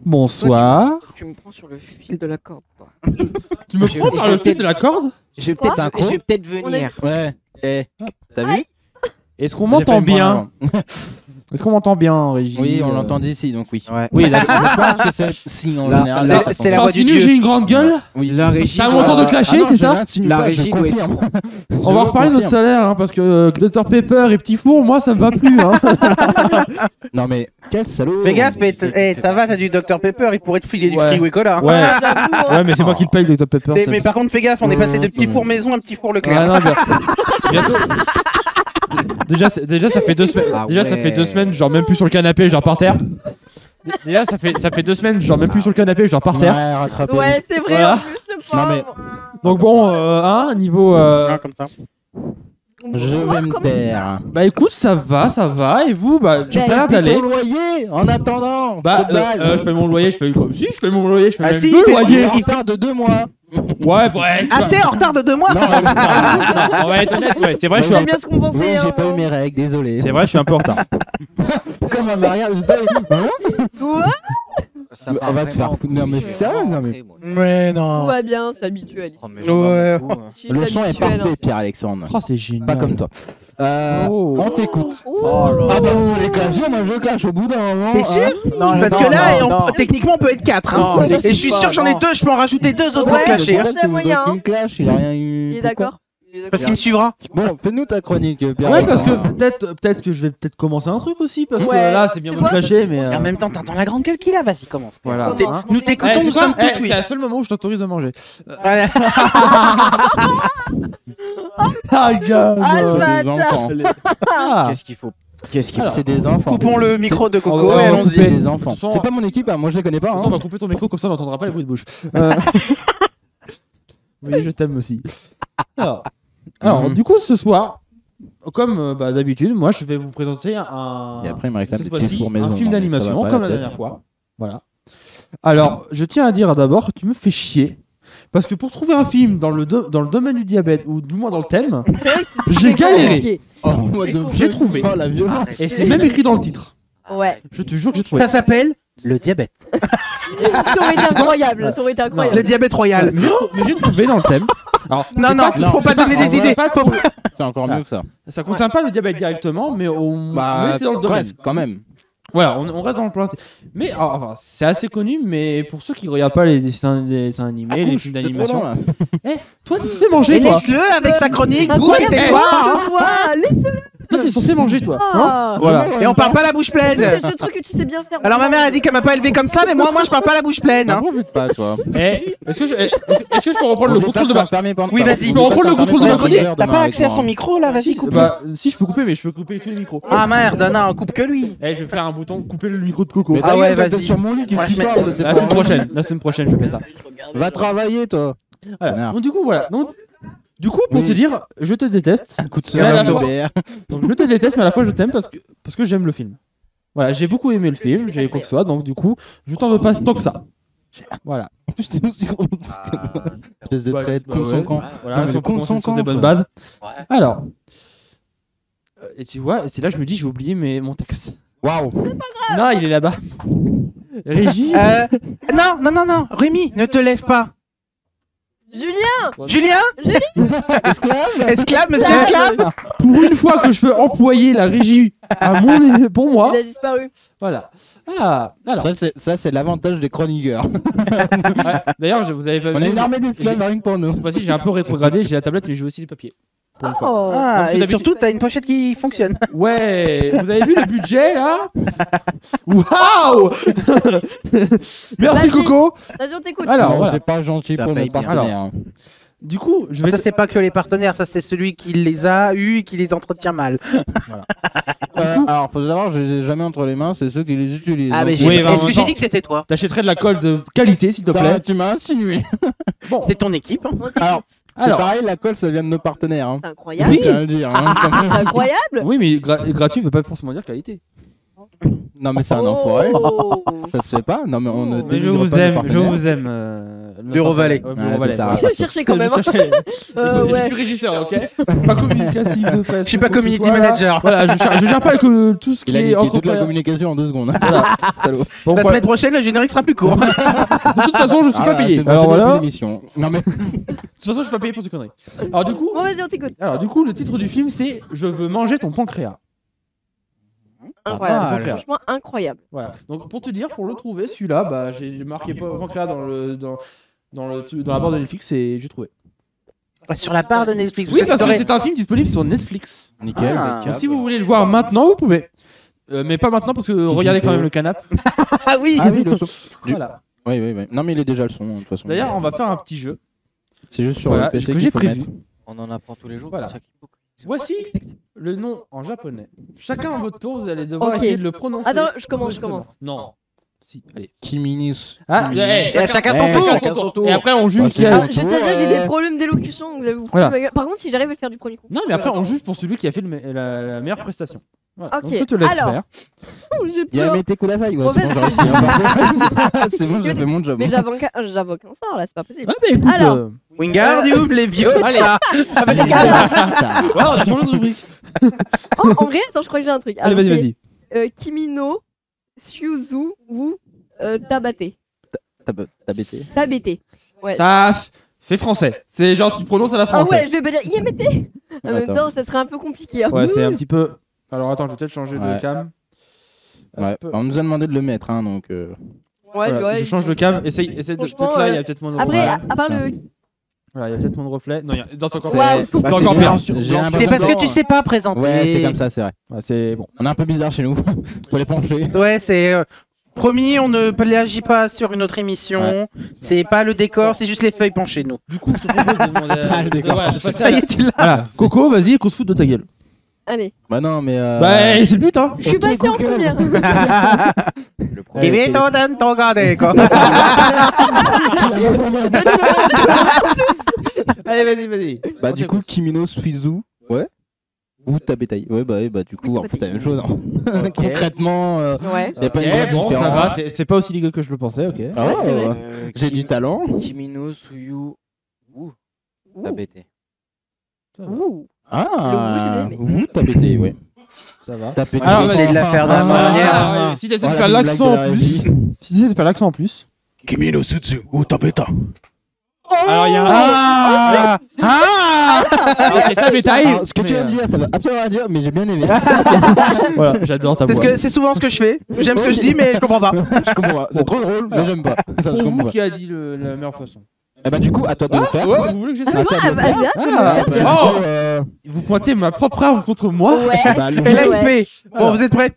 Bonsoir. Tu me prends sur le fil de la corde. toi. Tu me Je- prends je par vais le fil peut-être- de la corde? Je vais Quoi peut-être je vais peut-être venir. Ouais. Eh, t'as vu? Est-ce qu'on J'ai m'entend fait le bien? moins avant. Est-ce qu'on m'entend bien en régie? Oui, on l'entend d'ici, donc oui. Ouais. Oui, d'accord. Je pense que c'est si en Là, général. là, ça c'est la s'entend. voix du Insinue, dieu. j'ai une grande gueule? Oui. La régie. C'est à mon tour de clasher, Ah non, c'est je ça? l'insinue La pas, je régie doit être confirme. On va reparler de notre salaire, hein, parce que Dr Pepper et Petit Four, moi ça me va plus. Hein. Non mais quel salaud. Fais gaffe, mais c'est- ça va, t'as du Dr Pepper, il pourrait te filer du Ouais. frigo et cola. Ouais, Ah, j'avoue, hein. ouais, mais c'est moi qui le paye, Dr Pepper. Mais, ça- mais par contre, fais gaffe, on est passé de petit four maison à petit four Leclerc. Ah non, bientôt. Déjà, ça fait 2 semaines. Ah Déjà, ça ouais. fait 2 semaines, genre même plus sur le canapé, je dors par terre. Déjà, ça fait 2 semaines, genre même plus sur le canapé, je dors par terre. Ouais, rattrapez. Ouais, c'est vrai Voilà. en plus, le Non, pauvre. mais- Donc bon, hein, niveau. Ah, comme ça. Je vais me taire. Bah écoute, ça va. Et vous, bah, tu as Ben, l'air Paye d'aller. ton loyer en attendant. Bah, Trop de balles. je paye mon loyer, je paye comme si, je paye mon loyer, je paye Ah même si, 2 il Il est loyers. en retard de 2 mois. Ouais, ouais. tu Ah, vois. t'es en retard de 2 mois Non, On va être honnête, ouais, c'est vrai, je suis J'aime un... bien se compenser. oui, j'ai hein. pas eu mes règles, désolé. C'est vrai, je suis un peu en retard. Comme un mariage, vous savez. Hein Quoi Ça On part va te faire vraiment- foutre. Non, mais je suis sérieux, vraiment non, mais- rentré, moi. Ouais, Tout non. va bien, c'est habituel. ici. Oh, mais j'en Ouais. ai beaucoup, hein. Si, Le c'est son est habituel, parfait, hein. Pierre-Alexandre. Oh, c'est génial. Pas comme toi. Oh. On t'écoute. Oh, Ah bah vous voulez clasher, moi je clash au bout d'un moment. T'es sûr Non, Parce non, que là, non, techniquement, on peut être 4. Non, Et je suis pas, sûr que j'en ai non. 2, je peux en rajouter 2 autres pour Ouais, clasher. hein. c'est Pourquoi moyen, tu veux qu'il clash, il a rien eu. Il est Pourquoi d'accord. Parce qu'il me suivra. Bon, fais-nous ta chronique, Pierre. Ouais, parce que peut-être que je vais peut-être commencer un truc aussi, parce que Ouais. là, c'est bien C'est de me quoi clasher, mais. Et en même temps, t'entends la grande gueule qu'il a, vas-y, commence. Voilà. T'es- Hein. Nous Eh, t'écoutons, c'est nous quoi sommes Eh, tout oui. c'est le seul moment où je t'autorise à manger. Ouais. Ah, gars. Ah, je C'est vais des attendre. enfants. Ah. Qu'est-ce qu'il faut Qu'est-ce qu'il faut C'est des enfants. Coupons le micro de Coco on et va allons-y. C'est des enfants. De toute façon- C'est pas mon équipe, hein, moi je les connais pas. On Hein. va couper ton micro, comme ça on n'entendra pas les bruits de bouche. Oui, je t'aime aussi. Alors, du coup, ce soir, comme d'habitude, moi je vais vous présenter un. Et après, il me réclame cette des petits fois-ci, fours maison. un film Non, mais ça d'animation, va pas comme la la tête. dernière fois. Voilà. Alors, je tiens à dire d'abord, tu me fais chier. Parce que pour trouver un film dans le domaine du diabète, ou du moins dans le thème, j'ai galéré. Oh, what the J'ai fuck. trouvé. Oh, la violence. Et c'est même écrit dans le titre. Ouais. Je te jure que j'ai trouvé. Ça s'appelle le diabète. Ça aurait été incroyable. Ça aurait été Le incroyable. diabète royal. Mais j'ai trouvé dans le thème. Alors, Non, c'est non, pas- faut c'est pas donner en des vrai, idées. pas tout. C'est encore mieux que ça. Ça concerne pas le diabète directement, mais, mais c'est dans le domaine. presque, quand même. Voilà, on reste dans le plan. Mais enfin, c'est assez connu, mais pour ceux qui regardent pas les dessins animés, les films d'animation, toi tu sais manger, Et toi. laisse-le avec sa chronique, goûte Incroyable. et tais-toi. hein. Je vois, laisse-le. Toi t'es censé manger, toi. Ah. Voilà. Et on parle pas la bouche pleine. C'est ce truc que tu sais bien faire. Alors ma mère a dit qu'elle m'a pas élevé comme ça, mais moi je parle pas la bouche pleine. hein. N'en pas, toi. Est-ce que je peux reprendre le contrôle de ma. Oui, vas-y. Je peux reprendre le contrôle de ma Vas-y, chronique. t'as pas accès à son micro là, vas-y, coupe. Bah, si je peux couper, mais je peux couper tous les micros. Ah merde, non, coupe que lui. Eh, je vais faire un bouton couper le micro de Coco. Mais Ah ouais, t'es vas-y. sur mon lit, Voilà, qu'est-ce je que tu parles? T'es La pas- semaine prochaine, je fais ça. Va travailler, toi. Voilà. Merde. Donc du coup, voilà. Donc, du coup, pour Oui. te dire, je te déteste. Un coup de Mais à la soleil, fois- Robert. Donc je te déteste, mais à la fois je t'aime parce que j'aime le film. Voilà, j'ai beaucoup aimé le film, j'ai quoi que ce soit, donc du coup, je t'en veux pas tant que ça. Voilà. En plus, t'es aussi gros. Espèce de Bah, trait de bah con ouais. son camp. Voilà, Non, mais si le on peut con commencer son sur camp, des bonnes quoi. bases. Ouais. Alors, et tu vois, c'est là que je me dis, j'ai oublié mon texte. Waouh. Non, il est là-bas. Régie. Non, Rémi, ne te lève pas. Julien. Julien Esclave. Esclave, monsieur esclave. Pour une fois que je peux employer la régie pour moi. Il a disparu. Voilà. Ah, alors. Ça, c'est l'avantage des chroniqueurs. Ouais, d'ailleurs, vous avez pas On vu. a une armée d'esclaves rien que pour nous. Cette fois-ci, j'ai un peu rétrogradé. J'ai la tablette, mais j'ai aussi les papiers. Pour une fois. Oh. Parce Ah, que et d'habitude- surtout, t'as une pochette qui fonctionne. Ouais, vous avez vu le budget là? Waouh! Merci Vas-y. Coco. Vas-y, on t'écoute. Alors, Non, voilà. c'est pas gentil Ça pour paye nos bien. partenaires. Du coup, je vais. Ça, c'est pas que les partenaires, ça, c'est celui qui les a eus et qui les entretient mal. Alors, faut savoir, je les ai jamais entre les mains, c'est ceux qui les utilisent. Ah, mais Donc, j'ai- Oui, bah, en est-ce que même j'ai temps- dit que c'était toi? T'achèterais de la colle de qualité, s'il te bah, plaît. tu m'as insinué. C'est ton équipe. Hein. On t'écoute. Alors, c'est Alors. pareil, la colle, ça vient de nos partenaires. Hein. C'est incroyable. Je tiens à le dire. Hein, quand même. C'est incroyable. Oui, mais gratuit veut pas forcément dire qualité. Non, mais c'est un enfoiré. Oh. Ça se fait pas. Non, mais on ne Mais je dénigre vous pas nos aime, je partenaires. vous aime. Bureau Vallée. Ouais, Ouais, Bureau ça Vallée. sert à ouais. rien. Je cherchais quand même. Je cherchais- Je Ouais. suis régisseur, ok? Pas communicatif de presse. Je suis pas quoi que ce community soit, là. manager. Voilà, je gère pas tout ce qui Il a est niqué toute la entrepreneur. communication en 2 secondes. Voilà. Salaud. Bon, La voilà. semaine prochaine, le générique sera plus court. De toute façon, je suis pas payé. C'est Alors pas voilà. une émission. Non, mais De toute façon, je suis pas payé pour ces conneries. Alors du coup, Bon, vas-y, on t'écoute. le titre du film c'est Je veux manger ton pancréas. Incroyable. pancréas. Franchement, incroyable. Voilà. Donc pour te dire, pour le trouver, celui-là, bah j'ai marqué pancréas dans la barre de Netflix et j'ai trouvé. Sur la barre de Netflix. Oui, ça parce que serait- c'est un film disponible sur Netflix. nickel. Ah. impeccable. Donc si vous voulez le voir maintenant, vous pouvez. Mais pas maintenant parce que regardez quand même le canapé. Ah oui. Ah oui, le son. Voilà. Oui, oui, oui. Non, mais il est déjà le son, de toute façon. D'ailleurs, on va faire un petit jeu. C'est juste sur Voilà, le PC que qu'il j'ai faut prévu. mettre. On en apprend tous les jours. Voilà. c'est ça qui est beau. Voici le nom en japonais. Chacun à votre tour, vous allez devoir Ok. essayer de le prononcer. Attends, je commence. correctement. Non. Si, allez. Kiminis. Ah, Kiminis. Chacun Eh, son tour. chacun son tour. Et après, on juge Bah, qui c'est a. bon. Ah, je tiens à dire, j'ai des problèmes d'élocution. Donc vous allez vous foutre Voilà. de ma gueule. Par contre, si j'arrive à le faire du premier coup. Non, mais après, on juge pour celui qui a fait la meilleure prestation. Voilà. Ok, Donc, je te laisse alors. faire. J'ai Il y a peur. Mete Kudasai. Ouais, Bon, c'est bon, vas-y. j'ai réussi. hein. C'est bon, j'ai fait mon job. Mais j'invoque un sort là, c'est pas possible. Ah, mais écoute. Alors. Wingardium, les vieux. Allez. ça. Ça. Ouais, on a changé de rubrique. Oh, en vrai, attends, je crois que j'ai un truc. Allez, Alors, vas-y, c'est, vas-y. Kimino, Syuzu ou Tabate. T'as bêté. Tabete. Ouais. Ça, c'est français. C'est genre, tu prononces à la Ah ouais, française. je vais pas dire IMT. En même Attends. temps, ça serait un peu compliqué. Hein. Ouais, c'est un petit peu. Alors, attends, je vais peut-être changer de Ouais. cam. Ouais. Hop. On nous a demandé de le mettre, hein, donc. Ouais, Voilà, ouais, je change de cam. Essaye de. Franchement, Peut-être là, il y a peut-être mon Après, reflet. à part le. Voilà, il y a peut-être mon reflet. Non, non, c'est encore Ouais. pire. Waouh. C'est Bah, encore c'est pire. bien. J'ai un peu C'est parce que blanc, tu sais pas présenter. Ouais, c'est comme ça, c'est vrai. Ouais, c'est bon. On est un peu bizarre chez nous. Faut les pencher. Ouais, c'est. Promis, on ne plagie pas sur une autre émission. Ouais. C'est pas le décor, c'est juste les feuilles penchées, nous. Du coup, je te propose de demander. Ah, le décor. voilà, de passer Ça à y la- est, tu l'as. Voilà, Coco, vas-y, qu'on se foute de ta gueule. Allez, Bah non, mais. Bah, c'est le but, hein. je suis passé en première. Le premier. Et vite, on donne ton gardé, quoi. Allez, vas-y. Bah du coup, Kimino Suizu, ouais. Ou Tabetai. Ouais, bah du coup, en fait, c'est la même chose. Hein. Concrètement, Ouais. y a pas Ok, une grande bon, ça différence. va. C'est pas aussi dégueu que je le pensais, ok. Ah ouais, c'est ouais. vrai. J'ai du talent. Kimino, Suyu. Ouh. Ouh. T'as bêté. Ouh. Ah, j'ai bien ou Tabetai, ouais. Ça va. Tabetai. Alors, Essaye vas-y. de la faire de la Ah, manière. Ah, si t'essaies de Voilà, faire une l'accent blague en de la plus. régie. Si t'essaies de faire l'accent en plus. Kimino Sutsu ou Tabeta. Alors, il y a un. Ah Alors, c'est ta bétail. Alors, ce que tu viens de dire, ça veut absolument rien dire, mais j'ai bien aimé. Voilà, j'adore ta Parce voix. que c'est souvent ce que je fais. J'aime ce que je dis, mais je comprends pas. Je comprends pas. C'est trop drôle, mais j'aime pas. Ça, je Pour comprends vous pas. qui a dit la meilleure façon. Eh bah du coup, à toi de le faire. Ouais, vous voulez que j'essaie À toi de le Vas-y, faire. Ah, vas-y. Bah, Oh. du coup, Vous pointez ma propre arme contre moi. Ouais. bah, le- Et là, il Ouais. fait. Bon, vous êtes prêts?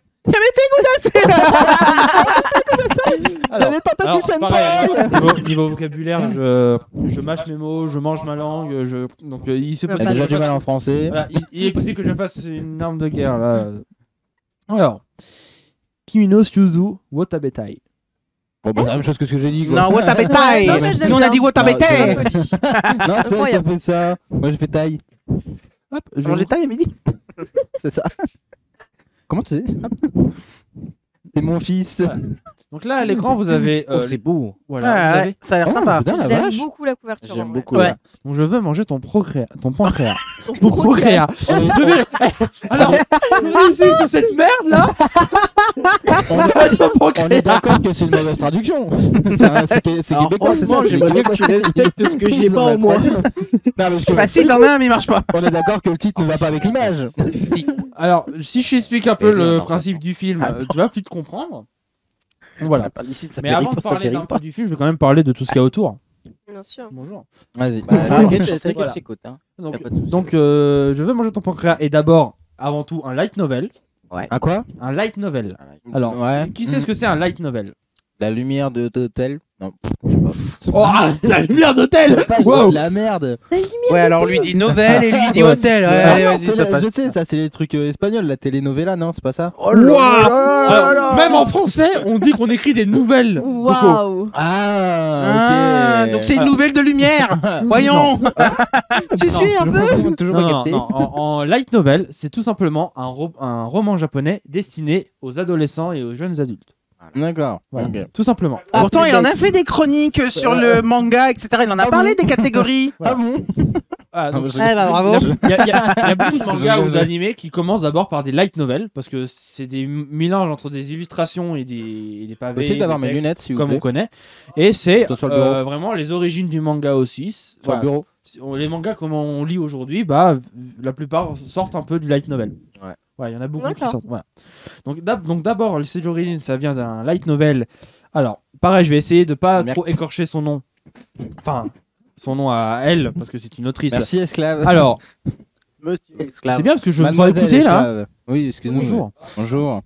Alors, Les tentacules, ça ne pareil, parle. niveau vocabulaire, je mâche mes mots, je mange ma langue, donc il se Ouais, possible T'as que déjà je du mal fasse- en français. Voilà, il est possible que je fasse une arme de guerre là. Alors, Kimino Syuzu Watabetai. Bon, bah, la même chose que ce que j'ai dit. Quoi. Non, Watabetai. Non, mais j'aime Nous, on a bien. dit Watabetai. Non, c'est elle qui a Incroyable. fait ça. Moi, j'ai fait taille. Hop, Je mangeais taille à midi. C'est ça. Comment tu sais? T'es mon fils. Voilà. Donc là, à l'écran, vous avez. c'est beau. Voilà, Ouais, vous ouais, avez- ça a l'air Oh, sympa. putain, la J'aime vache. beaucoup la couverture. J'aime en vrai. beaucoup. Ouais. Donc je veux manger ton pancréas. Ton pancréas. Ton Ton pancréas. Je vais- Alors, c'est sur cette merde là. On est d'accord que c'est une mauvaise traduction. C'est Alors, québécois, c'est ça. franchement, j'aimerais bien que tu respectes ce que j'ai pas au moins. Non, parce que Bah si, t'en as un, mais il marche pas. on est d'accord que le titre ne va pas avec l'image. Alors, si je t'explique un peu Eh bien, le non. principe du film, tu vas plus te comprendre. Voilà. Mais avant de parler d'un peu du film, je vais quand même parler de tout ce qu'il y a autour. Bien sûr. Bonjour. Vas-y. Bah, t'inquiète, Voilà. j'écoute. Hein. Donc, Y a pas de souci. donc, je veux manger ton pancréas et d'abord, avant tout, un light novel. À quoi? Un light novel. Alors, Ouais. qui sait ce que c'est un light novel? La lumière de d'hôtel? Non, je sais pas. Oh, ah, la lumière d'hôtel! Wow! La merde! Ouais, alors lui dit nouvelle et lui dit Ouais. hôtel. Ouais, Ah allez, non, vas-y, c'est ça la- passe. je sais, ça c'est les trucs espagnols, la telenovela, non, c'est pas ça? Waouh! Alors, même en français, on dit qu'on écrit des nouvelles. Coco. Waouh. Ah, ok. donc c'est une nouvelle de lumière. Voyons. Tu suis un peu. Toujours Non, pas non, capté. non, en light novel, c'est tout simplement un roman japonais destiné aux adolescents et aux jeunes adultes. D'accord. Voilà. Ok. Tout simplement. Pourtant, il en a fait des chroniques sur le manga, etc. Il en a parlé des catégories. Voilà. bon? Ah, donc, Ah, Eh bah bravo. il y a beaucoup de mangas Je- ou d'animés qui commencent d'abord par des light novels parce que c'est des mélanges entre des illustrations et des pavés. Possible d'avoir des mes textes, lunettes, s'il vous comme plaît. on connaît. Et c'est Soit sur le bureau. vraiment les origines du manga aussi. Sur le Voilà. bureau. Les mangas comme on lit aujourd'hui, bah la plupart sortent un peu du light novel. Ouais. Ouais, il y en a beaucoup qui D'accord. sortent. Voilà. Donc d'abord, ses origines, ça vient d'un light novel. Alors, pareil, je vais essayer de pas Merci. trop écorcher son nom. Enfin, son nom à elle, parce que c'est une autrice. Merci, esclave. Alors, Monsieur esclave. c'est bien parce que je me sens Mademoiselle écouté là. esclave. Oui, excuse-nous. Bonjour. Bonjour.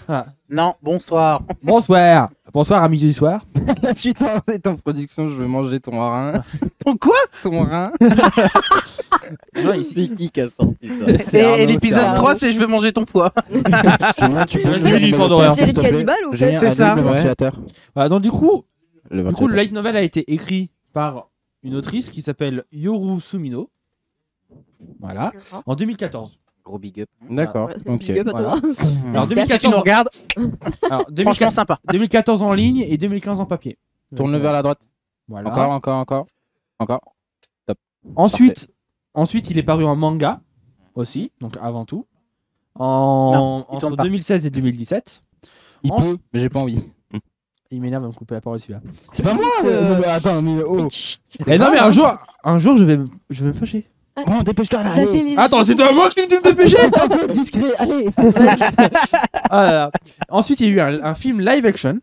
Ah. Non, bonsoir. Bonsoir. Bonsoir, amis du soir. La suite est en production, je veux manger ton rein. Ton quoi? Ton rein. Non, ici- C'est qui a sorti ça? Et Arnaud, l'épisode Arnaud. 3, c'est je veux manger ton poids. Julien, tu peux Ouais, nous j'ai vu donner l'histoire le d'horreur. titre, Série s'il de te plaît? cannibales ou Julien, quoi C'est allume ça. le Ouais. ventilateur. Voilà, donc du coup, Le du coup, le ventilateur. light novel a été écrit par une autrice qui s'appelle Yoru Sumino. Voilà, en 2014. Gros big up. D'accord. Ok. Big up à toi. Voilà. Alors Si tu nous 2014, regardes, alors, franchement 2014, sympa. 2014 en ligne et 2015 en papier. Tourne-le Donc, vers la droite. Voilà. Encore. Ensuite, il est paru en manga aussi, donc avant tout, Non, il entre tourne pas. 2016 et 2017. Il En- peut, mais j'ai pas envie. Il m'énerve de me couper la parole celui-là. C'est pas moi. Euh, Non, mais attends, mais oh. Eh non mais un jour je vais me fâcher. Bon, dépêche-toi là. La Allez. télé- Attends, c'est à moi qui me dépêcher. C'est un peu discret. Allez. Ah là là. Ensuite, il y a eu un film live action.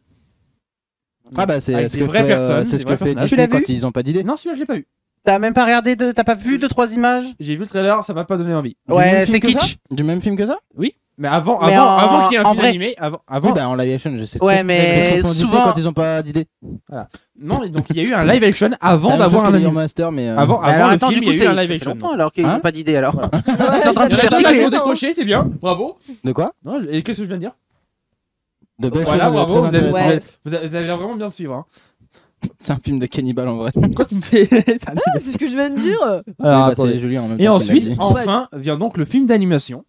Ah bah c'est Avec ce des que vraies fait, personnes, c'est des ce vrais que fait personnages. Disney Tu l'as quand vu ils ont pas d'idée. Non, celui-là je l'ai pas vu. T'as même pas regardé, t'as pas vu 2-3 images? J'ai vu le trailer, ça m'a pas donné envie. Du même Ouais, film c'est que ça kitsch. Du même film que ça? Oui, mais avant Mais qu'il y ait un en film vrai- animé, avant Oui, bah en live action, je sais. Ouais, C'est mais ce qu'on fait souvent. quand ils ont pas d'idée. non, et donc il y a eu un live action C'est avant la même d'avoir chose un que Leader anime. Master, mais Avant Alors le attends, film, du coup, il y a eu un ça live fait action. longtemps alors qu'ils Hein ont pas d'idée alors. Voilà. Ils sont en train de Il y se en a faire plein qui cycler. ont décroché, c'est bien. Bravo. de quoi? Non, et qu'est-ce que je viens de dire? De belles Voilà, choses, bravo, très vous avez intéressantes. vous avez l'air vraiment bien suivre. Hein. C'est un film de cannibale en vrai. Pourquoi tu me fais ça C'est ce que je viens de dire. Alors, Oui, bah, attendez. c'est Julien en même Et temps qui ensuite, l'a dit. enfin, vient donc le film d'animation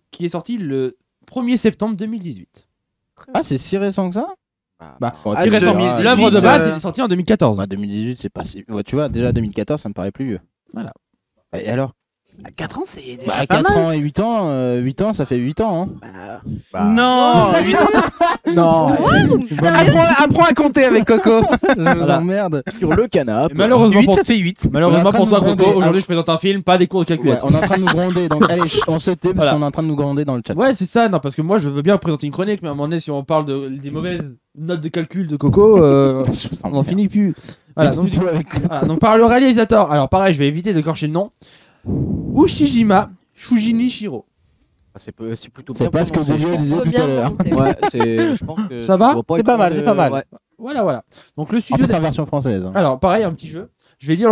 qui est sorti le 1er septembre 2018. Ah, c'est si récent que ça? Bah, bon, Si Ah, récent, 2018, l'œuvre de base euh, est sortie en 2014. Bah 2018, c'est pas si. Ouais, tu vois, déjà 2014, ça me paraît plus vieux. Voilà. Et alors? À 4 ans, c'est déjà Bah, pas 4 mal. ans et 8 ans, 8 ans, ça fait 8 ans. Hein. Non, 8 ans. Non. Apprends à compter avec Coco. Je vous Voilà. emmerde. Sur le canapé. Et malheureusement 8, pour, ça fait 8. malheureusement On est en pour toi, train de nous Coco, gronder. aujourd'hui je présente un film, pas des cours de Ouais, calculette. on est en train de nous gronder, donc allez, on se tait parce Voilà. qu'on est en train de nous gronder dans le chat. Ouais, c'est ça, non, parce que moi je veux bien présenter une chronique, mais à un moment donné, si on parle des mauvaises notes de calcul de Coco, on n'en finit plus. Voilà, donc, voilà, donc par le réalisateur, alors pareil, je vais éviter d'écorcher le nom. Ushijima Shujinishiro. C'est plutôt C'est bien pas ce que prononcé, Julien je disait Faut tout bien à l'heure. prononcer. pense. Ouais, je pense que Ça va tu dois pas C'est être pas mal, de- c'est pas mal. ouais. Voilà. Donc le En studio. fait, en version française. hein. Alors pareil, un petit jeu. Je vais dire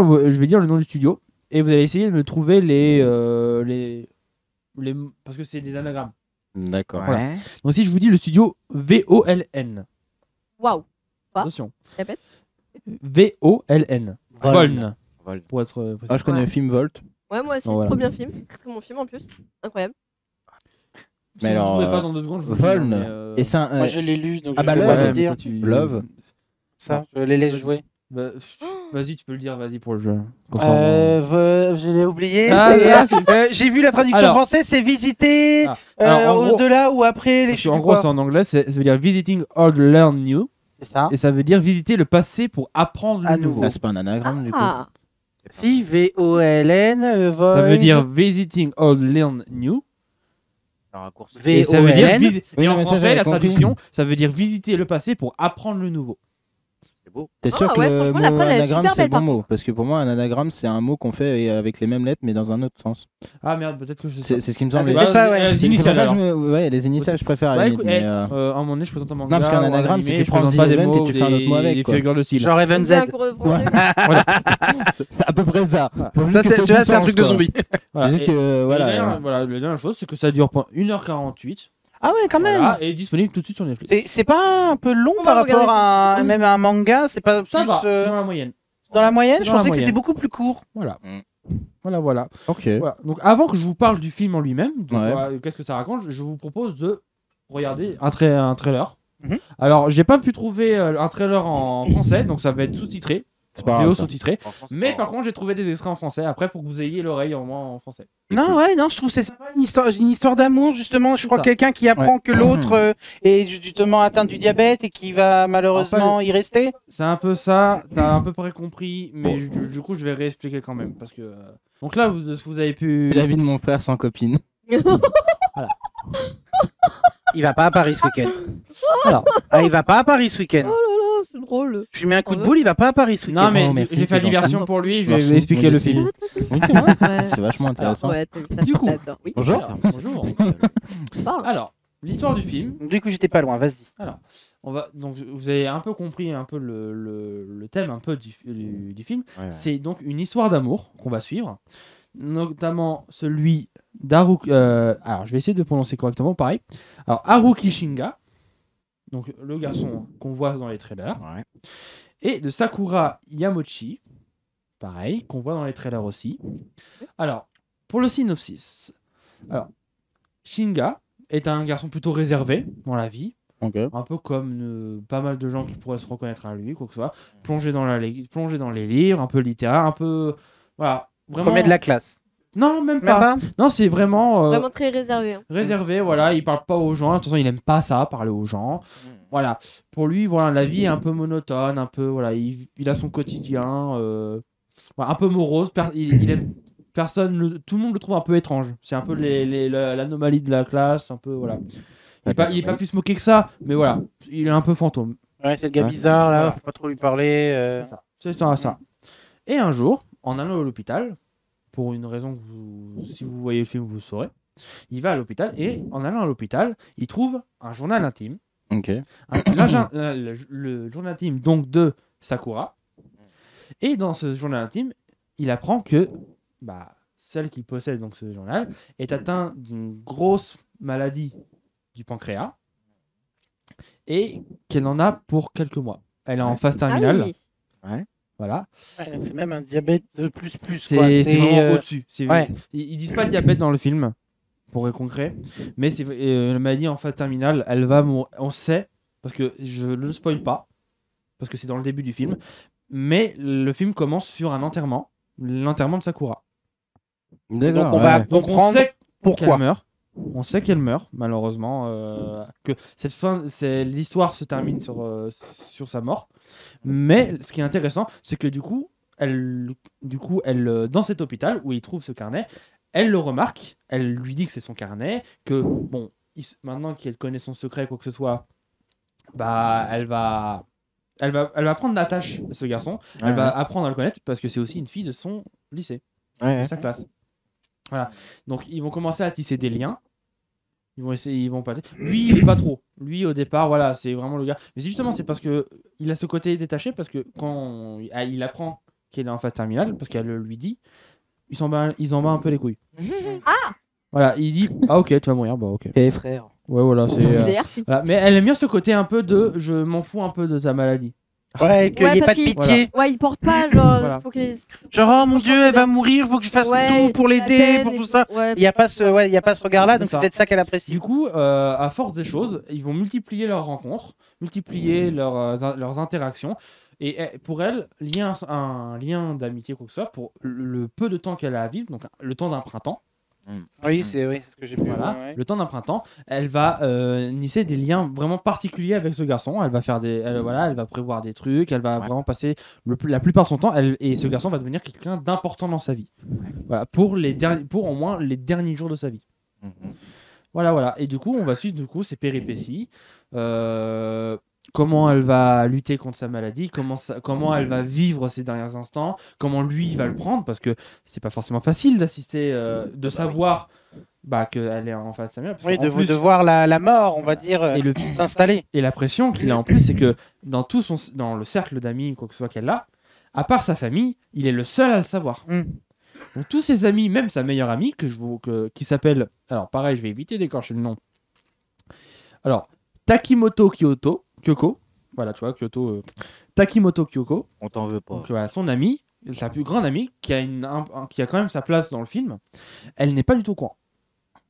le nom du studio et vous allez essayer de me trouver les parce que c'est des anagrammes. D'accord. Voilà. Donc si je vous dis le studio VOLN. Waouh. Quoi Attention. Répète. VOLN. Voln. Voln. Pour être précis. Ah, je connais Ouais. le film Volt. Ouais, moi aussi, Bon, voilà. trop bien film. Très bon film en plus. Incroyable. Si Mais vous alors, trouvez pas dans 2 secondes, je vous le dis, Volne. mais, Et c'est un. Moi, je l'ai lu, donc Ah je bah, vais Love. pas ouais, le mais dire. toi, tu- Love. Ça, je les laisse jouer. Bah, vas-y, tu peux le dire, vas-y pour le jeu. Comme ça, Je l'ai oublié. Ah, c'est- là, c'est- J'ai vu la traduction Alors. française, c'est visiter Ah, alors, en gros- au-delà ou après les Parce chutes qu'en du gros, quoi. c'est en anglais, ça veut dire visiting old learn new, C'est ça. et ça veut dire visiter le passé pour apprendre À le nouveau. nouveau. Ah, c'est pas un anagramme du coup. Ah, Si, VOLN, Ça veut dire visiting old learn new, Un raccourci. et ça veut dire VOLN. et Oui, en non, mais ça, français, j'avais la compris. traduction, ça veut dire visiter le passé pour apprendre le nouveau. C'est beau. T'es sûr Ah que ouais, le franchement, mot la phrase, elle est anagramme super c'est le belle, bon par mot? Parce que pour moi, un anagramme c'est un mot qu'on fait avec les mêmes lettres mais dans un autre sens. Ah merde, peut-être que je sais. C'est ce qui me Ah, semble. c'est Bah, peut-être pas, ouais. les C'est pour initiales ça que alors. je me... Ouais, les initiales, je préfère. à la Bah, limite, écoute, mais, à un moment donné, je présente un manga. Non, parce qu'un ou un anagramme, c'est animé, que tu je prends présente The pas des Event et mots, tu fais un autre mot avec, des quoi. figures de style. Genre Even Z. Ouais. c'est à peu près ça. Faut Ça, juste que c'est un change, truc de quoi. zombie. Voilà. J'ai dit que Voilà, voilà. la dernière chose, c'est que ça dure 1h48. Ah ouais, quand même. Voilà, et est disponible tout de suite sur Netflix. C'est pas un peu long On par va rapport à regarder. même à un manga, c'est pas Ça plus va, c'est dans la moyenne. dans la moyenne. C'est Je dans la pensais que c'était moyenne. beaucoup plus court. Voilà. Mm. Voilà. Ok. Voilà. Donc avant que je vous parle du film en lui-même, de Ouais. qu'est-ce que ça raconte, je vous propose de regarder un trailer. Mhm. Alors, j'ai pas pu trouver un trailer en français, donc ça va être sous-titré, C'est pas vidéo grave. Ça. sous-titré. Franchement, c'est Mais pas- par contre, j'ai trouvé des extraits en français après pour que vous ayez l'oreille au moins en français. Non, ouais, non, je trouve que c'est sympa, une histoire d'amour justement. Je C'est crois ça. quelqu'un qui apprend que l'autre est justement atteint du diabète et qui va malheureusement y rester. C'est un peu ça, t'as à peu près compris, mais du coup, je vais réexpliquer quand même. Parce que. Donc là, vous avez pu. La vie de mon frère sans copine. Il va pas à Paris ce week-end. Alors. Ah, il va pas à Paris ce week-end. Oh là là, c'est drôle. Je lui mets un coup de boule, il va pas à Paris ce week-end. Non, mais Oh, merci, j'ai fait la c'est diversion gentil. pour lui, je vais Merci, lui expliquer le merci. film. Oui, c'est vachement intéressant. Ouais, t'as vu ça, Du coup. j'adore. Oui, Bonjour. Bonjour. parle. Alors, l'histoire du film. Du coup, j'étais pas loin, vas-y. Donc vous avez un peu compris un peu le thème un peu du film. Ouais, ouais. C'est donc une histoire d'amour qu'on va suivre, notamment celui d'Haruki. Alors je vais essayer de prononcer correctement, pareil. Alors Haruki Shinga, donc le garçon qu'on voit dans les trailers, Ouais. et de Sakura Yamochi, pareil, qu'on voit dans les trailers aussi. Alors pour le synopsis, alors Shinga est un garçon plutôt réservé dans la vie. Ok. Un peu comme pas mal de gens qui pourraient se reconnaître à lui, quoi que ce soit. Plongé dans les livres, un peu littéraire, un peu. Voilà. Vraiment. Remets de la classe. Non, même Même pas. pas Non, c'est vraiment, Vraiment très réservé. hein. réservé. Voilà, il parle pas aux gens. Attention, il aime pas ça, parler aux gens. Voilà. Pour lui, voilà, la vie est un peu monotone, un peu. Voilà, il a son quotidien. Voilà, un peu morose. Il aime. Tout le monde le trouve un peu étrange. C'est un peu l'anomalie de la classe, un peu. Voilà. Il est pas plus moqué que ça, mais voilà, il est un peu fantôme. Ouais, c'est le gars Ouais. bizarre là, Voilà. faut pas trop lui parler. C'est ça. Et un jour, en allant à l'hôpital, pour une raison que si vous voyez le film, vous le saurez, il va à l'hôpital et en allant à l'hôpital, il trouve un journal intime. Ok. Le journal intime donc de Sakura. Et dans ce journal intime, il apprend que celle qui possède donc ce journal est atteinte d'une grosse maladie du pancréas et qu'elle en a pour quelques mois. Elle est en phase terminale. Ah oui. Voilà. Ouais, c'est même un diabète de plus quoi. C'est vraiment au-dessus. ouais. Ils disent pas diabète dans le film, pour être concret, mais c'est la maladie en phase terminale, elle va mourir. On sait, parce que je ne le spoil pas, parce que c'est dans le début du film, mais le film commence sur un enterrement, l'enterrement de Sakura. D'accord. Donc on va ouais. Donc on comprendre sait pourquoi. qu'elle meurt. On sait qu'elle meurt, malheureusement. Que l'histoire se termine sur sa mort. Mais ce qui est intéressant, c'est que du coup, elle, dans cet hôpital où il trouve ce carnet, elle le remarque. Elle lui dit que c'est son carnet, que bon, maintenant qu'elle connaît son secret, quoi que ce soit, elle va prendre d'attache à ce garçon. Elle va apprendre à le connaître parce que c'est aussi une fille de son lycée, de sa classe. Voilà. Donc ils vont commencer à tisser des liens. Ils vont pas. Lui, il est pas trop. Lui, au départ, voilà, c'est vraiment le gars. Mais justement, c'est parce que il a ce côté détaché parce que quand il apprend qu'elle est en phase terminale, parce qu'elle lui dit, ils en bat un peu les couilles. Voilà, il dit ah ok, tu vas mourir, bah ok. Et frère. Ouais, voilà, c'est. D'ailleurs, si. Voilà. Mais elle aime bien ce côté un peu de je m'en fous un peu de ta maladie. Ouais, qu'il n'y ait parce pas de qu'il- pitié. Ouais, il porte pas, genre, Voilà. faut que les... Genre, oh mon Franchement, Dieu, elle c'est va mourir, faut que je fasse Ouais, tout pour la l'aider, peine pour et tout ça. Ouais, Il n'y a pas ce regard-là, donc C'est ça. c'est peut-être ça qu'elle apprécie. Du coup, à force des choses, ils vont multiplier leurs rencontres, multiplier leurs interactions. Et pour elle, un lien d'amitié, quoi que ce soit, pour le peu de temps qu'elle a à vivre, donc le temps d'un printemps, Oui, c'est ce que j'ai vu. voilà, ouais. le temps d'un printemps, elle va nisser des liens vraiment particuliers avec ce garçon. Elle va faire elle va prévoir des trucs, elle va vraiment passer la plupart de son temps, et ce garçon va devenir quelqu'un d'important dans sa vie. Voilà, pour au moins les derniers jours de sa vie. Voilà. Et du coup, on va suivre ses péripéties. Comment elle va lutter contre sa maladie, comment elle va vivre ses derniers instants, comment lui il va le prendre, parce que c'est pas forcément facile d'assister, de savoir qu'elle est en face de sa mère. Oui, de voir la mort, on va dire, s'installer. Et la pression qu'il a en plus, c'est que dans le cercle d'amis, quoi que ce soit qu'elle a, à part sa famille, il est le seul à le savoir. Donc tous ses amis, même sa meilleure amie, qui s'appelle, alors pareil, je vais éviter d'écorcher le nom. Alors, Takimoto Kyoko, voilà, tu vois, Kyoto, Takimoto Kyoko. On t'en veut pas. Donc, voilà, son amie, sa plus grande amie, qui a quand même sa place dans le film, elle n'est pas du tout au courant.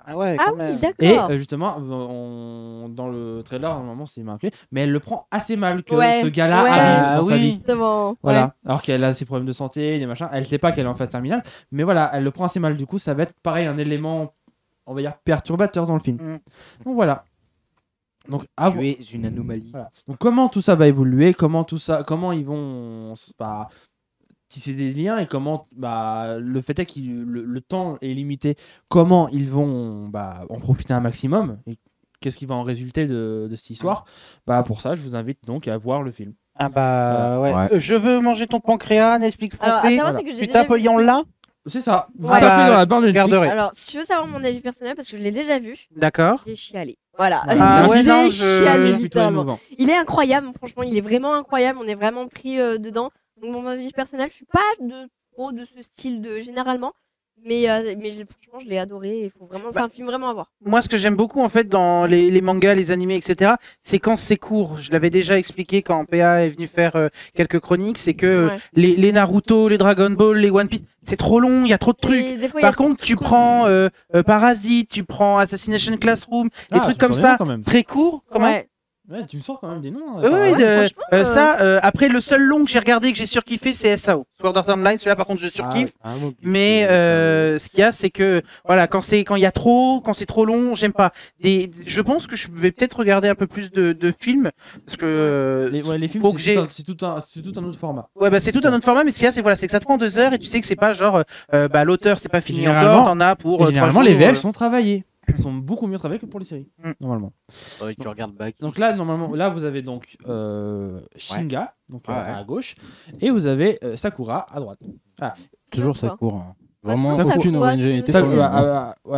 Ah ouais, Ah quand même. oui, Et d'accord. justement, dans le trailer, normalement, c'est marqué, mais elle le prend assez mal que Ouais, ce gars-là ouais. arrive dans sa vie. Exactement. Voilà, Ouais. alors qu'elle a ses problèmes de santé, des machins, elle sait pas qu'elle est en phase terminale, mais voilà, elle le prend assez mal. Du coup, ça va être pareil, un élément, on va dire, perturbateur dans le film. Donc voilà. Donc, Tu es une anomalie. voilà. Donc comment tout ça va évoluer, comment ils vont tisser des liens, et comment le fait est que le temps est limité, comment ils vont en profiter un maximum, et qu'est-ce qui va en résulter de cette histoire. Pour ça, je vous invite donc à voir le film. Ah bah Voilà. ouais. Je veux manger ton pancréas, Netflix Alors, à français. savoir, c'est que j'ai Tu déjà tapes vu. là. C'est ça. Vous Ouais. tapez dans la barre de Netflix. Regarderai. Alors, si tu veux savoir mon avis personnel, parce que je l'ai déjà vu, D'accord. j'ai chialé. Voilà. Ah ouais, non, J'ai chialé, C'est plutôt littéralement. émouvant. Il est incroyable, franchement, il est vraiment incroyable. On est vraiment pris dedans. Donc, mon avis personnel, je suis pas trop de ce style généralement. Mais franchement, je l'ai adoré. Il faut vraiment, c'est un film vraiment à voir. Moi, ce que j'aime beaucoup en fait dans les mangas, les animés, etc., c'est quand c'est court. Je l'avais déjà expliqué quand PA est venu faire quelques chroniques, c'est que Ouais. les Naruto, les Dragon Ball, les One Piece, c'est trop long, il y a trop de trucs. Et des fois, il y a Par contre, tu prends Parasite, tu prends Assassination Classroom, des trucs tu comme t'en ça, quand même. très courts. Comment Ouais. Ouais, tu me sors quand même des noms. Oui, franchement, ça, après, le seul long que j'ai regardé, que j'ai surkiffé, c'est SAO. Sword Art Online, celui-là, par contre, je surkiffe. Mais ce qu'il y a, c'est que voilà, quand il y a trop, quand c'est trop long, j'aime pas. Je pense que je vais peut-être regarder un peu plus de films parce que les films, faut que c'est tout un autre format. ouais, c'est tout un autre format, mais ce qu'il y a, c'est que ça te prend 2 heures et tu sais que c'est pas genre l'auteur c'est pas fini Généralement- encore, t'en as pour Et généralement, 3 les jours, VF sont travaillés. Ils sont beaucoup mieux travaillés que pour les séries, normalement. Tu regardes back. Donc là, normalement, vous avez donc Shinga, donc Ouais. à gauche, et vous avez Sakura à droite. Toujours D'accord. ça court. Vraiment, Ça court. aucune Ouais, originalité. c'est- sur le-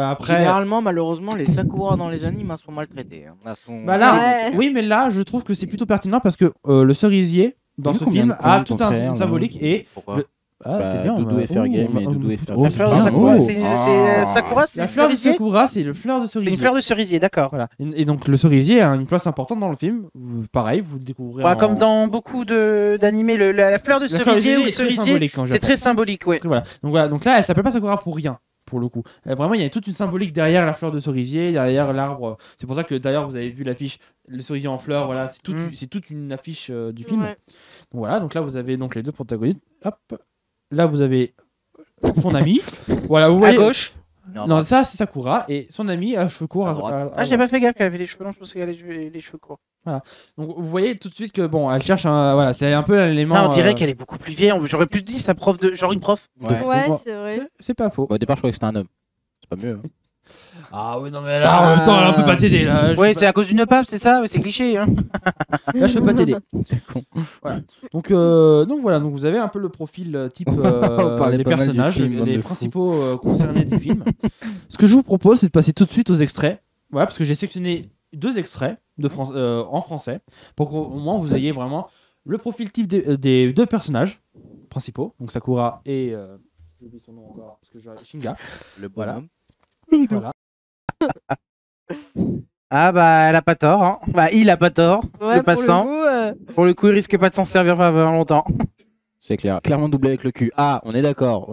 Après, Généralement, malheureusement, les Sakura dans les animes sont maltraités. Hein. Elles sont- là, Ouais. oui, mais là, je trouve que c'est plutôt pertinent parce que le cerisier dans Il y a ce combien film de a chroniques tout contraires, une là symbolique et Pourquoi le- c'est bien. Doudou FR Game et Doudou FR oh, La c'est fleur de bien. Sakura, Oh. Sakura, c'est La fleur de cerisier. Sakura, c'est le fleur de C'est cerisier. une fleur de cerisier, d'accord. Voilà. Et donc le cerisier a une place importante dans le film. Pareil, vous le découvrez. Ouais, comme dans beaucoup d'animés, la fleur de La fleur cerisier ou est très cerisier, symbolique en c'est Japon. très symbolique, ouais. Voilà. Donc là, elle s'appelle pas Sakura pour rien. Pour le coup, vraiment, il y a toute une symbolique derrière la fleur de cerisier, derrière l'arbre. C'est pour ça que d'ailleurs, vous avez vu l'affiche, le cerisier en fleurs. Voilà, c'est toute une affiche du film. Ouais. Donc voilà, donc là, vous avez donc les deux protagonistes. Hop, là, vous avez son ami. Voilà, vous À voyez. gauche. Non, ça c'est Sakura et son ami à cheveux courts. À droite. Ah, j'ai pas fait gaffe qu'elle avait les cheveux longs, je pensais qu'elle avait les cheveux courts. Donc vous voyez tout de suite que bon, elle cherche un. Voilà, c'est un peu l'élément. Ah, on dirait qu'elle est beaucoup plus vieille. J'aurais plus dit sa prof de genre une prof. Ouais. Ouais, Bon. c'est vrai. C'est pas faux. Au départ, je croyais que c'était un homme. C'est pas mieux. Hein. Ah oui, non mais là, en même temps, elle peut pas t'aider là. Ouais, c'est à cause d'une pape, c'est ça, c'est cliché. Hein. Là, je peux pas t'aider. C'est con. Donc voilà, donc vous avez un peu le profil type parlait des pas mal du personnages, film, bande les de fous. principaux concernés du film. Ce que je vous propose, c'est de passer tout de suite aux extraits. Voilà, parce que j'ai sélectionné 2 extraits en français pour qu'au moins vous ayez vraiment le profil type des 2 personnages principaux, donc Sakura et j'ai oublié son nom encore parce que Shinga. Le Voilà. bonhomme. Voilà. Ah bah elle a pas tort. Hein. Bah il a pas tort. Ouais, le pour passant. coup, Pour le coup, il risque pas de s'en servir avant longtemps. C'est clair. Clairement doublé avec le cul. Ah, on est d'accord.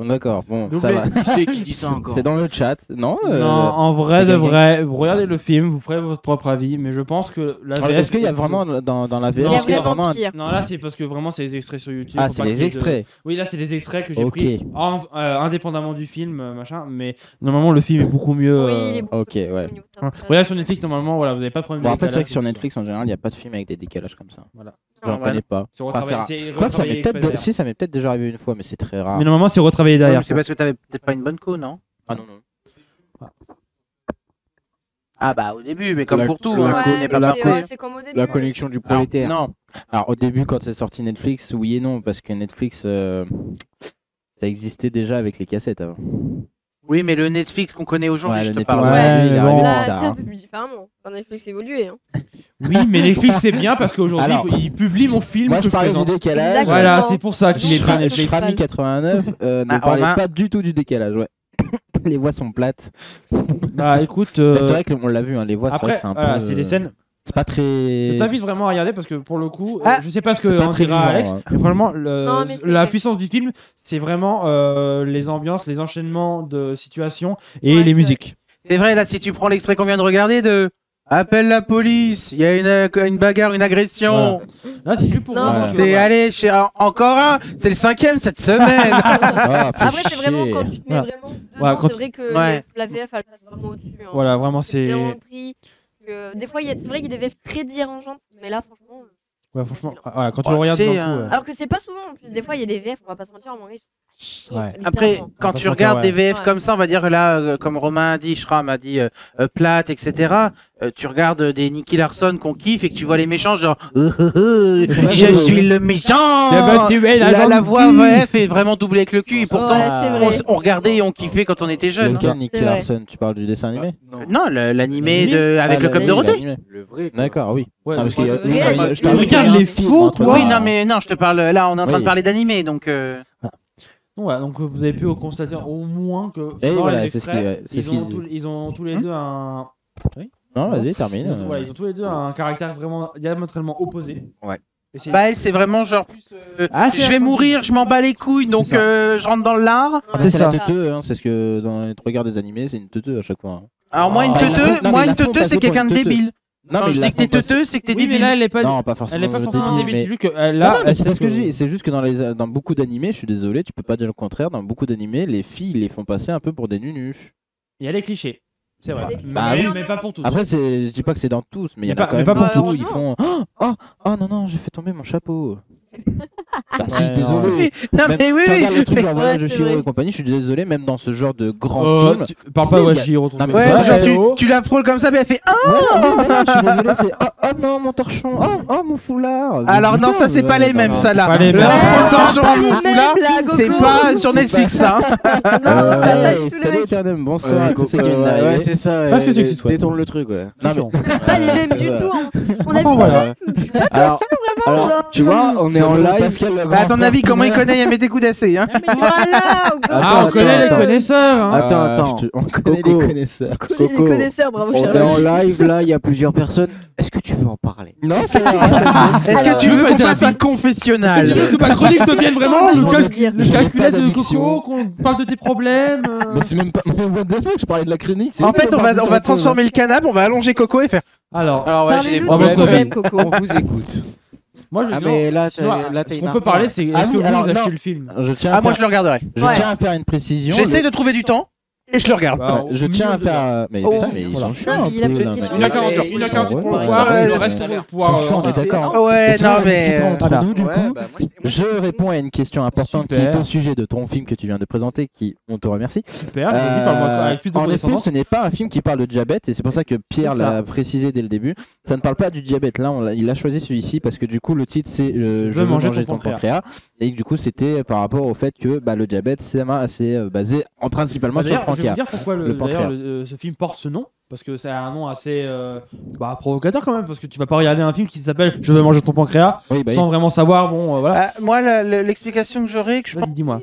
Bon, ça Doublé. va. Qui c'est qui dit ça encore? C'est dans le chat. Non, Non, en vrai c'est de quelqu'un- vrai, vous regardez le film, vous ferez votre propre avis, mais je pense que la VF. Est-ce qu'il y a vraiment dans la VF, Il y a est-ce qu'il y a vraiment vraiment un- pire. Non, là c'est parce que vraiment c'est les extraits sur YouTube. Ah, faut c'est pas les qu'il y ait de- extraits. Oui, là c'est des extraits que j'ai Ok. pris indépendamment du film, machin, mais normalement le film est beaucoup mieux. Oui, il est beaucoup Ok, ouais. au niveau de sa- Regarde sur Netflix, normalement, voilà, vous avez pas de problème Bon, de après, c'est vrai décalage, que sur donc, Netflix, en général, il n'y a pas de film avec des décalages comme ça. Voilà. J'en Ah, connais pas. C'est Enfin, retravaillé, rare. c'est Quoi, ça retravaillé m'est peut-être exprès, si, ça m'est peut-être déjà arrivé une fois, mais c'est très rare. Mais normalement c'est retravaillé Ouais, derrière. mais c'est parce que t'avais peut-être pas une bonne co, non? Ah non, non. Ah bah au début, mais comme La- pour tout, la hein, co- on n'est pas la parfait. co- C'est comme au début. La hein. connexion du Alors, prolétaire. non. Alors, au début, quand c'est sorti Netflix, oui et non, parce que Netflix, ça existait déjà avec les cassettes avant. Oui, mais le Netflix qu'on connaît aujourd'hui, Ouais, je le te Netflix, parle. Ouais, il est mais arrivé bon. plus Là, tard, c'est un hein. peu plus différemment. Quand Netflix évolué. Hein. Oui, mais Netflix c'est bien parce qu'aujourd'hui Alors, il publie mon film Moi, que je je parlais du présente. décalage. Exactement. Voilà, c'est pour ça qu'il est bien Netflix. Shrami 89 ne Bah, parlait Romain. pas du tout du décalage, ouais. Les voix sont plates. Bah écoute, Mais c'est vrai qu'on l'a vu, hein, les voix, c'est vrai après, que c'est un voilà, peu. c'est des scènes. C'est pas très. Je t'invite vraiment à regarder parce que pour le coup, Ah, je sais pas ce que c'est pas en très dira vivant, Alex, hein. mais franchement, Non, mais c'est la vrai. puissance du film, c'est vraiment les ambiances, les enchaînements de situations et Ouais, les c'est musiques. C'est vrai, là, si tu prends l'extrait qu'on vient de regarder de Appelle la police, il y a une bagarre, une agression. Là, c'est juste pour Non, vraiment, ouais. tu vois, C'est voilà. allez, encore un, c'est le 5e cette semaine. Ah, fais Après, c'est vraiment chier. quand tu te mets Voilà. vraiment dedans, Voilà, quand c'est vrai que Ouais. la VF, elle passe vraiment au-dessus. Hein. Voilà, vraiment, c'est. vraiment pris. Des fois, c'est vrai qu'il y a des VF très dérangeantes, mais là, franchement. Ouais, franchement, voilà, quand tu Ouais, le regardes c'est, d'un coup, hein. Alors que c'est pas souvent en plus. Des fois, il y a des VF, on va pas se mentir, à un moment, ils sont à chier, Ouais. Après, littéralement. quand On va tu se regardes mentir, des VF ouais. comme ça, on va dire là, comme Romain a dit, Shram a dit, plate, etc. Tu regardes des Nicky Larson qu'on kiffe et que tu vois les méchants, genre, je suis le méchant. La voix VF est vraiment doublée avec le cul. Et pourtant, Ouais, c'est vrai. on regardait et on kiffait quand on était jeune. Lequel, Nicky C'est vrai. Larson? Tu parles du dessin animé? Non, l'animé L'animé avec Ah, le Club Dorothée. l'animé. Le vrai. quoi. D'accord, oui. Ouais, Ah, parce qu'il y a- ouais, ouais, je ouais. t'avoue qu'il y a Regarde un les film faux, entre- toi. Oui, non, mais non, je te parle. Là, on est en train Oui. de parler d'animé, donc. Donc, voilà, donc vous avez pu constater au moins que Et dans voilà, les c'est ce extraits, qui- c'est ce ils ont tous les deux un. Non, vas-y, termine. Ils ont, voilà, ils ont tous les deux un caractère vraiment diamétralement opposé. Ouais. Et c'est- Bah, elle, c'est vraiment genre plus. Ah, c'est Je vais un mourir, je m'en bats les couilles, donc C'est ça. je rentre dans l'art. Ouais, Après, c'est la ça. teuteux, hein, c'est ce que dans les regards des animés, c'est une teuteux à chaque fois. hein. Alors, moi, une Ah, teuteux, non, mais moi, ils une la font teuteux, passer c'est pour quelqu'un une de teuteux. débile. Non, Quand mais je ils dis la que t'es font passer- teuteux, c'est que t'es Oui, mais débile. là, elle est pas. Non, pas forcément. Elle est pas forcément débile, débile, mais- c'est juste que là, Non, non, mais c'est parce ce que je dis. C'est juste que dans beaucoup d'animés, je suis désolé, tu peux pas dire le contraire. Dans beaucoup d'animés, les filles ils les font passer un peu pour des nunuches. Il y a des clichés. C'est vrai. Il y a des clichés. Bah oui. Mais pas pour tous. Après, je dis pas que c'est dans tous, mais il y en Mais a pas- quand mais même pas pour beaucoup. tous. Ils font oh non non, j'ai fait tomber mon chapeau. Bah si, Ouais, désolé. Oui, non, Même- mais oui, tu regardes oui. le truc genre voyage de c'est Chihiro vrai. et compagnie, je suis désolé, même dans ce genre de grand film. Parle pas, Il ouais, y a- j'y retrouve. Non, mais Ouais, c'est vrai, genre, c'est- tu la frôles comme ça, mais elle fait. Ah Ouais, mais non, je suis désolé, c'est oh non, mon torchon, oh mon foulard. Alors, non, Putain, ça, c'est pas les mêmes, non, ça c'est là. pas les mêmes. Là, Ouais, on t'en c'est pas les mêmes, foulard, là, c'est Gogo. pas sur C'est Netflix, ça. Ouais, salut Eternum, bonsoir à tous ceux qui viennent d'arriver. Ouais, c'est ça. Parce que c'est que tu souhaites. Détourne le truc, ouais. Non, mais- Pas les mêmes c'est du ça. tout. hein. On Enfin, a vu voilà. Alors, alors, tu vois, on est en live. Pascal, le Bah, à ton grand-père avis, comment il Pinard. connaît Yamete Kudasai, hein Voilà, Gogo. Ah, on Attends, connaît les attends. connaisseurs. Hein. Attends. On connaît Coco. les connaisseurs. On connaît les Coco. connaisseurs, bravo, On est Charlotte. en live là, il y a plusieurs personnes. Est-ce que tu veux en parler? Non, c'est Est-ce que tu Alors, veux qu'on thérapie. fasse un Est-ce que tu confessionnal veux que ma chronique devienne vraiment Sans besoin de dire. le Je n'ai calculette pas de d'addiction. Coco, qu'on parle de tes problèmes Mais c'est même pas. Mais what the fuck, je parlais de la chronique. c'est En ouf, fait, on parle sur va autre transformer le canapé, on va allonger Coco et faire. Alors, Alors, ouais, j'ai des Parlez-nous de problèmes. tes problèmes, Coco. On vous écoute. moi je Ah, dis mais là, sinon, là, t'as ce une qu'on peut arme. parler, c'est Ah est-ce oui, que vous alors, achetez non. le film chose. Je tiens Ah, à moi, faire- je le regarderai. je Ouais. tiens à faire une précision. J'essaie de trouver du temps et je le regarde. Bah, Je au tiens à milieu de- faire. Mais Oh. putain, mais ils Voilà. sont chiants. Non, mais il a un peu, fait là, une mais- question. Une heure 40, Ouais, une heure 40 pour le ouais, voir, ouais, et le ouais, reste ça a pour l'air. pouvoir. Ils sont chiants, on est d'accord. Ouais, Et sinon, non, on va discuter mais. entre Voilà. nous, du Ouais, coup. bah, moi, Je réponds à une question importante qui Super. est au sujet de ton film que tu viens de présenter, qui on te remercie. Super, vas-y, parle-moi avec plus de En effet, condescendance. ce n'est pas un film qui parle de diabète et c'est pour ça que Pierre C'est ça. l'a précisé dès le début. Ça ne parle pas du diabète. Là, il a choisi celui-ci parce que du coup, le titre c'est Je veux manger ton pancréas. Et du coup, c'était par rapport au fait que bah, le diabète c'est basé principalement sur le D'ailleurs, je vais vous pancréas. dire pourquoi Le pancréas. ce film porte ce nom. Parce que c'est un nom assez provocateur quand même, parce que tu vas pas regarder un film qui s'appelle Je veux manger ton pancréas Oui, bah, sans vraiment savoir, voilà. Moi, l'explication que j'aurais, que je pense, Vas-y, dis-moi.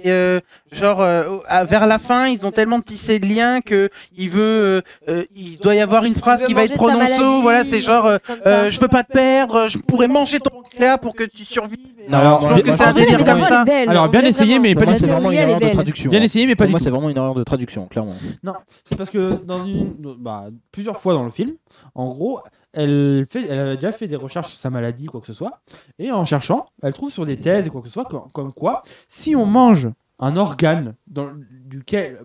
vers la fin, ils ont tellement tissé de liens que il doit y avoir une phrase veut qui va être manger sa prononcée. maladie, Voilà, c'est genre, comme ça. je peux pas te perdre, je pourrais manger ton pancréas pour que tu survives. Non, Alors, moi, je pense que moi, c'est un moi, délire c'est comme vraiment- ça. Alors, bien essayé, mais Pour pas moi, du c'est tout. vraiment une Elle est erreur de belle. traduction. Bien essayé, mais pas Pour du moi, tout. c'est vraiment une erreur de traduction, clairement. C'est parce que plusieurs fois dans le film, en gros, elle avait déjà fait des recherches sur sa maladie, quoi que ce soit, et en cherchant, elle trouve sur des thèses et quoi que ce soit, comme quoi, si on mange un organe duquel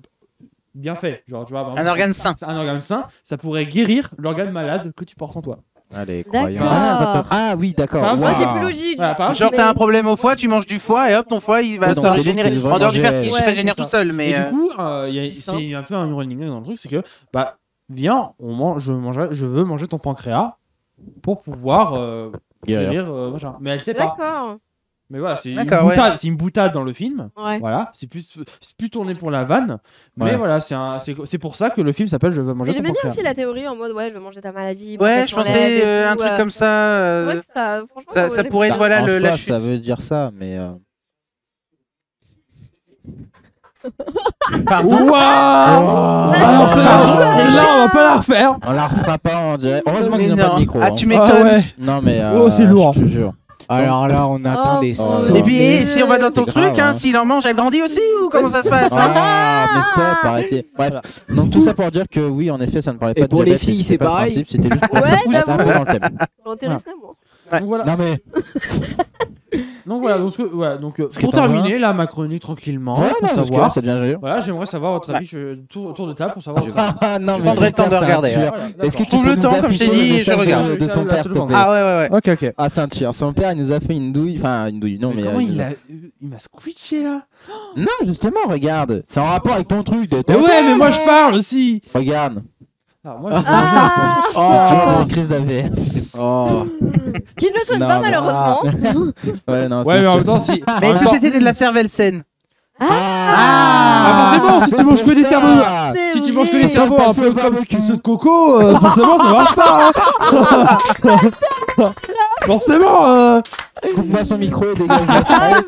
bien fait, genre tu vois, par exemple, Un organe sain. un organe sain, ça pourrait guérir l'organe malade que tu portes en toi. Allez, D'accord. croyance. Ah oui, d'accord. Ah, Waouh. Ah, c'est plus logique. Voilà, par Genre, Mais- t'as un problème au foie, tu manges du foie et hop, ton foie il va Ouais, se donc, c'est régénérer. lui qui devrait En dehors du fait qu'il manger- se régénère Ouais, tout seul. Mais Et du coup, c'est c'est un peu un running gag dans le truc, c'est que viens, je veux manger ton pancréas pour pouvoir guérir, machin. Mais elle sait pas. D'accord. Mais voilà, c'est une D'accord, ouais. boutade, c'est une boutade dans le film. Ouais. Voilà, c'est plus tourné pour la vanne. Mais Ouais. voilà, c'est pour ça que le film s'appelle Je veux manger Mais ton j'aimais bien pancréas. aussi la théorie en mode ouais, je vais manger ta maladie. pour ouais, qu'elle je s'enlève pensais et un tout, truc comme ça. c'est vrai que ça, franchement, Ça vaudrait pourrait être bien. voilà En la soi, chute. ça veut dire ça, mais. Pardon. Waouh Alors celle-là, on va pas la refaire. On la refera pas en direct. Heureusement Mais qu'ils n'ont pas non. de micro. Ah, hein. tu m'étonnes. Ah ouais. Non, mais. Oh, c'est lourd. Je te jure. Alors là, on attend des Oh. sauts. Et puis, si on va dans ton C'est truc, grave, hein. s'il en mange, elle grandit aussi ou comment ça se passe Ah, mais stop, arrêtez. Bref, donc tout ça pour dire que oui, en effet, ça ne parlait pas Et de pour les diabète, filles, c'était c'est pas le pareil. principe, c'était juste pour Ouais, pousser un peu dans le thème. Intéressant, moi. Donc voilà. Non, mais. Donc voilà, donc que pour t'en terminer là ma chronique tranquillement, Ouais, pour non, parce que là, savoir. ça devient joli. Voilà, j'aimerais savoir votre avis tour de table pour savoir. Ah, non, Je mais prendrai le temps de Peter, c'est un regarder, tueur. Voilà, Est-ce que d'accord. tu Trouve peux le nous temps, comme je t'ai afficher dit, le je message regarde. de son père, s'il te plaît. Ah ouais. Ok, ok. Ah, c'est un tueur. Son père, il nous a fait une douille. Enfin, une douille, non, mais. Comment il il m'a squitché là. Non, justement, regarde. C'est en rapport avec ton truc. Mais ouais, mais moi je parle aussi. Regarde. Alors, moi, Ah Tu vois, crise d'AVF. Oh. Qui ne le sonne Non, pas, mais- malheureusement. Ouais, non, ouais, c'est mais en sûr. même temps, si. Mais en est-ce même que temps- c'était de la cervelle saine Ah, forcément, si tu manges que des cerveaux. C'est Si tu manges que vrai. des cerveaux un passe peu au comme barbecue. ceux de coco, forcément ça marche pas. Hein. Forcément. Coupe-moi son micro et dégage. Ah, le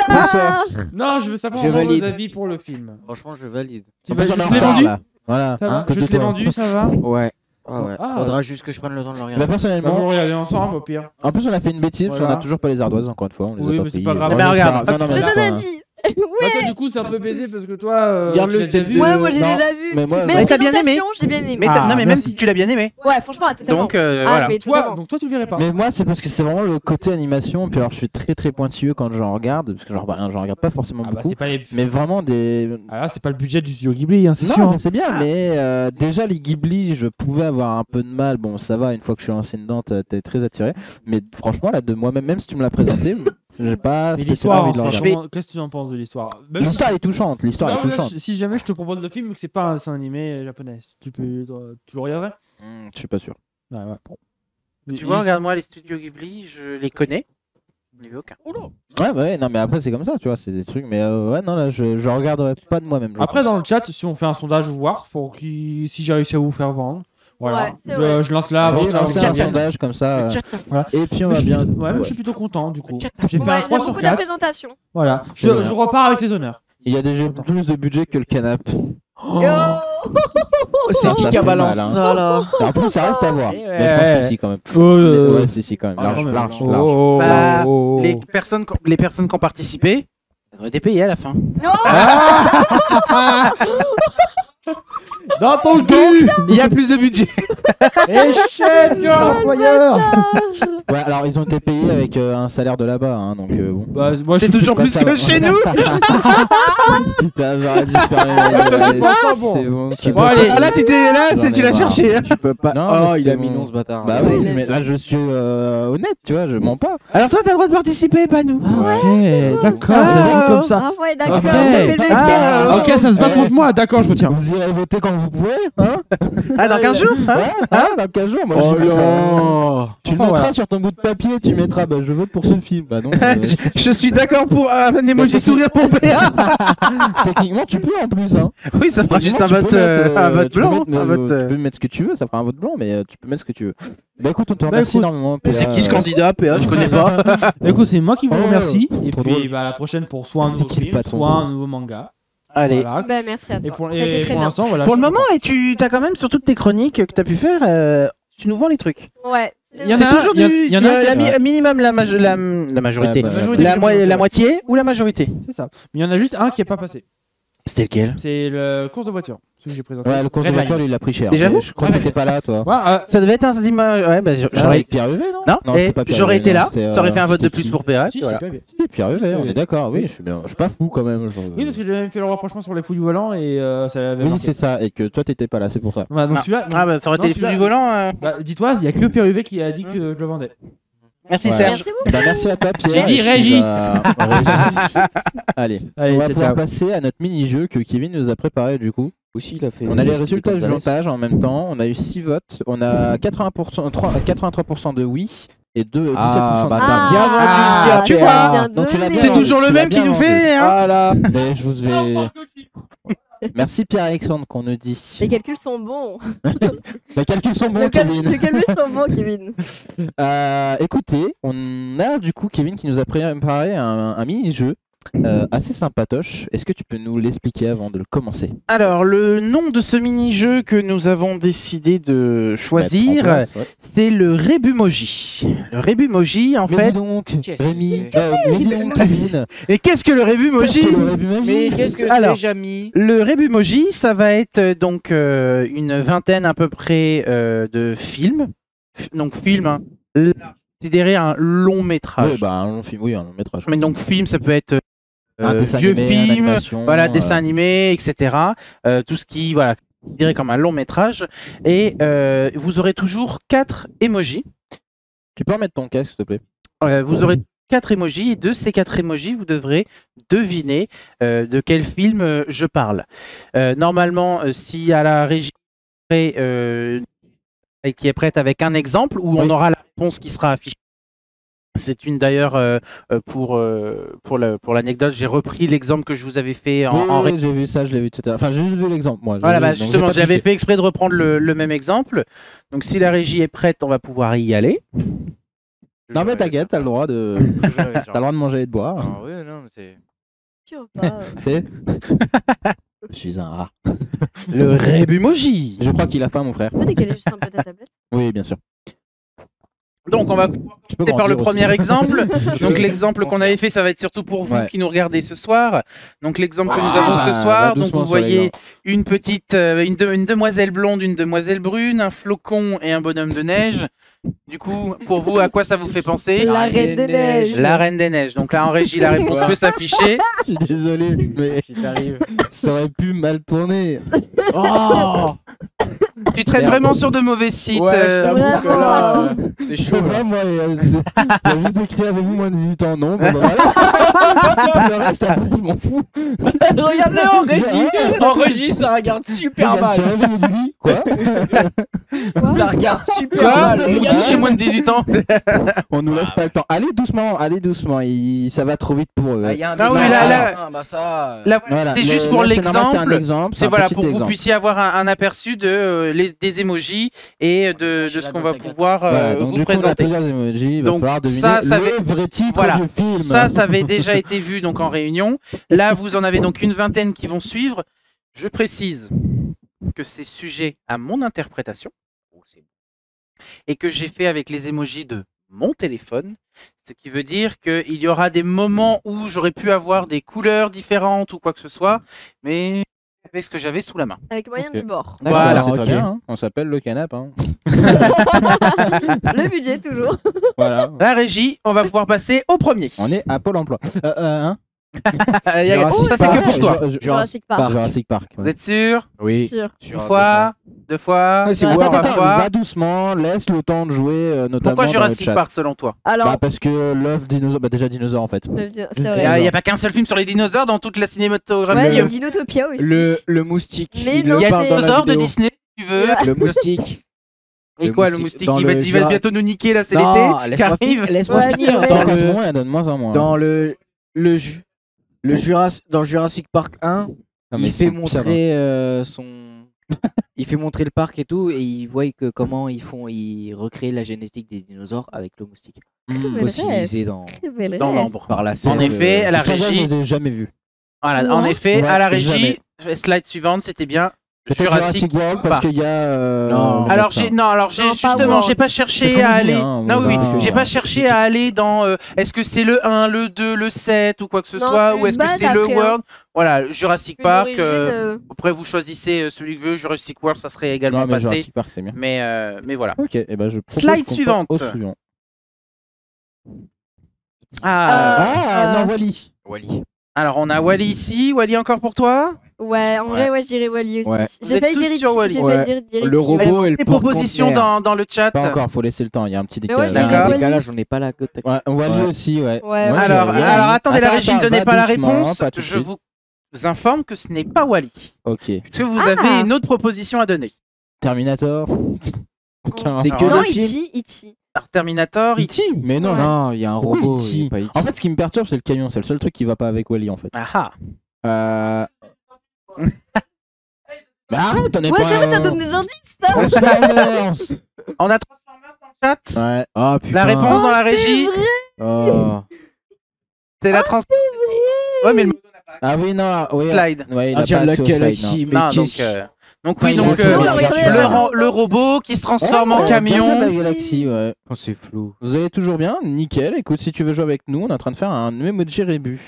bâtard. Non, je veux savoir Je vos valide. avis pour le film. Franchement, je valide. Tu En vas, plus, je on en te l'ai reparle, vendu. là. Voilà. Ça va Hein, que Je de te l'ai toi. vendu, ça va. Ouais. Ouais. Ah. Faudra juste que je prenne le temps de le Bah, regarder. Bah, personnellement, vous le regardez ensemble au pire. en plus, on a fait une bêtise parce qu'on Voilà. a toujours pas les ardoises, encore une fois. On les Oui, a pas mais c'est payées. pas grave. Ouais, Mais c'est regarde. pas grave. Non, non, Je mais donne enfin, un 10. Bah, toi, Ouais. du coup, c'est un peu baisé parce que toi. Regarde tu le l'as déjà step vu, de- Ouais, moi j'ai non, déjà vu. mais moi, Mais Mais la t'as bien aimé présentation, j'ai bien aimé. Mais, Ah, non, mais même merci. si tu l'as bien aimé. Ouais, franchement, totalement. Donc Ah, voilà. mais Toi, totalement. donc toi, tu le verrais pas. Mais moi, c'est parce que c'est vraiment le côté animation. Puis alors, je suis très très pointilleux quand j'en regarde. Parce que j'en regarde pas forcément Ah bah beaucoup. c'est pas les. Mais vraiment des. Ah là, c'est pas le budget du studio Ghibli, hein, c'est Non, sûr. mais c'est bien, mais déjà les Ghibli, je pouvais avoir un peu de mal. Bon, ça va, une fois que je suis lancé dedans, t'es très attiré. Mais franchement, là, de moi-même, même si tu me l'as présenté, j'ai pas Et spécialement l'histoire, envie de le regarder. franchement, qu'est-ce que tu en penses de l'histoire? Même si- L'histoire est touchante, l'histoire est Non, mais touchante. si jamais je te propose le film et que c'est pas un dessin animé japonais, tu le regarderais? Je suis pas sûr. Ouais, ouais. Bon. Tu vois, regarde-moi les studios Ghibli, je les connais. Je n'ai vu aucun. Ouais, non, mais après, c'est comme ça, tu vois, c'est des trucs. Mais ouais, non, là, je regarderai pas de moi-même. je Après, pense. dans le chat, si on fait un sondage, voir pour qui, si j'ai réussi à vous faire vendre. Voilà, Ouais, c'est vrai. je lance là. On avant va que- lancer un sondage comme ça. Voilà. Et puis, on Mais va je suis bien. plutôt- ouais, mais Ouais. je suis plutôt content du coup. J'ai Ouais, fait un 3 j'aime sur beaucoup ta 4. présentation. Voilà, C'est bien. je repars avec les honneurs. Il y a déjà plus de budget que le canap. Oh. C'est Ça qui fait qui a mal, balancé hein. ça là? En plus, ça reste à voir. Eh Mais je pense ouais. que si, quand même. Oh, Ouais, si, quand même. Ah, Large, quand même. large, Oh, large. oh, Bah, oh, oh. Les personnes qui ont participé, elles ont été payées à la fin. Non. Dans ton cul. Il y a plus de budget. Échec, l'employeur. Ouais, alors ils ont été payés avec un salaire de là-bas, hein, donc bon. Bah, moi, je C'est suis toujours pas plus ça, que ouais. chez nous. Putain, j'aurais dû fermer ma Parce que gueule. tu penses pas bon. C'est bon. ça Bon, va. allez. Ah là, tu t'es là, J'en ai tu l'as marre. cherché. hein. Tu peux pas. Non, Oh, mais il a c'est mis bon. non ce bâtard. Bah Ouais, oui, il a mais dit. là je suis honnête, tu vois, je mens pas. Alors toi, t'as le droit de participer, pas nous. Ok, d'accord, ça se joue comme ça. Ah ouais, d'accord. Ok. ça fait le Ah, cœur. Ok, ça se bat contre moi, d'accord, je retiens. Vous vous irez voter quand vous pourrez, hein. Ah, dans 15 jours hein Dans 15 jours, moi Oh je là. Tu le Enfin, mettras voilà. sur ton bout de papier, tu mettras bah, je vote pour ce film. Bah non, Je suis d'accord pour un emoji sourire pour PA. techniquement tu peux en plus. Hein. Oui, ça fera juste un Techniquement, tu vote, peux mettre, un vote tu peux blanc. mettre, Un vote, Tu peux mettre ce que tu veux, ça fera un vote blanc, mais tu peux mettre ce que tu veux. Bah écoute, on te remercie écoute, énormément. C'est PA, qui ce candidat PA? Je connais pas. Écoute, c'est moi qui vous Oh, remercie. Et trop puis drôle. bah, à la prochaine pour soit un nouveau Qui est film, patron. soit un nouveau manga. Allez. Voilà. Bah, merci à toi. Et pour, C'était et très pour bien. l'instant, voilà. Pour je le suis moment, et tu as quand même sur toutes tes chroniques que tu as pu faire, tu nous vends les trucs. Ouais. Il y en C'est a un- toujours il y a- du. il y en a un la qui- mi- minimum la majorité. Ouais, bah, majorité. La moitié ou la majorité? C'est ça. Mais il y en a juste un qui est pas passé. C'était lequel? C'est le course de voiture. Celui que j'ai présenté. Ouais, le cours de Redline. voiture, lui, il a pris cher. Déjà Mais vous je crois que t'étais pas là, toi. Ouais, Ça devait être un dimanche. Ouais, bah, j'aurais. Avec Pierre Huvet, non Non, c'était pas Pierre j'aurais Huvet, été non, là. c'était, Ça aurait fait un vote de c'était plus qui pour PA. si, voilà. c'est pas bien. C'est Pierre Huvet, on est d'accord, oui, je suis pas fou quand même. Oui, parce que j'avais fait le rapprochement sur les fous du volant et ça avait Oui, marqué. c'est ça, et que toi t'étais pas là, c'est pour ça. Voilà, donc Non. celui-là. Ah, bah, ça aurait Non, été les fous celui-là- du volant. Bah, dis-toi, il y a que Pierre Huvet qui a dit que je le vendais. Merci Ouais. Serge. Merci beaucoup. Bah, merci à toi, Pierre. J'ai dit Et puis, Régis. Régis. Allez, Allez, on va ciao, pouvoir ciao. passer à notre mini-jeu que Kevin nous a préparé du coup. Aussi, il a fait. On a les Speedy résultats du Gonzalez. montage en même temps. On a eu 6 votes. On a 83% de oui et 17% Ah, de bah, non. t'as bien vendu, Ah, tu vois. Donc, tu l'as bien C'est vendu, toujours le tu l'as même qui bien nous vendu. fait. Hein. Voilà. Mais je vous ai. Merci Pierre-Alexandre qu'on nous dit. Les calculs sont bons. Les calculs sont bons, Les Kevin. calculs sont bons, Kevin. Écoutez, on a du coup Kevin qui nous a préparé un mini-jeu assez sympatoche. Est-ce que tu peux nous l'expliquer avant de le commencer? Alors, le nom de ce mini-jeu que nous avons décidé de choisir, Mettre en place, ouais. c'est le Rebumoji. Le Rebumoji, en Mais fait. dis donc, Qu'est-ce Rémi, que mais dis donc, Kevin. Et qu'est-ce que le Rebumoji? Qu'est-ce que le Rébumoji Mais qu'est-ce que Alors, c'est, Jamy? Le Rebumoji, ça va être donc une vingtaine à peu près de films. Donc, film, hein, considéré un long métrage. Oui, bah un long film, oui, un long métrage. Mais donc, film, ça peut être Un dessin vieux animé, une film, animation, voilà, dessin animé, etc. Tout ce qui, voilà, considéré comme un long métrage. Et vous aurez toujours 4 emojis. Tu peux remettre ton casque, s'il te plaît? Vous aurez 4 emojis et de ces 4 emojis, vous devrez deviner de quel film je parle. Normalement, si à la régie qui est prête avec un exemple où on Oui. aura la réponse qui sera affichée. C'est une d'ailleurs pour l'anecdote, j'ai repris l'exemple que je vous avais fait en Oui, j'ai vu ça, je l'ai vu tout à l'heure. Enfin, j'ai juste vu l'exemple, moi. Voilà, J'ai bah, vu, donc justement, j'ai pas j'avais cliqué. fait exprès de reprendre le même exemple. Donc, si la régie est prête, on va pouvoir y aller. Non, mais t'inquiète, t'as le droit de. T'as le droit de manger et de boire. Ah oui, non, mais c'est. Tu vois pas. Tu sais. Je suis un rat. Le Rebumoji. Je crois qu'il a faim, mon frère. Tu peux décaler juste un peu ta tablette? Oui, bien sûr. Donc, on va Tu peux commencer par le grandir premier aussi. exemple. Donc, l'exemple qu'on avait fait, ça va être surtout pour vous Ouais. qui nous regardez ce soir. Donc, l'exemple que nous Ah, avons ce va soir, donc doucement vous sur les voyez gens. une petite, une demoiselle blonde, une demoiselle brune, un flocon et un bonhomme de neige. Du coup, pour vous, à quoi ça vous fait penser? La Reine des Neiges. La Reine des Neiges. Donc là, en régie, la réponse peut s'afficher. Je suis désolé, mais Qu'est-ce qui t'arrive? ça aurait pu mal tourner. Oh! Tu traînes Merde. vraiment sur de mauvais sites. Ouais, je t'avoue que là, c'est Je chaud. sais là. pas, moi, j'ai juste écrit avec-vous moins de 18 ans, non? Bon, bah, voilà. Le reste, après, je m'en fous. Regarde-le en régie! En régie, ça regarde super Il vient de se mal. réveiller du lit. Quoi? Ça regarde super Quoi mal. Regarde, J'ai moins de 18 ans. On nous laisse pas le temps. Allez doucement, ça va trop vite pour eux. Ah, y a un Ah oui, débat. là, Ah, bah ça. Là, Voilà. c'est juste Le- pour là, c'est normal, c'est un l'exemple. exemple. C'est un voilà petit pour que vous exemple. puissiez avoir un aperçu de des emojis et de J'ai ce la qu'on va note à pouvoir Voilà, donc vous du coup, on a présenter. plusieurs emojis. Il va Donc, falloir deviner ça le avait- vrai titre voilà. du film. Ça avait déjà été vu donc en réunion. Là, vous en avez donc une vingtaine qui vont suivre. Je précise que c'est sujet à mon interprétation Oh, c'est bon. et que j'ai fait avec les emojis de mon téléphone, ce qui veut dire qu'il y aura des moments où j'aurais pu avoir des couleurs différentes ou quoi que ce soit, mais avec ce que j'avais sous la main. Avec moyen Ok. du bord. D'accord, Voilà, c'est très ok. bien, hein. On s'appelle le canap. Hein. Le budget, toujours. Voilà. La régie, on va pouvoir passer au premier. On est à Pôle emploi. Hein Jurassic Ça, c'est que pour toi. Jurassic Park. Jurassic Park. Vous êtes sûr? Oui. Sûr. Une fois, 2 fois, Ouais, c'est Attends, 3 Attends, fois. va doucement, laisse le temps de jouer, notamment Pourquoi dans Jurassic le chat. Park selon toi? Alors, Bah, parce que Love Dinosaur, bah déjà dinosaure en fait. c'est Il vrai. n'y a pas qu'un seul film sur les dinosaures dans toute la cinématographie. Ouais, il y a Dinotopia aussi. Le moustique. Mais il non, le c'est- parle dans la Dinosaure de vidéo. Disney, si tu veux. Le moustique. Et Le quoi, le moustique, moustique? dans Il va, le il va Jura- bientôt nous niquer là, c'est Non, l'été qui laisse-moi arrive. laisse-moi Ouais, finir. c'est vrai. Dans En ce le, moment, il y en a de moins en moins. dans dans Jurassic Park 1, Non, mais il ils fait sont pires, hein. montrer il fait montrer le parc et tout, et il voit que comment ils recréent la génétique des dinosaures avec le moustique. Mais Fossilisé Dans rêve. l'ambre. par la scène. En effet, à la Je t'avoue, régie. Je les ai jamais vus. Voilà, en Ouais. effet, Ouais, à la régie, jamais. slide suivante, c'était bien Peut-être Jurassic World parce Park. qu'il y a. Non. le Alors médecin. j'ai Non, pas justement, World. j'ai pas cherché C'est à comme aller. dit, hein, Non, oui, on va- oui, j'ai pas cherché à aller dans. Est-ce que c'est le 1, le 2, le 7 ou quoi que ce Non, soit, c'est ou est-ce que une c'est base le après, World? Voilà, Jurassic Une Park. origine, Après, vous choisissez celui que veut. Jurassic World, ça serait également Non, mais passé. Jurassic Park, c'est bien. Mais voilà. Ok, et ben je propose Slide qu'on suivante. passe au suivant. Ah. Non, Wally. Wally. Alors, on a Wally ici. Wally encore pour toi? Ouais, en vrai, ouais, je dirais Wally aussi. Ouais. Vous J'ai êtes failli tous dire sur E.T., Wall-E. j'ai Ouais. failli dire Le E.T., robot ouais. et le Des porte-conteneur. propositions dans le chat. Pas encore, faut laisser le temps, il y a un petit Mais ouais, décalage. j'ai D'accord. Wally. Décalage, on n'est pas là. Ouais, Wally Ouais. aussi, ouais. Ouais, Moi, ouais. Alors, j'ai- alors attendez, la Attends, régie ne attends, donnait va pas la doucement, réponse. pas tout de Je suite. vous informe que ce n'est pas Wally. Ok. Est-ce que vous Ah. avez une autre proposition à donner? Terminator. C'est que Alors, Non, deux films. E.T. Alors, Terminator, E.T. Mais non, Ouais. Non, il y a un Pourquoi robot. E.T. il y a pas E.T. En fait, ce qui me perturbe, c'est le camion. C'est le seul truc qui va pas avec Wally, en fait. Ah Euh... Mais arrête, on est Ouais, pas. c'est vrai, t'as donné des indices, ça. Transformers. On a Transformers dans le chat. Ouais. Ah putain. La réponse dans la régie, C'est vrai. Oh. c'est la trans. Ouais, mais le Ah oui, non, oui. slide. Ouais, il Ah a tiens, pas accès au lequel slide, non. ici, mais Non, qu'est-ce donc Enfin, oui, il a donc accès au non, slide. regardez, le robot qui se transforme en Gardien de camion. la galaxie, ouais. Oh, c'est flou. Vous allez toujours bien? Nickel. Écoute, si tu veux jouer avec nous, on est en train de faire un emoji rébut.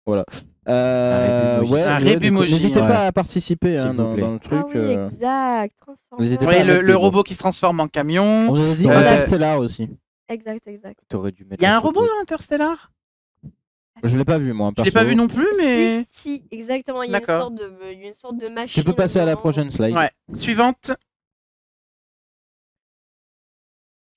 Voilà. rébumoji. Ouais, Un ouais, du coup, rébumoji, n'hésitez ouais. pas à participer S'il hein, vous plaît. dans le truc. Ah oui, exact. Transformers. N'hésitez pas Oui, à mettre le les robot qui se transforme en camion. On vous a dit Euh, Interstellar aussi. Exact, exact. T'aurais dû mettre. Il y a la un robot photo. dans Interstellar? Je l'ai pas vu moi. Je l'ai pas vu non plus, mais. Si, exactement. Il y a D'accord. il y a une sorte de machine. Tu peux passer à la dedans. prochaine slide. Ouais. Suivante.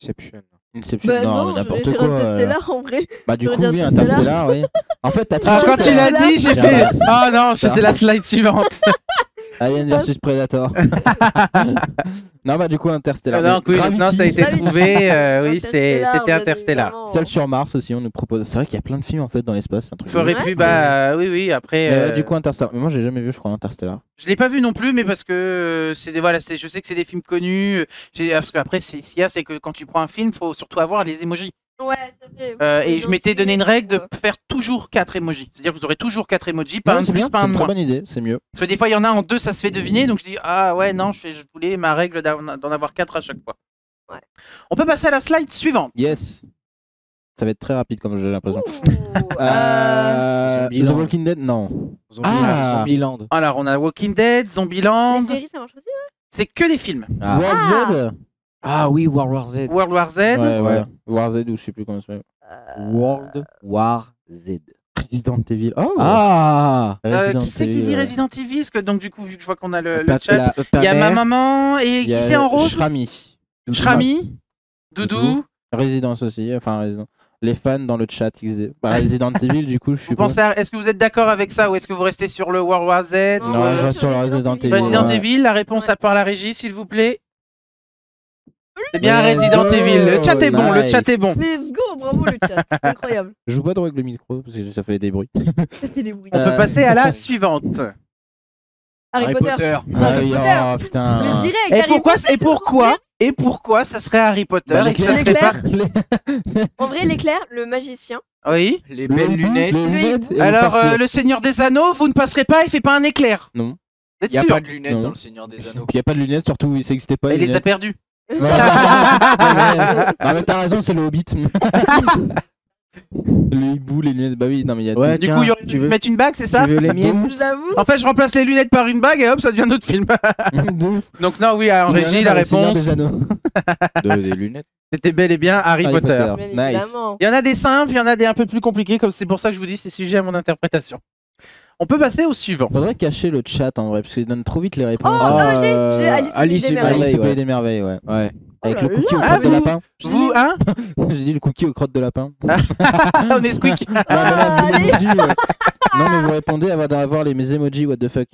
Inception. Inception, Bah non, non, n'importe j'aurais quoi. dit Interstellar en vrai. Bah du j'aurais coup, dit oui, Interstellar. Interstellar, oui. En fait, t'as Ah, triché, quand toi. il a dit, j'ai C'est fait. l'inverse. Ah non, je faisais la slide suivante. Alien vs Predator. Non, bah du coup, Interstellar. Non, oui, Gravity. non, ça a été Gravity. trouvé. Oui, Interstellar, c'était bien Interstellar. évidemment. Seul sur Mars aussi, on nous propose. C'est vrai qu'il y a plein de films en fait dans l'espace. c'est un truc Ça de aurait ouf. pu, bah oui, après. Mais, du coup, Interstellar. Mais moi, j'ai jamais vu, je crois, Interstellar. Je l'ai pas vu non plus, mais parce que c'est des voilà, je sais que c'est des films connus. Parce qu'après, ce qu'il y a, c'est que quand tu prends un film, faut surtout avoir les emojis. Ouais, c'est vrai. Et je m'étais donné une règle de faire toujours 4 emojis. C'est-à-dire que vous aurez toujours 4 emojis, pas Ouais, un de c'est plus, bien, pas c'est un une de très moins. bonne idée, c'est mieux. Parce que des fois, il y en a en 2, ça se fait deviner. Donc je dis, ah ouais, non, je voulais ma règle d'en avoir 4 à chaque fois. Ouais. On peut passer à la slide suivante. Yes. Ça va être très rapide comme j'ai l'impression. Ouh, The Zombieland. Walking Dead, non. Zombieland. Zombieland. Alors, on a Walking Dead, Zombieland. Les séries, ça marche aussi. C'est que des films. Ah. World Z. Ah oui, World War Z. World War Z. Ouais. War Z ou je sais plus comment ça s'appelle. World War Z. Resident Evil. Oh. Ah. Resident Qui c'est qui Evil, dit ouais. Resident Evil? Parce que donc du coup, vu que je vois qu'on a le Ta- chat, la- ta il y a ma mère. maman et Il qui y a c'est en rose? Shrami. Shrami, Doudou. Residence aussi, enfin Resident. Les fans dans le chat XD. Bah, Resident Evil, du coup, je Vous suis pensez est-ce que vous êtes d'accord avec ça ou est-ce que vous restez sur le World War Z? Non, Non, ouais, je reste sur le Resident Evil. Resident ouais. Evil, la réponse Ouais. à part la régie, s'il vous plaît. C'est bien Let's Resident go, Evil. Le chat est bon, le nice. chat est bon. Let's go, bravo le chat. Incroyable. Je joue pas trop avec le micro parce que ça fait des bruits. Ça fait des bruits. On peut passer à la suivante. Harry Potter. Ah oui, Potter. oh putain. Le direct. Et Harry pourquoi Potter. et pourquoi ça serait Harry Potter Bah, et que ça serait l'éclair. pas En vrai, l'éclair, le magicien. Oui. Les belles lunettes. Les lunettes et le Alors parfum. le Seigneur des Anneaux, vous ne passerez pas, il fait pas un éclair. Non. Vous êtes Il n'y a sûr? pas de lunettes Non. dans le Seigneur des Anneaux. Il n'y a pas de lunettes, surtout, ça n'existait pas. Il les a lunettes. perdus. Ouais. Non, mais t'as raison, c'est le Hobbit. Le hibou, les lunettes, bah oui, non mais il y a Ouais, tout. Du tiens, coup, il y aurait tu pu veux- mettre une bague, c'est ça? Tu veux les miennes? J'avoue. En fait, je remplace les lunettes par une bague et hop, ça devient un autre film. De ouf. Donc non, oui, en Il y en a régie, dans la le Seigneur réponse. des Anneaux. Des lunettes. C'était bel et bien Harry Potter. Bien Nice. évidemment. Il y en a des simples, il y en a des un peu plus compliqués, comme c'est pour ça que je vous dis c'est sujet à mon interprétation. On peut passer au suivant. Faudrait cacher le chat en vrai, parce qu'il donne trop vite les réponses. Oh, j'ai Alice au Pays des Merveilles. Alice au Pays des Merveilles, ouais. Ouais. Avec Oh le là cookie aux là. crottes de vous lapin. Vous, hein? J'ai dit le cookie aux crottes de lapin. On est squeak. Non, mais là, mes emojis, non, mais vous répondez avant d'avoir mes emojis, what the fuck.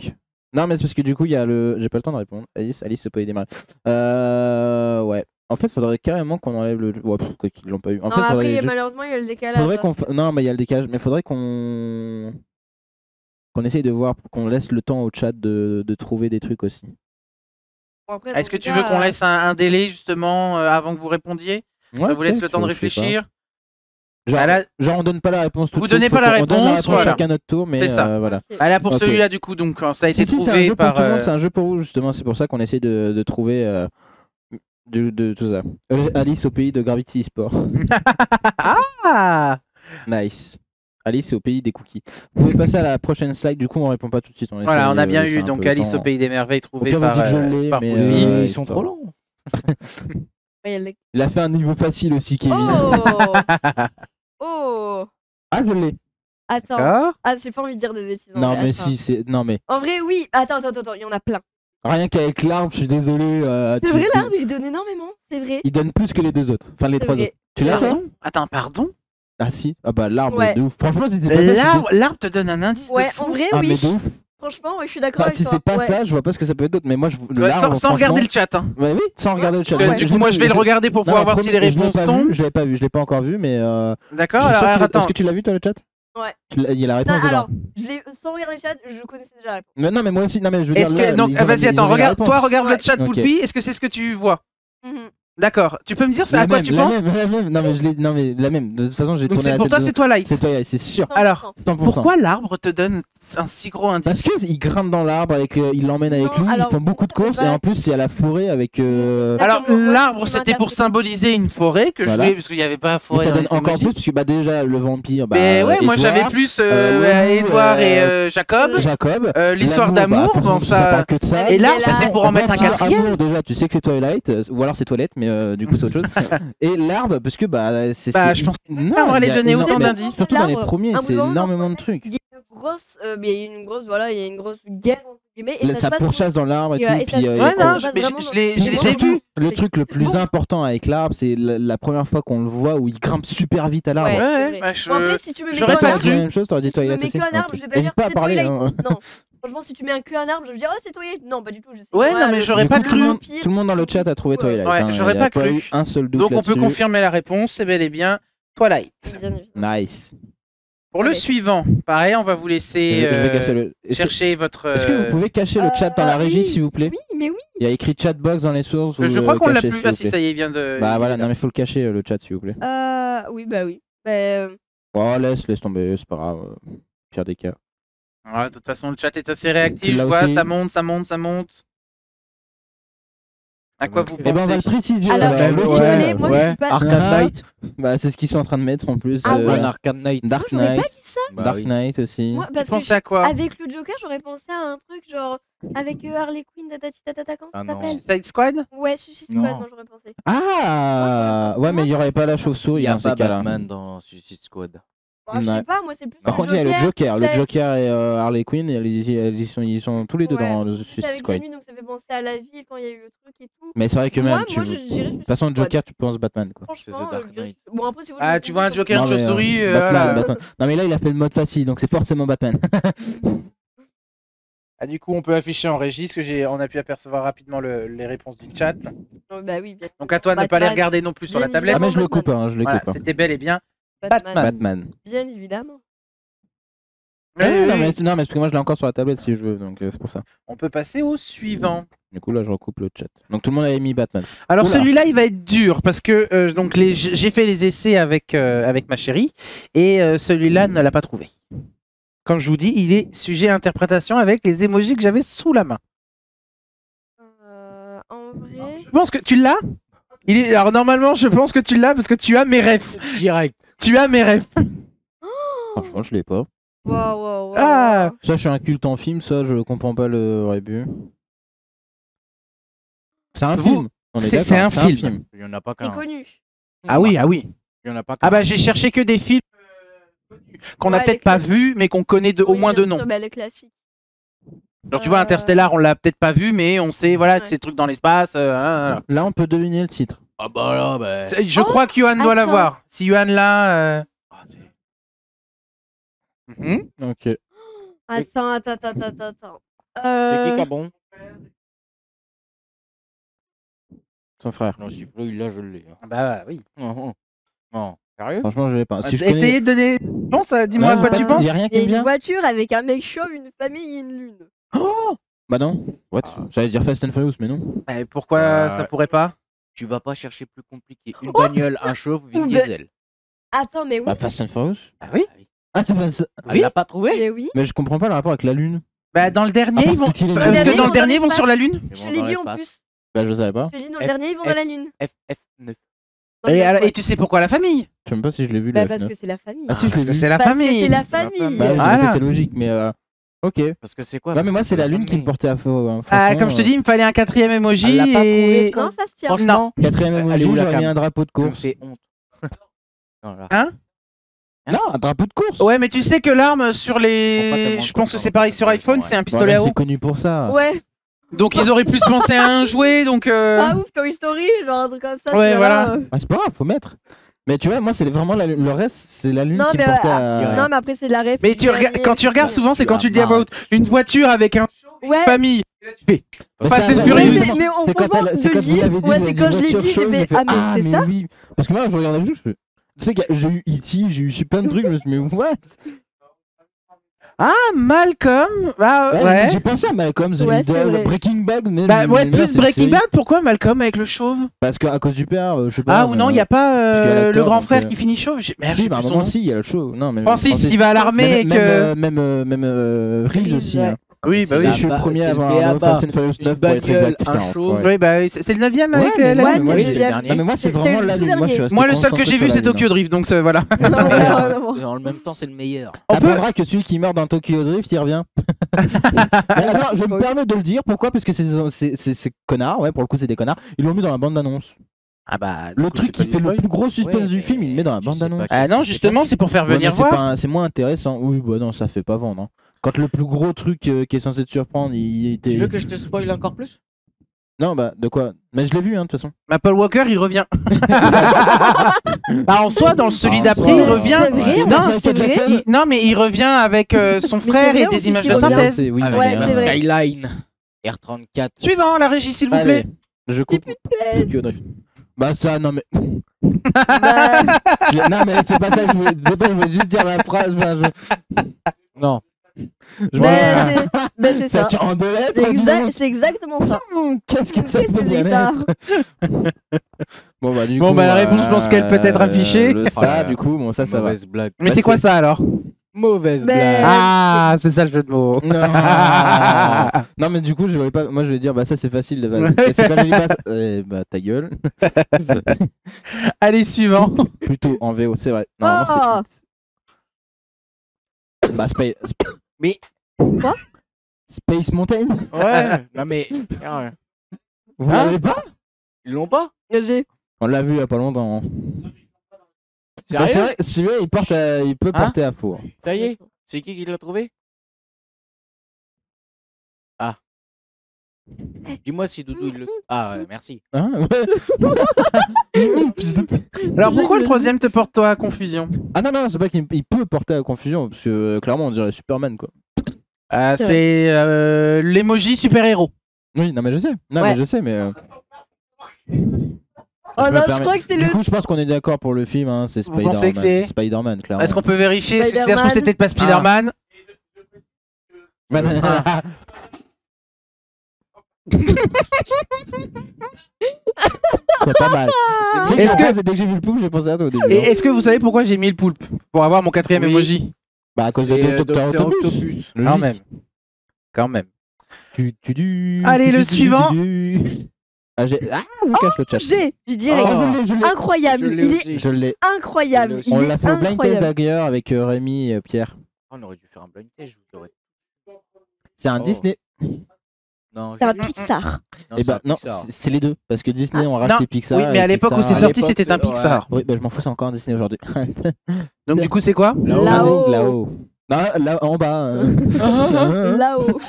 Non, mais c'est parce que du coup, il y a le. J'ai pas le temps de répondre. Alice au Pays des Merveilles. Ouais. En fait, faudrait carrément qu'on enlève le. Ouais, quoi qu'ils l'ont pas eu. En Non, fait, après, faudrait juste- malheureusement, il y a le décalage. faudrait qu'on. Non, mais il y a le décalage. Mais faudrait qu'on essaye de voir, qu'on laisse le temps au chat de trouver des trucs aussi. Bon, après, dans Est-ce que tout tu cas, veux qu'on laisse un délai justement avant que vous répondiez? Ouais, Ça vous laisse le peut-être, temps de je sais pas. réfléchir? Genre, Ah, là, genre, on donne pas la réponse tout de Vous suite. donnez pas faut la qu'on donne réponse, voilà. chacun notre tour, mais C'est ça. voilà. ok. ah, là pour Ok. celui-là du coup, donc ça a été Si, c'est un trouvé jeu pour par. tout le monde, c'est un jeu pour vous justement, c'est pour ça qu'on essaie de trouver de tout ça. Alice au pays de Gravity Sport. Ah Nice. Alice au pays des cookies. Vous pouvez passer à la prochaine slide, du coup on répond pas tout de suite. Voilà, essaie on a de bien laisser eu un donc peu le Alice temps. au Pays des Merveilles Au trouvé pire, vous par, dites je l'ai, par mais, Poulpi. Ils sont trop longs. Ouais, il y a le décalage. Il a fait un niveau facile aussi, Kevin. Oh Oh Ah, je l'ai. Attends. D'accord. Ah, j'ai pas envie de dire de bêtises. en Non, vrai, mais attends. si, c'est. Non, mais En vrai, oui. Attends, il y en a plein. rien qu'avec l'arbre, je suis désolé. C'est vrai, l'arbre, il donne énormément. C'est vrai. Il donne plus que les deux autres. Enfin, les C'est trois vrai. autres. Tu l'as, toi? Attends, pardon? Ah, si. Ah, bah, l'arbre, Ouais. de ouf. Franchement, c'était pas ça. L'arbre te donne un indice Ouais, de fou. en vrai, Ah, oui. mais de ouf. Franchement, ouais, je suis d'accord Bah, avec si toi. c'est pas Ouais. ça, je vois pas ce que ça peut être d'autre. Mais moi, Ouais, l'arbre, sans regarder le franchement- chat. Hein. Ouais, oui, sans regarder le chat. Du coup, moi je vais le regarder pour pouvoir voir si les réponses sont. Je l'ai pas vu, je l'ai pas encore vu, mais. D'accord, je suis sûr alors que- attends. Est-ce que tu l'as vu, toi, le chat? Ouais. Il y a la réponse Non, dedans. alors, sans regarder le chat, je connaissais déjà la réponse. Mais non, mais moi aussi, non, mais je veux dire. Est-ce là, que donc ils ont- vas-y ils ont attends, mis la regarde réponse. toi regarde le Ouais. chat Ok. Poulpi, est-ce que c'est ce que tu vois? Mhm. D'accord, tu peux me dire à La quoi même, tu la penses? même, la même. Non, mais non, mais la même. De toute façon, j'ai Donc tourné la pour tête toi dedans. c'est Twilight. C'est toi, c'est sûr. 100%. Alors, 100%. Pourquoi l'arbre te donne un si gros Parce indice? qu'il grimpe dans l'arbre, il l'emmène avec Non, lui, alors, ils font beaucoup de ça fait courses, pas- et en plus, il y a la forêt avec. Alors Exactement, moi, l'arbre c'est ce qui c'était pour m'interpelle. symboliser une forêt que je Voilà. voulais parce qu'il n'y avait pas la Mais forêt. ça dans donne les encore emojis. plus, parce que bah, déjà, le vampire. Bah, Mais ouais, moi Édouard, j'avais plus Walou, Édouard et Jacob. Jacob. L'histoire L'amour, d'amour, bah, bon, ça ça. parle que de ça. Avec Et là, Bella. c'était pour en mettre un Vampire, quatrième. amour, déjà, tu sais que c'est Twilight, ou alors c'est Toilette, mais du coup c'est autre chose. Et l'arbre, parce que bah c'est. Bah, c'est- je pense Non, pas avoir il y les a donner énorme- autant mais d'indices. Surtout dans les L'arbre, premiers, un c'est moment, énormément de trucs. Il y a une grosse, mais il y a une grosse, voilà, il y a une grosse guerre entre guillemets. Et Ça se passe pourchasse dans l'arbre et Et, tout. et ça puis, se- Ouais, ça non, se passe mais vraiment je dans- les Puis ai surtout, vus. le truc le plus Bon. important avec l'arbre, c'est la première fois qu'on le voit où il grimpe super vite à l'arbre. Ouais, Ouais, c'est ouais, vrai. bah, je- Bon, après, si tu me mets j'aurais qu'un pas T'aurais arbre, dit la même chose, t'aurais dit si tu me Twilight mets aussi. qu'un arbre, Ok. je vais pas dire N'hésite pas à c'est parler. Twilight. hein. Non. Franchement, si tu mets qu'un arbre, je vais dire oh c'est Twilight. Non, pas du tout. Je sais Ouais, pas, non, mais le- j'aurais Du pas coup, cru. Tout le monde dans le chat a trouvé Ouais. Twilight. Ouais, hein, j'aurais il y a pas cru. eu un seul doute Donc on peut là-dessus. confirmer la réponse, c'est bel et bien Twilight. Bien évidemment. Nice. Pour le Allez. suivant, pareil, on va vous laisser Je vais casser le. chercher votre. Est-ce que vous pouvez cacher le chat dans la régie, oui. s'il vous plaît? Oui, mais oui. Il y a écrit chatbox dans les sources. Je vous, crois qu'on l'a cachez, plus. s'il Ah vous si, plaît. ça y est, il vient de. Bah il est voilà, là. non mais faut le cacher le chat, s'il vous plaît. Oui, bah oui. Bah, Oh, laisse tomber, c'est pas grave. Pire des cas. Ouais, de toute façon, le chat est assez Tu réactif. Je l'as vois, aussi. ça monte, ça monte, ça monte. À quoi vous Eh ben on va le pensez? préciser. alors, bah, je suis ouais, désolée, moi je suis pas. Arkham Ah. Knight. Bah c'est ce qu'ils sont en train de mettre en plus. Ah Ouais, ouais. Arkham Knight. Dark Moi, j'aurais Knight. pas dit ça. Bah Dark oui. Knight aussi. Moi, Tu parce que pensais à quoi? avec le Joker, j'aurais pensé à un truc genre avec Harley Quinn, tatati tatata, comment ça Ah non. s'appelle? Suicide Squad? Ouais, Suicide Squad, Non. moi j'aurais pensé. Ah ouais, mais il y aurait pas la chauve-souris Il n'y a dans ces pas cas-là. Batman dans Suicide Squad. Je sais Ouais. pas, moi c'est plus. Par le contre, il y a le Joker. Le c'est- Joker et Harley Quinn, ils sont tous les deux Ouais, dans le c'est Suicide avec la Squad. nuit, donc ça fait penser à la ville quand il y a eu le truc et tout. Mais c'est vrai que Moi, même, moi, je dirais de Suicide toute façon, Squad. Joker, tu penses Batman quoi. Franchement, The Dark je dirais- Knight. Bon, après, si vous Ah, voulez, tu vois un je- Joker Non, mais, chauve-souris Batman, voilà. Batman. Non mais là, il a fait le mode facile, donc c'est forcément Batman. Ah, du coup, on peut afficher en régie, parce que on a pu apercevoir rapidement les réponses du chat. Oh, bah oui, bien. Donc à toi de ne pas les Batman. regarder non plus sur la Bien tablette. Ah mais je le Batman. coupe, hein, je les Voilà, coupe. hein. c'était bel et bien Batman. Batman. Bien évidemment. Oui, oui, non, oui. mais non, mais parce que moi je l'ai encore sur la tablette si je veux, donc c'est pour ça. On peut passer au suivant. Du coup là je recoupe le chat. Donc tout le monde avait mis Batman. Alors Oula. celui-là, il va être dur parce que donc j'ai fait les essais avec ma chérie et celui-là ne l'a pas trouvé. Comme je vous dis, il est sujet à interprétation avec les émojis que j'avais sous la main. En vrai. Je pense que tu l'as. Alors normalement, je pense que tu l'as parce que tu as mes refs. Direct. Tu as mes refs. Franchement je l'ai pas. Waouh, waouh, waouh. Ah. Ça je suis un culte en film, ça je comprends pas le rébut. C'est un Vous- film. On est c'est d'accord, un film. Il n'y en a pas C'est qu'un. connu. Ah oui, ah oui. Il y en a pas. Ah bah j'ai cherché que des films qu'on n'a Ouais, peut-être les pas classiques. vus, mais qu'on connaît au Oui, moins bien de nom. sûr, bah, le classique. Genre tu vois, Interstellar, on l'a peut-être pas vu, mais on sait voilà Ouais. que ces trucs dans l'espace. Là, on peut deviner le titre. Ah bah là, bah. Je crois que Johan doit attends. l'avoir. Si Johan l'a. Ah, c'est- Ok. Attends. C'est qui bon? Son frère. Non, si Flo, il l'a, je l'ai. Bah oui. Non, non. Sérieux? Franchement, je l'ai pas. Si je Essayez de donner. Bon, ça, dis-moi à Ouais, quoi pas tu de- penses. y a rien Il qui y a me une vient. voiture avec un mec chauve, une famille et une lune. Bah non. What? J'allais dire Fast and Furious, mais non. Bah, pourquoi ça pourrait pas? Tu vas pas chercher plus compliqué. Une bagnole, un chauve, Vin Ou Diesel. Attends, mais oui. Bah Fast and Furious. Bah oui. Ah, c'est pas ça. Elle l'a pas trouvé? Mais oui. Mais je comprends pas le rapport avec la lune. Bah dans le dernier, Ah, ils vont. peut-être qu'il est Parce dans que le dans le dernier, dernier, ils vont sur la lune. Ils Je vont te l'ai dans dit en l'espace. plus. Bah je savais pas. Je te l'ai dit dans le dernier, ils vont dans la lune. FF9. Dans le Et, neuf, ouais. et tu sais pourquoi la famille? Je sais même pas si je l'ai vu Bah le parce F9. que c'est la famille. Ah si, je l'ai Parce que vu. c'est la Parce que famille. c'est la C'est la famille. famille. Bah, je Voilà. sais, c'est logique, mais ok. Parce que c'est quoi? Ouais, mais Parce moi, que c'est la lune qui me famille. portait à faux. Hein. Ah, Franchement, comme je te dis, il me fallait un quatrième emoji. Elle l'a pas et... trouvé. Non, ça se tient. Franchement, quatrième Elle est emoji, où, la j'aurais mis cam? un drapeau de ça me course. fait honte. Non, là. Hein? Non, un drapeau de course. Ouais, mais tu sais que l'arme sur Faut pas les. tellement Je pense que comprendre, c'est pareil sur ouais. iPhone, c'est un Ouais, pistolet mais à eau. c'est connu pour ça. Ouais, Donc ils auraient pu se penser à un jouet, donc. pas ouf, Toy Story, genre un truc comme ça. Ouais, tu vois, voilà. Ah, c'est pas grave, faut mettre. Mais tu vois, moi, c'est vraiment la lune. Le reste, c'est la lune Non, qui mais me portait ouais, à. Non, mais après, c'est de la ref. Mais du dernier quand tu regardes aussi. souvent, c'est Tu quand as tu le dis à voix marre. haute. Une voiture avec un Ouais. famille. Et là, tu fais. Mais Fast ça, and ouais, Furious. ouais, Mais, justement, mais c'est quand franchement, c'est de quand le vous dire, l'avez dit, ouais, vous c'est avez dit quand je l'ai voiture dit, chaude, j'ai fait, j'ai ah, mais c'est ça. oui. Parce que moi, je regardais juste. Tu sais que j'ai eu E.T., j'ai eu plein de trucs, je me suis dit, mais what? Ah, Malcolm. Bah ouais. J'ai pensé à Malcolm, The Ouais, c'est Middle, vrai. Breaking Bad, même. Bah ouais, même plus là, c'est Breaking une série. Bad. Pourquoi Malcolm avec le chauve? Parce qu'à cause du père, je sais pas. Ah ou non, il mais, n'y a pas parce qu'il y a l'acteur, le grand donc, frère qui finit chauve. Merde, Si, j'ai bah à un plus son moment, nom. si, il y a le show. Non, mais. Francis, il va à l'armée et que. Même Reese aussi. Hein. Oui, bah C'est oui. la Je suis le ba- premier c'est à le avoir BABA. Fast and Furious 9 Une pour être bagnole, exact. un Putain, chauve. ouais. Oui, bah c'est le 9ème avec Ouais, la ouais, lune. mais Oui, c'est c'est le le dernier. Non, mais moi, c'est C'est vraiment le la tout lune. Moi, je suis resté Moi, le seul que concentré j'ai sur vu, la c'est lune. Tokyo Drift, donc voilà. Non, non, non. En même temps, c'est le meilleur. On peut. T'apprendras que celui qui meurt dans Tokyo Drift, il revient. Mais alors, je me permets de le dire, pourquoi? Parce que ces connards, ouais, pour le coup, c'est des connards, ils l'ont mis dans la bande d'annonce. Ah bah. Le truc qui fait le plus gros suspense du film, il le met dans la bande d'annonce. Ah non, justement, c'est pour faire Ouais, venir mais c'est voir. pas- c'est moins intéressant. Oui, bah non, ça fait pas vendre. Hein. Quand le plus gros truc qui est censé te surprendre, il était. Tu veux que je te spoil encore plus? Non, bah de quoi? Mais je l'ai vu, hein, de toute façon. Bah, Paul Walker, il revient. Bah, en soi, dans celui En d'après, soi, il ouais. revient. C'est vrai, Non, c'est vrai. non, mais il revient avec son Mais frère c'est et vrai, des aussi, images il de revient. synthèse. C'est- oui, Avec Ouais, la c'est vrai. Skyline R34. Suivant, la régie, s'il vous Allez, plaît. je coupe. Tokyo Drift. Bah ça, non mais. Bah, Non mais c'est pas ça que je voulais. C'est pas, je voulais juste dire la phrase. Non. Je bah, vois- c'est ça ça. tient en deux lettres. C'est dis donc. c'est exactement ça. Qu'est-ce que ça Qu'est-ce peut que bien c'est ça être? Bon bah du Bon, coup. bah, la réponse, je pense qu'elle peut être affichée. Ça, du coup, bon ça va. Mauvaise blague. Mais Bah, c'est quoi c'est- ça alors? Mauvaise Mais- blague. Ah, c'est ça le jeu de mots. Non. Non mais du coup je voulais pas. Moi je vais dire bah ça c'est facile de base. Et c'est quand je dis pas ça. Bah ta gueule. Allez, suivant. Plutôt en VO c'est vrai. Non, Oh, c'est. Bah Space. Mais- Quoi Space Mountain. Ouais, non mais. Ah, Vous Hein l'avez pas? Ils l'ont pas? j'ai. On l'a vu il y a pas longtemps. Bah, c'est Sérieux? vrai, celui-là il peut Hein porter à faux. Ça y est? C'est qui l'a trouvé? Ah. Dis-moi si Doudou il le. Ah, ouais, merci. Hein ouais. Alors pourquoi le troisième te porte toi à confusion? Ah non, c'est pas qu'il il peut porter à confusion, parce que clairement on dirait Superman quoi. Ah, C'est c'est l'emoji super-héros. Oui, non mais je sais. Non Ouais. mais je sais, mais. Oh me non, je permets- crois que c'est Du le. coup, je pense qu'on est d'accord pour le film, hein, c'est Vous pensez que c'est Spider-Man, clairement. Est-ce qu'on peut vérifier? Est-ce que ça se trouve, Spider-Man. c'est peut-être pas Spider-Man? Ah. C'est pas mal. C'est C'est Est-ce que que- dès que j'ai vu le pouf, j'ai pensé à toi au début. Et hein. est-ce que vous savez pourquoi j'ai mis le poulpe? Pour avoir mon quatrième Oui. emoji. Bah à cause de C'est Dr. Dr. Octopus. Octopus. Quand Logique. même. Quand même. Allez, Allez, le suivant. Ah, on cache le chat. Je dirais. Oh, je l'ai. Incroyable. Je l'ai Il est aussi. Je l'ai. incroyable. Je l'ai aussi. Il On est l'a fait au blind test incroyable. d'ailleurs avec Rémi et Pierre. On aurait dû faire un blind test, je vous l'aurais. C'est un Oh. Disney. Non, C'est un j'ai- Pixar. non, Eh c'est ben un non, Pixar. c'est les deux. Parce que Disney ont racheté Pixar. Oui, mais et à l'époque où Pixar- c'est sorti, l'époque, c'était un c'est- Pixar. Oui, bah je m'en fous, c'est encore un Disney aujourd'hui. Donc du coup, c'est quoi? Là-haut. Là-haut. Non, là en bas. Là-haut.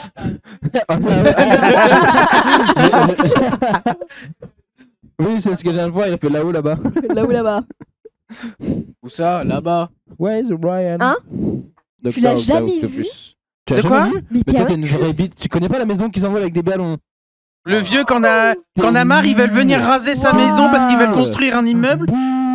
Oui, c'est ce que je viens de voir, il a fait là-haut là-bas. Là-haut, là-bas. Où ça? Là-bas. Ouais, c'est Brian. Hein Tu l'as jamais vu? Tu as De jamais quoi vu? Mais Mais t'es toi, un t'es une vraie bite. Tu connais pas la maison qui s'envole avec des ballons? Le vieux, quand on a marre, ils veulent venir raser sa maison parce qu'ils veulent construire un immeuble.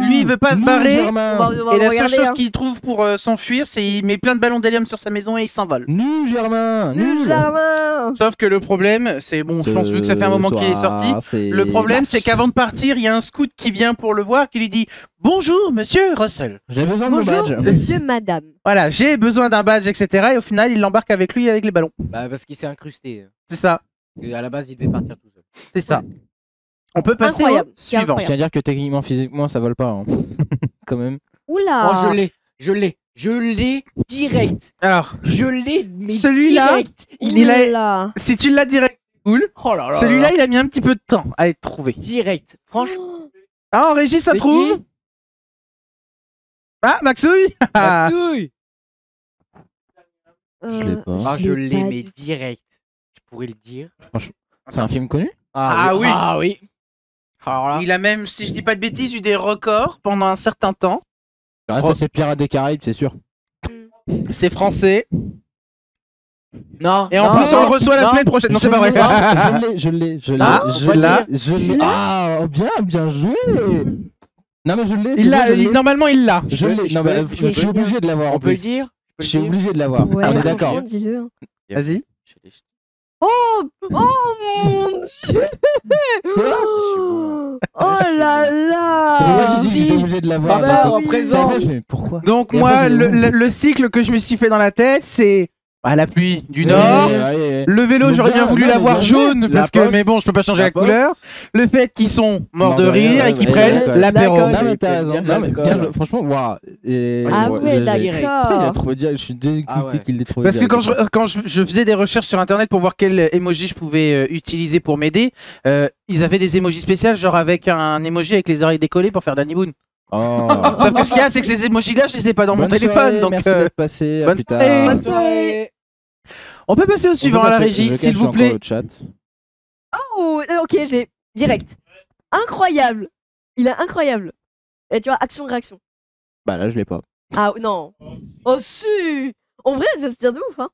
Lui, il veut pas se barrer. Germain. On va Et la seule regarder, chose hein. qu'il trouve pour s'enfuir, c'est il met plein de ballons d'hélium sur sa maison et il s'envole. Nul, Germain. Nul. Germain. Sauf que le problème, c'est bon, je pense vu que ça fait un moment qu'il est sorti. Le problème, c'est qu'avant de partir, il y a un scout qui vient pour le voir, qui lui dit bonjour, monsieur Russell. J'ai besoin de mon Bonjour, badge. monsieur, madame. Voilà, j'ai besoin d'un badge, etc. Et au final, il l'embarque avec lui avec les ballons. Bah, parce qu'il s'est incrusté. C'est ça, Parce qu'à la base, il devait partir tout seul. c'est ça. On peut passer Incroyable, au c'est suivant. Je incroyable. tiens à dire que techniquement, physiquement, ça vole pas. Hein. Quand même. Oula. Oh, je l'ai direct. Alors, Je l'ai, mais Celui-là, direct. il a- Oula. si tu l'as direct, cool. Oh là là. Celui-là, il a mis un petit peu de temps à être trouvé. Direct. Franchement. Ah, en régie, ça C'est trouve. qui Ah, Maxouille. La couille. Je l'ai pas. Ah, je l'ai, pas mais du tout. direct. Je pourrais le dire. C'est un film connu? Ah oui. Ah oui. Alors là. Il a même, si je dis pas de bêtises, eu des records pendant un certain temps. Ah, ça, c'est Pirates des Caraïbes, c'est sûr. C'est français. Non. Et en non, plus, on non, le reçoit la non. semaine prochaine. Non, c'est Je pas vrai. l'ai, je l'ai. Ah, Je voilà. l'ai. Je l'ai. Ah, bien joué. Non, mais je l'ai. Il l'a, normalement, il l'a. Je l'ai. je Non, peux- mais je je suis peux- obligé de l'avoir. On en peut le plus. dire. Je suis obligé de l'avoir. Ouais, On est franchement, d'accord. dis-le. hein. Vas-y. Je l'ai- Oh mon dieu. bon. Oh là Moi, là. je dis que j'étais obligé de l'avoir. Papa, donc, en oui. présent. c'est vrai, mais pourquoi? Donc Et moi, après, le cycle que je me suis fait dans la tête, c'est la pluie du Nord. Ouais. Le vélo, Le j'aurais bien gars, voulu non, l'avoir mais jaune la parce que, poste, mais bon, je peux pas changer la couleur. Le fait qu'ils sont morts de rire et qu'ils prennent l'apéro. D'accord. Non, mais t'as Bien raison. Non, mais d'accord. bien, franchement, waouh. Et- Ah ouais, ouais, Putain, il a d'accord. trouvé direct. Je suis dégoûté Ah ouais. qu'il l'ait trouvé Parce que direct. quand je faisais des recherches sur internet pour voir quel emoji je pouvais utiliser pour m'aider, ils avaient des emojis spéciaux, genre avec un emoji avec les oreilles décollées pour faire Danny Boone. Oh. Sauf que ce qu'il y a, c'est que ces emojis-là, je les ai pas dans mon Bonne téléphone. soirée, Donc, merci d'être passé. À bonne plus soirée. tard. Bonne soirée. on peut passer au suivant à la régie, s'il vous plaît. Le chat. Oh, ok, j'ai direct. Incroyable. Il est incroyable. Et tu vois, action-réaction. Bah là, je l'ai pas. Ah non. Oh si. En vrai, ça se tient de ouf, hein.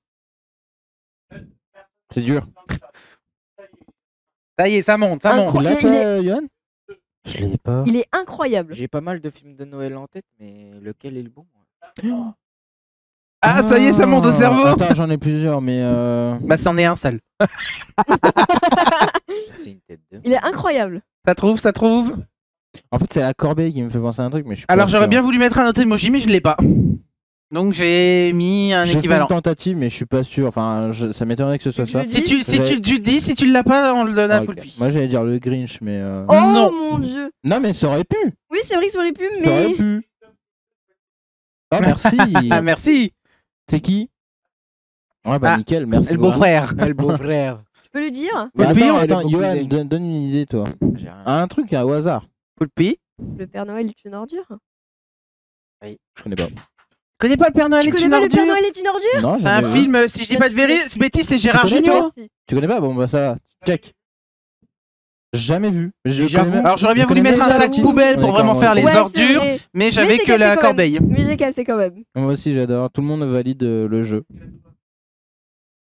C'est dur. Ça y est, ça monte, ça monte. Tu l'as, Il est- toi, Yohan? Je l'ai pas. Il est incroyable. J'ai pas mal de films de Noël en tête, mais lequel est le bon? Ah, ça y est, ça monte au cerveau. Attends, j'en ai plusieurs, mais. Bah, c'en est un seul. C'est une tête de. Il est incroyable. Ça trouve. En fait, c'est la corbeille qui me fait penser à un truc, mais je suis pas Alors, j'aurais sûr. bien voulu mettre un autre emoji, mais je l'ai pas. Donc, j'ai mis un J'ai fait équivalent. une tentative, mais je suis pas sûr. Enfin, ça m'étonnerait que ce soit ça. Je Si tu J'ai- dis, si tu l'as pas, on le donne à Ah, ok. Poulpi. Moi, j'allais dire le Grinch, mais. Oh Non. mon dieu. Non, mais ça aurait pu. Oui, c'est vrai que ça aurait pu, Ça aurait mais. pu. Oh, merci. Ah, merci. C'est qui? Ouais, bah Ah, nickel, merci. Le beaucoup. beau-frère. Le beau-frère. Tu peux lui dire Mais Poulpi, attends, elle est attends, beaucoup Johan, usée. donne une idée, toi. J'ai rien. Un truc au hasard. Poulpi. Le Père Noël est une ordure. Je connais pas. Tu connais pas le Père Noël Tu est connais une pas le Père ordure? Noël est une ordure? Non, C'est j'en ai un vu. film, si je dis pas de bêtises, c'est Gérard connais, Jugnot. Merci. Tu connais pas? Bon, bah ça va. Check. Jamais vu. Je J'avoue. connais même- Alors, j'aurais bien je voulu connais mettre un même sac pas. poubelle pour D'accord, vraiment moi faire aussi. les Ouais, c'est ordures, vrai. mais j'avais Mais j'ai que la capté quand corbeille. même. Mais j'ai capté quand même. Moi aussi, j'adore. Tout le monde valide le jeu.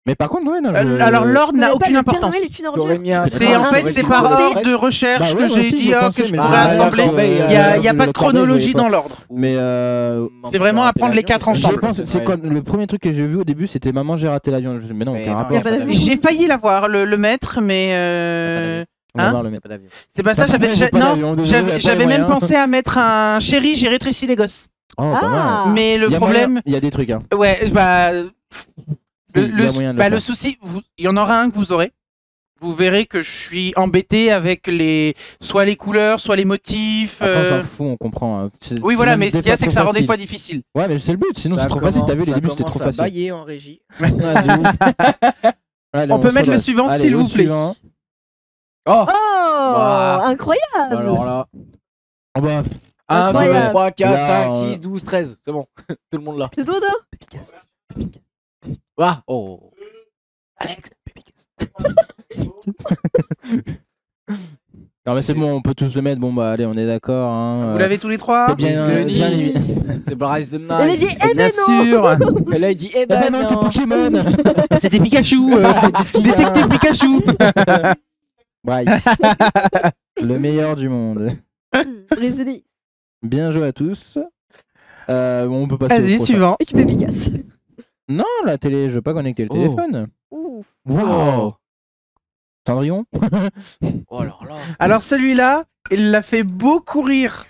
Mais par contre, ouais, non. Alors, l'ordre Tu n'a connais pas aucune le Père importance. Noël est une J'aurais ordure. mis un. C'est en fait, c'est par ordre de recherche Bah ouais, que moi j'ai aussi, dit je que pensais, je mais pourrais j'ai- assembler. corbeille, Il y a pas de le corbeille, chronologie je voyais dans l'ordre. Mais C'est vraiment apprendre les quatre je ensemble. pense, c'est quoi le premier truc que j'ai vu au début, c'était Maman, j'ai raté l'avion. Je me dis, mais non, Mais aucun non, rapport. y a pas d'avion. J'ai failli l'avoir, le maître, mais On va Hein voir le mec. Pas d'avion. c'est pas ça. J'ai pas Non, d'avion, désolé, pas j'avais les même moyens. pensé à mettre un chéri, j'ai rétréci les gosses. Oh, pas mal. Ah. Mais le Il y a problème, moyen- il y a des trucs, hein. ouais, bah, Il y a moyen de le le faire. souci, il y en aura un que vous aurez. Vous verrez que je suis embêté avec soit les couleurs, soit les motifs. Après, on s'en fout, on comprend. hein. C'est- Oui, c'est voilà, même mais des ce qu'il y a, fois c'est que trop ça rend des facile. fois difficile. Ouais, mais c'est le but, sinon Ça c'est trop facile. T'as vu, les commence- débuts ça c'était trop commence à facile. bailler en régie. Ouais, de ouf. Allez, On peut se mettre le redresse. suivant, Allez, s'il le vous plaît. suivant. Oh Oh, Ouah. incroyable. Bah, alors là. Oh bah, 1, 2, Incroyable. 3, 4, Là, 5, 6, 12, 13. C'est bon. Tout le monde là. C'est Dodo. Ah, oh. Alex, non mais c'est bon, on peut tous le mettre. Bon bah allez, on est d'accord. Hein. Vous l'avez tous les trois? c'est bien, bien Nice. C'est Bryce the Elle a dit, Nice. eh Bien ben non. sûr. Et là, il dit, eh Eh ben ben non, c'est non. Pokémon. C'était Pikachu. Détective Pikachu. Bryce, le meilleur du monde. Les aînés. Bien joué à tous. On peut passer au Vas-y, prochain. suivant. Et tu peux efficace. Non, la télé, je veux pas connecter le Oh. téléphone. Ouh. Wow. Cendrillon. Oh là là. Alors celui-là, il l'a fait beaucoup rire.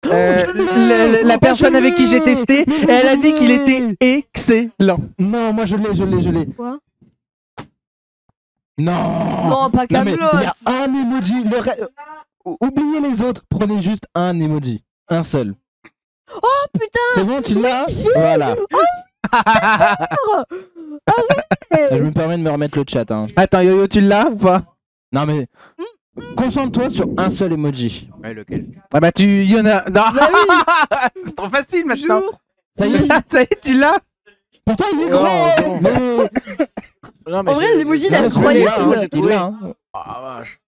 je l'ai. La Oh, personne je avec qui j'ai l'ai. testé, et elle a dit qu'il était excellent. Non, moi je l'ai. Quoi? Non. Non, pas Non, mais il Kaamelott. y a un emoji. Oubliez les autres. Prenez juste un emoji. Un seul. Oh putain. C'est bon, tu l'as. Voilà. Je me permets de me remettre le chat. Hein. Attends, Yo-Yo, tu l'as ou pas? Non mais concentre-toi sur un seul emoji. Ouais, lequel? Ah bah il y en a. Non. C'est trop facile maintenant. Ça y est. Ça y est, tu l'as? Pourtant il est Oh, grand. non. Non, mais En vrai, j'ai- l'emoji, j'ai- il est j'ai- incroyable. j'ai- j'ai Il trouvé. l'a, hein. Ah, vache.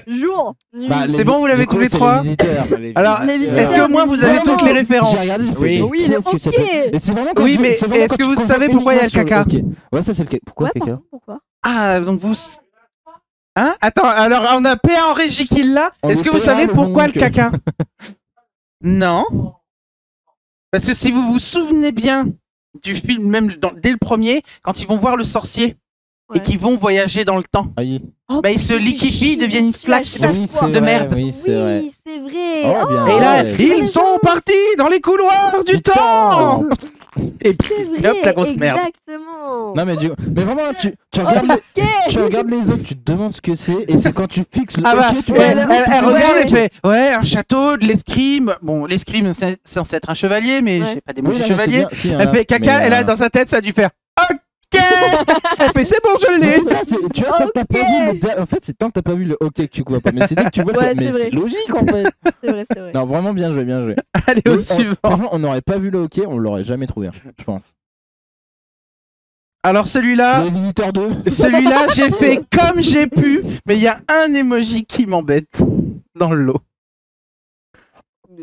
Jour. Bah, C'est bon, vous l'avez du coup, tous les c'est trois? visiteurs. Alors, Les visiteurs. est-ce que au moins vous avez Vraiment, toutes les références? J'ai regardé, j'ai fait, Oui. mais Oui, qu'est-ce que ok. c'est Et c'est vraiment quand Oui, tu- mais c'est vraiment est-ce quand que tu vous concentres savez pourquoi il y a le uniquement sur caca? ok. Ouais, ça c'est le caca. Pourquoi Ouais, le caca pardon, pourquoi? Ah, donc vous. Hein? Attends, alors on a PA en régie qui l'a. On Est-ce que le vous PA, savez le pourquoi le donc. caca? Non. Parce que si vous vous souvenez bien du film, même dès le premier, quand ils vont voir le sorcier et Ouais. qu'ils vont voyager dans le temps, Aïe. Oh, bah, ils se liquéfient, ils deviennent une flaque chaque Oui, fois. c'est de vrai, merde. Oui, c'est vrai. Oui, c'est vrai. Oh, bien. Et là, Ouais. ils sont partis dans les couloirs du temps. Et puis, C'est vrai, hop, la grosse merde. exactement. Non mais vraiment tu regardes Ok. tu regardes les autres, tu te demandes ce que c'est et c'est quand tu fixes le Ah bah, ok, tu ouais, vois, elle regarde Ouais. et fait ouais, un château, de l'escrime. Bon, l'escrime c'est censé être un chevalier, mais Ouais. j'ai pas Oui, d'émoji là, mais c'est chevalier. bien. Si, il y en Elle a, fait caca, mais, et là dans sa tête ça a dû faire ok. Elle fait c'est bon, je mais l'ai. c'est ça, tu vois, tant que t'as pas vu le en fait c'est tant que t'as pas vu le ok que tu vois pas, mais c'est dès que tu vois Ouais, mais c'est c'est vrai. logique en fait. C'est vrai, c'est vrai. Non, vraiment bien joué, bien joué. Allez au suivant. Franchement, on n'aurait pas vu le ok, on l'aurait jamais trouvé, hein, je pense. Alors celui-là, Le visiteur 2. celui-là j'ai fait comme j'ai pu, mais il y a un emoji qui m'embête dans le lot.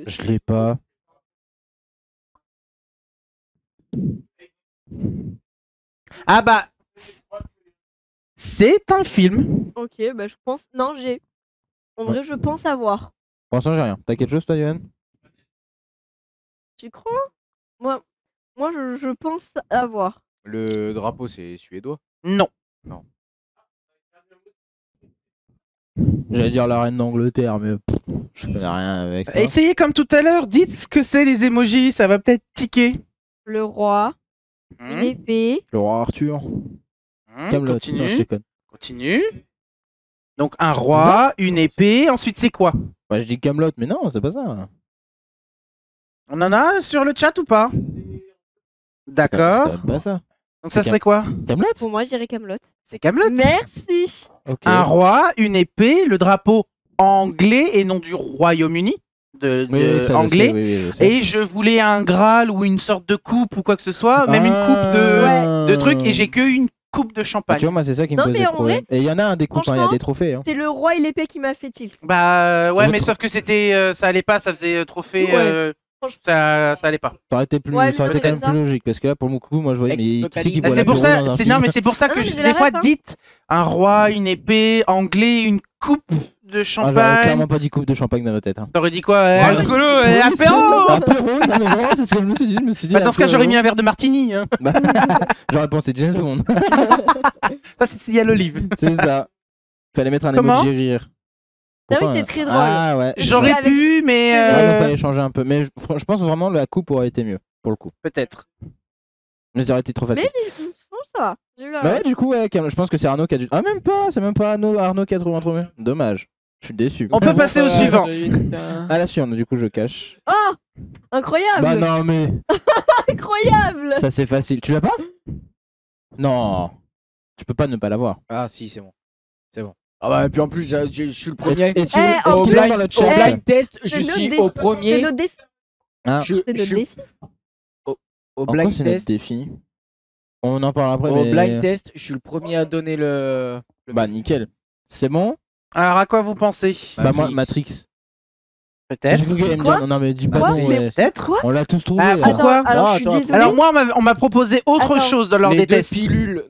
Je l'ai pas. Ah bah, c'est un film. Ok, bah je pense. Non, j'ai. En vrai, je pense avoir. Pour l'instant, j'ai rien. T'as quelque chose toi, Yoann? Tu crois? Moi, je pense avoir. Le drapeau, c'est suédois. Non. J'allais dire la reine d'Angleterre, mais je connais rien avec ça. Essayez comme tout à l'heure, dites ce que c'est les emojis, ça va peut-être tiquer. Le roi, une épée. Le roi Arthur. Camelot. Non, je Continue. déconne. Continue. Donc un roi, une épée, ensuite c'est quoi? Ouais, je dis Camelot, mais non, c'est pas ça. On en a sur le chat ou pas? C'est D'accord. quand même pas ça. Donc ça c'est serait quoi? Camelot. Pour moi, je dirais Kaamelott. C'est Camelot. Merci. Ok. Un roi, une épée, le drapeau anglais et non du Royaume-Uni, de Oui, oui, ça, je anglais. sais, oui, oui, je sais. Et je voulais un Graal ou une sorte de coupe ou quoi que ce soit, même une coupe de trucs, et j'ai que une coupe de Ah, champagne. tu vois, moi, c'est ça qui me Non, pose mais des en problèmes. Et il y en a un des coupes, hein, il y a franchement, des trophées. Hein. C'est le roi et l'épée qui m'a fait tilt. Bah ouais, mais Autre- sauf que c'était, ça allait pas, ça faisait trophée, Ouais. ça allait pas. Ça aurait été, plus, Ouais, ça aurait mais été quand même ça. plus logique parce que là, pour le coup, moi, je voyais. Mais qui Ex-Totally. c'est qui Bah, boit C'est pour l'apéro ça, dans un c'est film non, mais c'est pour ça Ah que non, mais j'ai des la fois ref, hein. dites un roi, une épée, anglais, une coupe de Ah, j'aurais champagne. clairement pas dit coupe de champagne dans ma tête. Hein. T'aurais dit quoi? Ouais, Alcoolo, Oui, apéro. Apéro, non mais vraiment, c'est ce que je me suis dit. Je me suis dit Bah, dans ce cas, j'aurais apéro. mis un verre de martini. Hein. Bah, j'aurais pensé James Bond. Ça, c'est s'il y a l'olive. C'est ça. Fallait mettre un Comment emoji rire. C'est vrai Pourquoi que un- c'est très drôle. Ah ouais. J'aurais Avec- pu, mais Ouais, donc fallait changer un peu. Mais je pense vraiment la coupe aurait été mieux pour le coup. peut-être. Mais ça aurait été trop facile. Mais je pense que ça va. J'ai eu un Bah ouais, du coup, ouais, je pense que c'est Arnaud qui a dû. Ah, même pas, c'est même pas Arnaud qui a trouvé un trouvé. Dommage. Je suis déçu. On peut passer au suivant. À la suivante, du coup, je cache. Oh, incroyable. Bah non, mais Incroyable. ça c'est facile. Tu l'as pas? Non, tu peux pas ne pas l'avoir. Ah si, c'est bon. C'est bon. Ah bah, et puis en plus, je suis le premier. Est-ce Eh, qu'il est dans le Au chat blind test, je C'est notre suis défi. au C'est premier. notre défi. Ah, Je C'est notre suis défi. au en quoi blind c'est notre test. défi? On en parle après, Au mais... blind test, je suis le premier à donner le. Bah nickel. C'est bon? Alors, à quoi vous pensez? Bah moi, Matrix. Matrix. Peut-être. J'ai cru qu'elle allait me dire, non mais dis pas Quoi non, Mais ouais. Peut-être. Quoi On l'a tous trouvé. Ah, là. pourquoi Alors, je suis Attends, désolée. Alors, moi, on m'a proposé autre Attends. chose lors Les des deux tests. pilules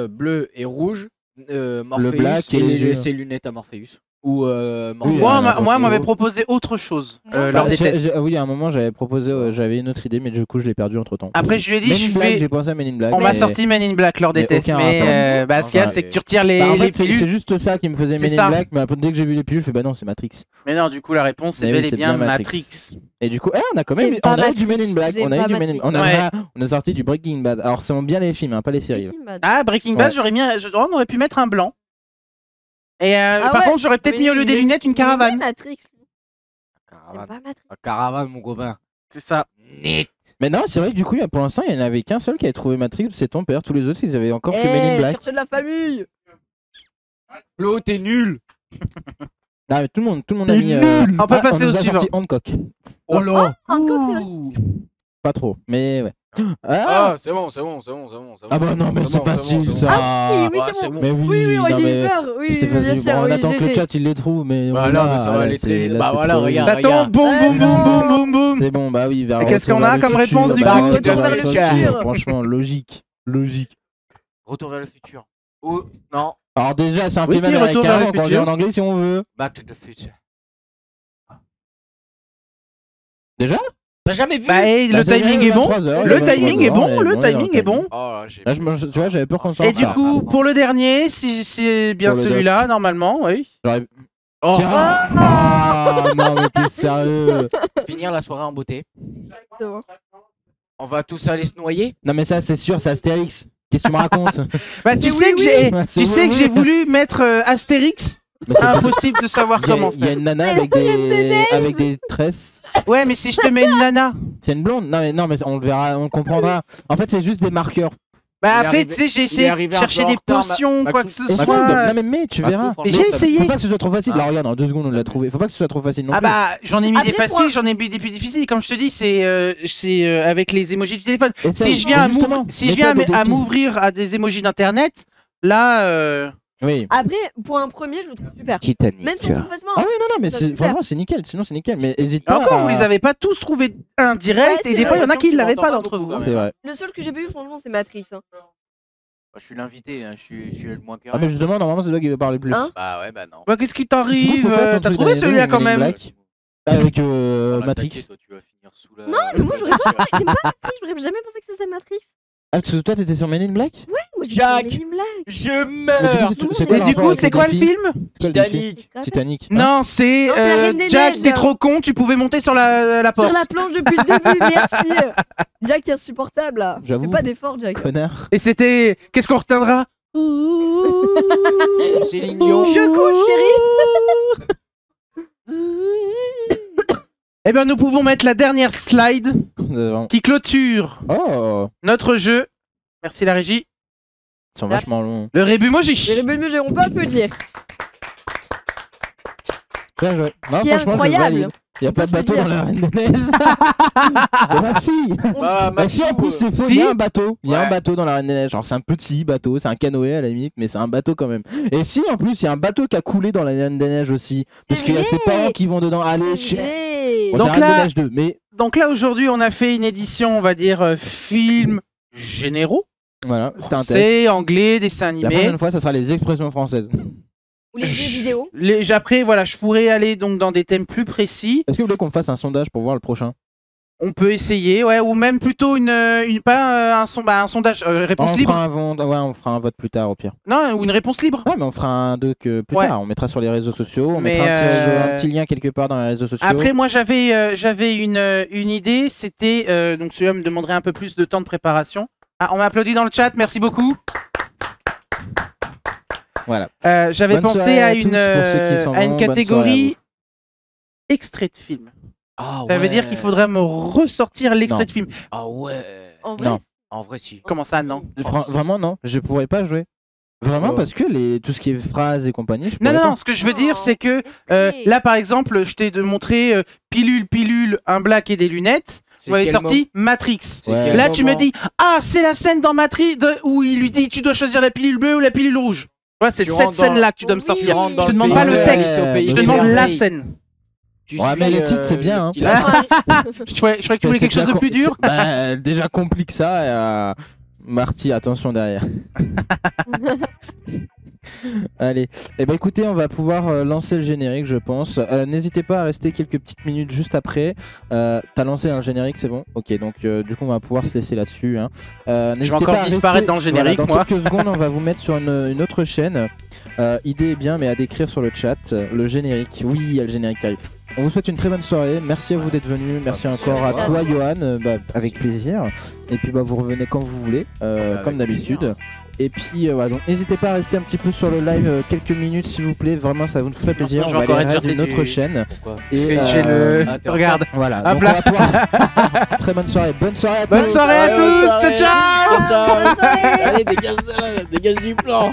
bleues et rouges, Morpheus black et et les yeux. ses lunettes à Morpheus. Ou Morpheus. Oui, Moi, Morpheus. on m'avait proposé autre chose Moi, lors Bah, des tests. oui, à un moment j'avais proposé, j'avais une autre idée, mais du coup je l'ai perdu entre temps. Après, je lui ai dit, Men je in Black, fais. j'ai pensé à Men in Black. On m'a mais- sorti Men in Black lors des mais tests, aucun mais rapport. bah, ce qu'il y a, Enfin, c'est que tu retires les, Bah, en les fait, c'est pilules. juste ça qui me faisait Men C'est in ça. Black, mais après, dès que j'ai vu les pilules, je fais bah non, c'est Matrix. Mais non, du coup, la réponse, c'est Mais bel oui, et c'est bien bien Matrix. Et du coup, on a quand même J'aime on pas a eu du Matrix, Men in Black, j'aime on a eu pas du Men in Matrix. on a, Ouais. on a sorti du Breaking Bad. Alors c'est bien les films, hein, pas les séries. Ah, Breaking Bad, Ouais. j'aurais mis, on aurait pu mettre un blanc. Et Ah par ouais, contre, j'aurais peut-être mis au lieu des lunettes une caravane. Matrix. J'aime Caravane. pas Matrix. Caravane, mon copain. C'est ça. Net. Mais non, c'est vrai que du coup, pour l'instant, il n'y en avait qu'un seul qui avait trouvé Matrix, c'est ton père. Tous les autres, ils avaient encore que Men in Black. Cherchez de la famille. Flo, t'es nul. Ah, mais tout le monde a T'es mis. nul. On peut passer nous au a suivant. sorti Hancock. Oh là. Pas trop, mais ouais. Ah, c'est bon, c'est bon, c'est bon, c'est bon. Ah bah non, mais c'est bon, facile bon, ça. Ah oui, oui, Ouais, c'est bon. Mais oui, Oui, oui, moi non, j'ai mais eu peur. Oui, c'est bien facile. sûr. Bon, on oui, attend que le GG. chat il les trouve, mais. Bah voilà, non, mais ça va là, aller c'est- très- là, bah c'est voilà, trop- regarde. Attends, boum, boum, boum, boum, boum, boum. C'est bon, bah oui, vers Et qu'est-ce qu'on Retour a vers le comme futur, réponse, du bah, coup Retour Retour vers vers le le futur. futur. Franchement, logique. Logique. Retour vers le futur. Ou non, Alors déjà, c'est un Oui, film si, Retour vers américain, le donc on dit futur. en anglais si on veut. Back to the Future. Déjà T'as jamais vu? Bah, et Bah, le c'est timing vrai, est bon. 23 heures, Le il y a timing est 23 bon. heures, Le il est dans timing est bon. Oh, j'ai Là, tu vois, j'avais peur qu'on s'en Et du parle. coup, pour le dernier, si c'est bien Pour le celui-là, normalement, oui. J'aurais- Oh, Tiens. Ah, non, mais t'es sérieux. finir la soirée en beauté. C'est bon. On va tous aller se noyer. Non, mais ça, c'est sûr, c'est Astérix. Qu'est-ce que tu me racontes? Bah, tu Mais sais oui, que oui. j'ai, C'est tu sais oui, que oui. j'ai voulu mettre Astérix. Mais c'est pas- Impossible de savoir comment Il y a faire. une nana avec des tresses. Ouais, mais si je te mets une nana. C'est une blonde. Non, mais on le verra, on le comprendra. En fait, c'est juste des marqueurs. Bah Il est après, arrivé- tu sais, j'ai il est essayé de arrivé un chercher peu en des retard, potions, Max- quoi que ce Max- Maxime, soit. non, mais tu Parce verras. que Et franchement, j'ai ça- essayé. Faut pas que ce soit trop facile. Ah. Là, regarde, en 2 secondes, on l'a trouvé. Faut pas que ce soit trop facile non Ah plus. bah j'en ai mis des Après, faciles, moi- j'en ai mis des plus difficiles. Comme je te dis, c'est avec les émojis du téléphone. Essaye. Si je viens, Justement, si je viens mets-toi des à défis. m'ouvrir à des émojis d'internet, là, Oui. Après, pour un premier, je le trouve super. Titanic. Même si on trouve facilement. Ah oui, non, mais c'est c'est- super. franchement, c'est nickel. Sinon, c'est nickel. Mais hésite pas. encore, à- vous les avez pas tous trouvés indirect, Ouais, et c'est des fois il y en a vrai. qui ne l'avaient Tu pas m'entends d'entre pas vous. beaucoup, C'est vrai. Le seul que j'ai pas eu, franchement, c'est Matrix. Hein. Je suis l'invité, hein, je suis le moins Ah, mais justement, normalement, c'est toi qui veux parler plus. Hein Bah ouais, bah non. Bah qu'est-ce qui Du coup, t'arrive faut pas ton T'as truc trouvé d'année celui-là deux, quand Men in même Black. Avec Dans la Matrix. taquette, toi, tu vas finir sous la. Non, mais moi, j'aurais pas pensé. J'aime pas Matrix, j'aurais jamais pensé que c'était Matrix. Ah, parce que toi, t'étais sur Men in Black? Moi, j'ai Jack. dit, mais une blague. Je Mais meurs. du coup, Mais quoi Et le du rapport coup, avec c'est les quoi le défis? film C'est quoi le défi? Titanic. Titanic. Non, c'est Non, c'est la Reine des Jack, Neiges. t'es trop con, tu pouvais monter sur la porte. Sur la planche depuis le début, merci. Jack est insupportable là. J'avoue. Fais pas d'effort, Jack. Connard. Et c'était. Qu'est-ce qu'on retiendra Céline Dion. Je couche, chérie. Eh bien, nous pouvons mettre la dernière slide qui clôture Oh, notre jeu. Merci la régie. ils sont vachement longs. Le Rébumoji. Les rebelles, on peut applaudir. Bien joué. Non, Qui est franchement, je incroyable. valide. Il y a On pas peut de se bateau dire. dans la Reine des Neiges. Bah si. Bah si, en plus, c'est faux. Il y a un bateau. Il y a un Ouais. bateau dans la Reine des Neiges. Alors, c'est un petit bateau, c'est un canoë à la limite, mais c'est un bateau quand même. Et si, en plus, il y a un bateau qui a coulé dans la Reine des Neiges aussi. Parce C'est qu'il y a vrai. ses parents qui vont dedans. Allez, chier. Hey. Bon, Donc c'est Reine là- des Neiges 2, mais Donc là, aujourd'hui, on a fait une édition, on va dire, film généraux. voilà, c'était un test. C'est anglais, dessin La animé. prochaine fois, ça sera les expressions françaises. Ou les jeux vidéo. Après, voilà, je pourrais aller donc dans des thèmes plus précis. Est-ce que vous voulez qu'on fasse un sondage pour voir le prochain? On peut essayer, ouais, ou même plutôt pas un sondage, réponse On libre. fera on fera un vote plus tard au pire. Non, ou une réponse libre. Ouais, mais on fera un doc plus Ouais. tard. On mettra sur les réseaux sociaux. On Mais, mettra un petit lien quelque part dans les réseaux sociaux. Après, moi, j'avais une idée. C'était donc celui-là me demanderait un peu plus de temps de préparation. Ah, on m'applaudit dans le chat. Merci beaucoup. Voilà. J'avais Bonne pensé soirée à à tous une pour ceux qui s'en à une vont. Bonne catégorie extrait de film. Ah Ça veut dire qu'il faudrait me ressortir l'extrait Non. de film. Ah ouais. En vrai, Non. En vrai, si. Comment ça, non? Vraiment, non, je pourrais pas jouer. Vraiment, parce que tout ce qui est phrases et compagnie, je Non, pourrais non, pas. ce que je veux dire, Non, c'est que c'est- là, par exemple, je t'ai montré pilule, un black et des lunettes. C'est Vous avez quel sorti Matrix. C'est Ouais. quel Là, tu me moment dis, ah, c'est la scène dans Matrix où il lui dit, tu dois choisir la pilule bleue ou la pilule rouge. Ouais, c'est Tu cette rentres dans- scène-là que tu dois me Oui. sortir. Tu rentres dans Je te le demande pays pas le de- texte, au pays je de te demande la merveille. scène. Tu Ouais, suis, mais le titre, c'est bien, hein. qu'il a- Je croyais que tu voulais quelque chose de plus dur. Bah, déjà complique ça. Marty, attention derrière. Allez, et ben écoutez, on va pouvoir lancer le générique, je pense. N'hésitez pas à rester quelques petites minutes juste après. T'as lancé un générique, c'est bon? Ok, donc du coup, on va pouvoir se laisser là-dessus. Hein. Je vais encore disparaître dans le générique, dans moi. quelques secondes, on va vous mettre sur une autre chaîne. Idée est bien, mais à décrire sur le chat. Le générique, oui, il y a le générique qui arrive. On vous souhaite une très bonne soirée. Merci à vous d'être venus. Merci encore à toi, Johan. Avec plaisir. Et puis, vous revenez quand vous voulez, comme d'habitude. Et puis, voilà, donc n'hésitez pas à rester un petit peu sur le live quelques minutes, s'il vous plaît. Vraiment, ça vous ferait plaisir. je On vais va encore aller être regarder une jeté autre du- chaîne. Pourquoi Et, Parce que j'ai le. attends. Regarde. Voilà. Hop Donc, là. on va pouvoir- Très bonne soirée. Bonne soirée à Bonne tous. soirée à tous. Ciao, ciao. Bonne soirée. Allez, dégage ça là, dégage du plan.